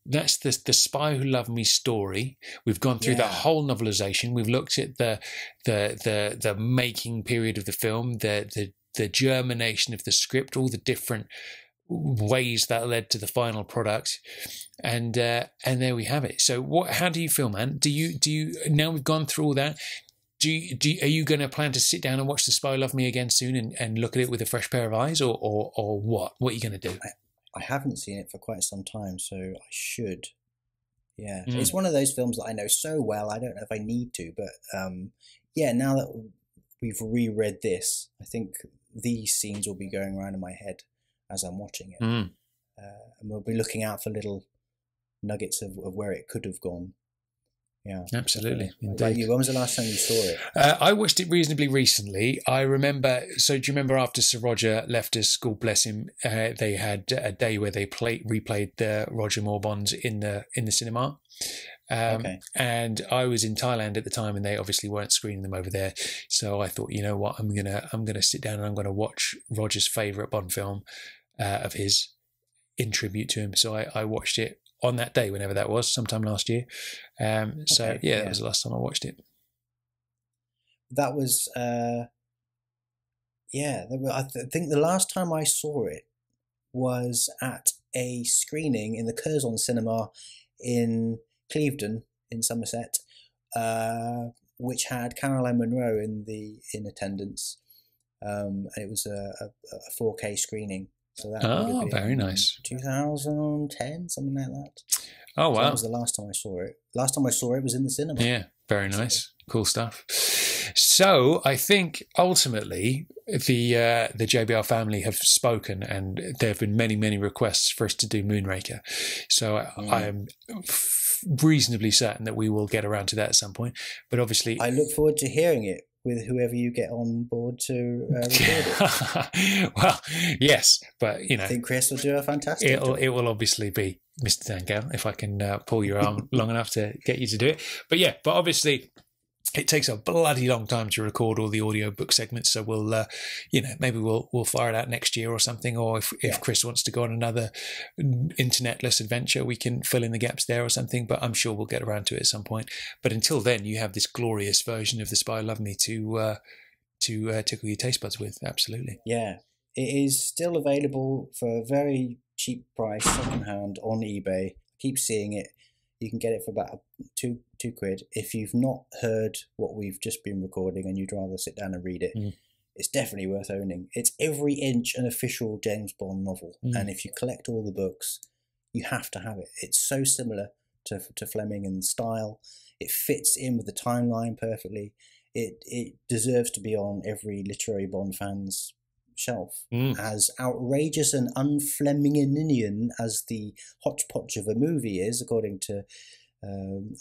that's the Spy Who Loved Me story. We've gone through the whole novelization. We've looked at the making period of the film, the germination of the script, all the different ways that led to the final product, and there we have it. So how do you feel, man? Do you now we've gone through all that, are you going to plan to sit down and watch The Spy Who Loved Me again soon and look at it with a fresh pair of eyes, or what are you going to do? I haven't seen it for quite some time, so I should. Yeah, it's one of those films that I know so well. I don't know if I need to, but now that we've reread this, I think these scenes will be going around in my head as I'm watching it. And we'll be looking out for little nuggets of where it could have gone. Yeah, absolutely. Like you, when was the last time you saw it? I watched it reasonably recently. I remember. So do you remember after Sir Roger left us, God bless him, they had a day where they replayed the Roger Moore Bonds in the cinema. And I was in Thailand at the time, and they obviously weren't screening them over there. So I thought, you know what, I'm gonna sit down and I'm gonna watch Roger's favourite Bond film of his in tribute to him. So I watched it on that day, whenever that was, sometime last year. That was the last time I watched it. That was, I think the last time I saw it was at a screening in the Curzon Cinema in Clevedon in Somerset, which had Caroline Munro in attendance, and it was a 4K screening. So that very nice. 2010, something like that. Oh, wow. So that was the last time I saw it. Last time I saw it was in the cinema. Yeah, very nice. Cool stuff. So I think ultimately the JBR family have spoken, and there have been many, many requests for us to do Moonraker. So I am reasonably certain that we will get around to that at some point. But obviously, I look forward to hearing it with whoever you get on board to record it. Well, yes, but I think Chris will do a fantastic job. It will obviously be Mr. Dangale, if I can pull your arm long enough to get you to do it. But obviously it takes a bloody long time to record all the audiobook segments, so we'll maybe we'll fire it out next year or something, or if Chris wants to go on another internetless adventure, we can fill in the gaps there or something, but I'm sure we'll get around to it at some point. But until then, you have this glorious version of The Spy Who Loved Me to tickle your taste buds with. Absolutely. Yeah, it is still available for a very cheap price, secondhand on eBay. Keep seeing it. You can get it for about £2. If you've not heard what we've just been recording and you'd rather sit down and read it, it's definitely worth owning. It's every inch an official James Bond novel. And if you collect all the books, you have to have it. It's so similar to Fleming in style. It fits in with the timeline perfectly. It deserves to be on every literary Bond fan's shelf. As outrageous and unfleminginian as the hodgepodge of a movie is, according to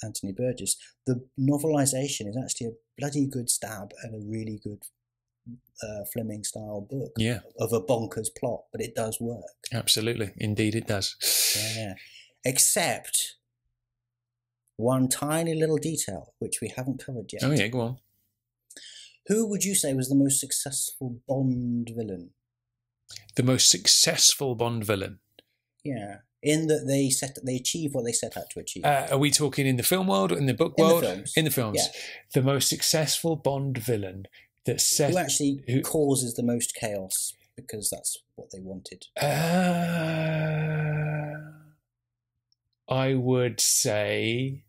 Anthony Burgess, the novelization is actually a bloody good stab and a really good Fleming style book of a bonkers plot, but it does work. Absolutely, indeed it does. Yeah, except one tiny little detail which we haven't covered yet. Oh yeah, go on. Who would you say was the most successful Bond villain? The most successful Bond villain? Yeah, in that they achieve what they set out to achieve. Are we talking in the film world or in the book world? In the films. Yeah. The most successful Bond villain that who actually causes the most chaos because that's what they wanted. I would say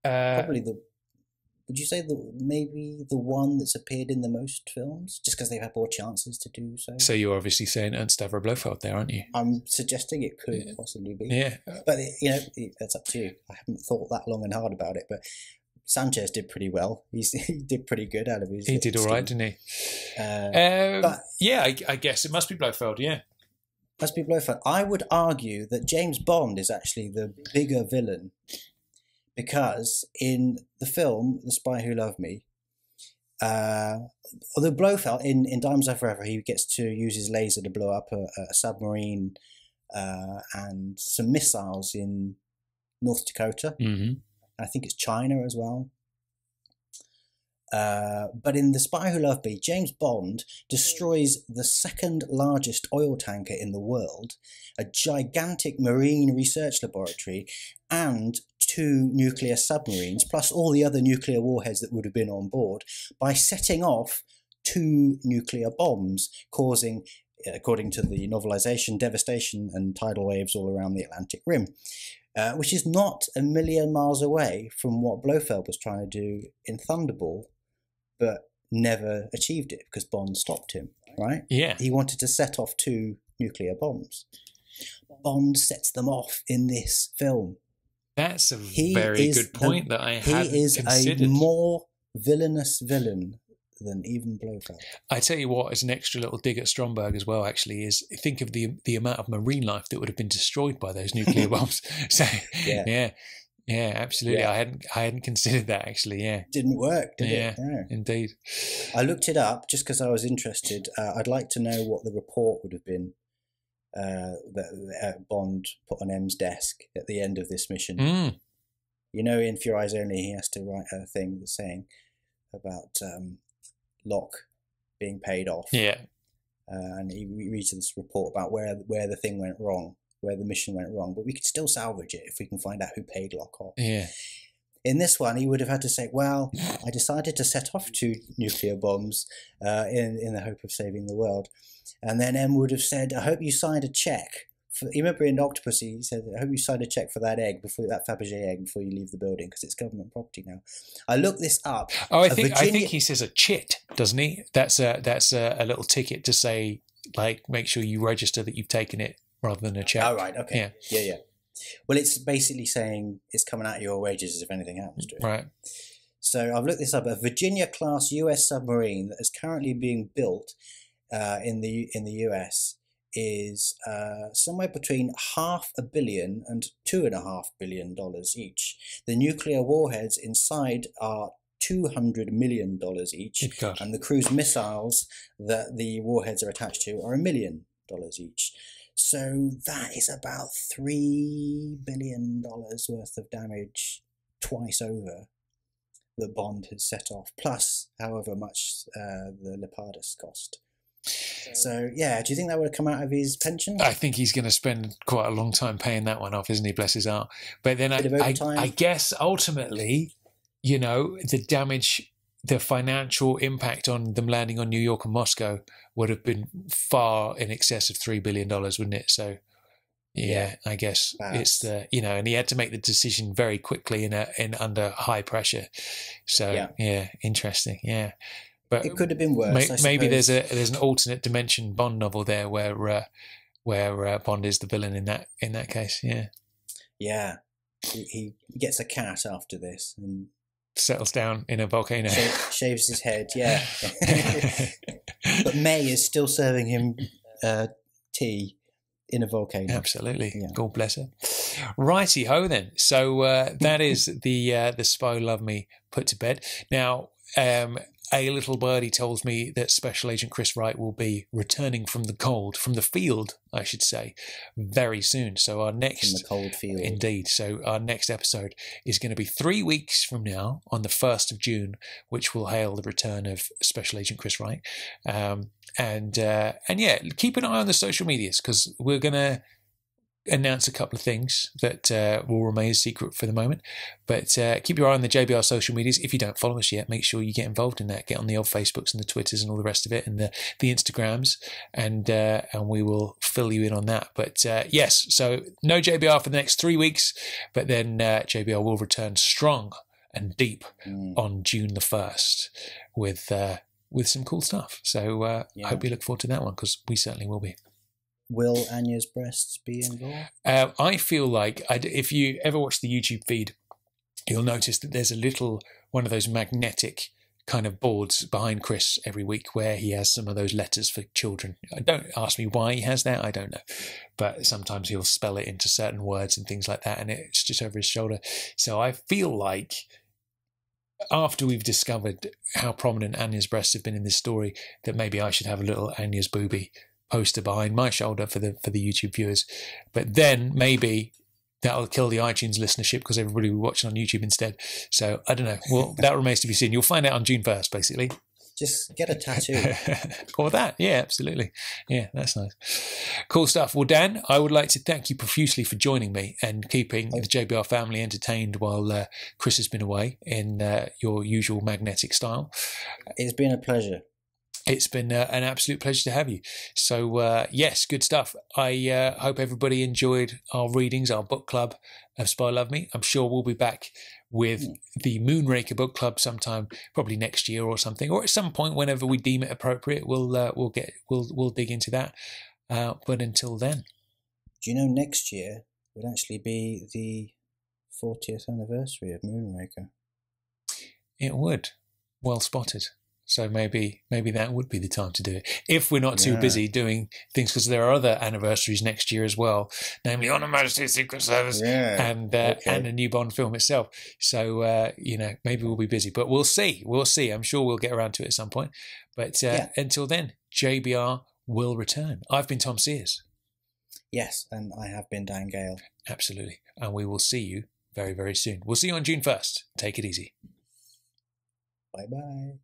probably would you say maybe the one that's appeared in the most films, just because they've had more chances to do so? So you're obviously saying Ernst Stavro Blofeld there, aren't you? I'm suggesting it could possibly be. Yeah. But, that's up to you. I haven't thought that long and hard about it, but Sanchez did pretty well. He did pretty good out of his... He did all right, didn't he? But I guess it must be Blofeld, yeah. Must be Blofeld. I would argue that James Bond is actually the bigger villain, because in the film The Spy Who Loved Me, Although Blofeld in Diamonds Are Forever, he gets to use his laser to blow up a submarine and some missiles in North Dakota. Mm-hmm. I think it's China as well. But in The Spy Who Loved Me, James Bond destroys the second largest oil tanker in the world, a gigantic marine research laboratory, and 2 nuclear submarines, plus all the other nuclear warheads that would have been on board, by setting off 2 nuclear bombs, causing, according to the novelization, devastation and tidal waves all around the Atlantic Rim. Which is not a million miles away from what Blofeld was trying to do in Thunderball, but never achieved it because Bond stopped him, right? Yeah. He wanted to set off 2 nuclear bombs. Bond sets them off in this film. That's a very good point that I hadn't considered. He is a more villainous villain than even Blofeld. I tell you what, as an extra little dig at Stromberg as well, actually, is think of the amount of marine life that would have been destroyed by those nuclear bombs. So, yeah, absolutely. Yeah. I hadn't considered that, actually. Yeah, didn't work, did it? No. Indeed. I looked it up just because I was interested. I'd like to know what the report would have been that Bond put on M's desk at the end of this mission. Mm. You know, in For Your Eyes Only, he has to write a thing saying about Locke being paid off. Yeah. And he reads this report about where the thing went wrong, where the mission went wrong, but we could still salvage it if we can find out who paid Locke off. Yeah. In this one, he would have had to say, well, I decided to set off 2 nuclear bombs in the hope of saving the world. And then M would have said, I hope you signed a check. You remember in Octopussy, he said, I hope you signed a check for that egg, that Fabergé egg, before you leave the building, because it's government property now. I looked this up. Oh, I think he says a chit, doesn't he? That's a little ticket to say, like, make sure you register that you've taken it rather than a check. Oh, right, okay. Yeah. Well, it's basically saying it's coming out of your wages if anything happens to it. Right. So I've looked this up. A Virginia-class U.S. submarine that is currently being built in the U.S. is somewhere between $500 million and $2.5 billion each. The nuclear warheads inside are $200 million each, and the cruise missiles that the warheads are attached to are $1 million each. So that is about $3 billion worth of damage twice over that Bond has set off, plus however much the Leopardus cost. So, yeah, do you think that would have come out of his pension? I think he's going to spend quite a long time paying that one off, isn't he? Bless his heart. But then I guess ultimately, you know, the damage, the financial impact on them landing on New York and Moscow would have been far in excess of $3 billion, wouldn't it? So, yeah, I guess it's the, you know, and he had to make the decision very quickly in under high pressure. So, yeah interesting. Yeah. But it could have been worse. Maybe there's an alternate dimension Bond novel there where Bond is the villain in that case. Yeah. Yeah. He gets a cat after this and settles down in a volcano. Shaves his head. Yeah. But May is still serving him tea in a volcano. Absolutely. Yeah. God bless her. Righty ho then. So that is the Spy Who Loved Me put to bed. Now. A little birdie tells me that Special Agent Chris Wright will be returning from the field, I should say, very soon. So our next... From the cold field. Indeed. So our next episode is going to be 3 weeks from now, on the 1st of June, which will hail the return of Special Agent Chris Wright. And yeah, keep an eye on the social medias, because we're going to announce a couple of things that will remain a secret for the moment, but keep your eye on the JBR social medias. If you don't follow us yet, make sure you get involved in that. Get on the old Facebooks and the Twitters and all the rest of it, and the Instagrams, and we will fill you in on that. But yes, so no JBR for the next 3 weeks, but then JBR will return strong and deep on June the 1st with some cool stuff. So I hope you look forward to that one, because we certainly will be. Will Anya's breasts be involved? I feel like if you ever watch the YouTube feed, you'll notice that there's one of those magnetic kind of boards behind Chris every week where he has some of those letters for children. Don't ask me why he has that. I don't know. But sometimes he'll spell it into certain words and things like that, and it's just over his shoulder. So I feel like after we've discovered how prominent Anya's breasts have been in this story, that maybe I should have a little Anya's boobie poster behind my shoulder for the YouTube viewers. But then maybe that'll kill the iTunes listenership because everybody will be watching on YouTube instead. So I don't know. Well, that remains to be seen. You'll find out on June 1st, basically. Just get a tattoo. Or that. Yeah, absolutely. Yeah, that's nice. Cool stuff. Well, Dan, I would like to thank you profusely for joining me and keeping the JBR family entertained while Chris has been away in your usual magnetic style. It's been a pleasure. It's been an absolute pleasure to have you. So, yes, good stuff. I hope everybody enjoyed our readings, our book club of Spy Love Me. I'm sure we'll be back with the Moonraker Book Club sometime, probably next year or something, or at some point whenever we deem it appropriate. We'll dig into that. But until then, do you know next year would actually be the 40th anniversary of Moonraker? It would. Well spotted. So maybe that would be the time to do it if we're not too busy doing things, because there are other anniversaries next year as well, namely On Her Majesty's Secret Service and a new Bond film itself. So maybe we'll be busy, but we'll see. We'll see. I'm sure we'll get around to it at some point. But until then, JBR will return. I've been Tom Sears. Yes, and I have been Dan Gale. Absolutely, and we will see you very, very soon. We'll see you on June 1st. Take it easy. Bye bye.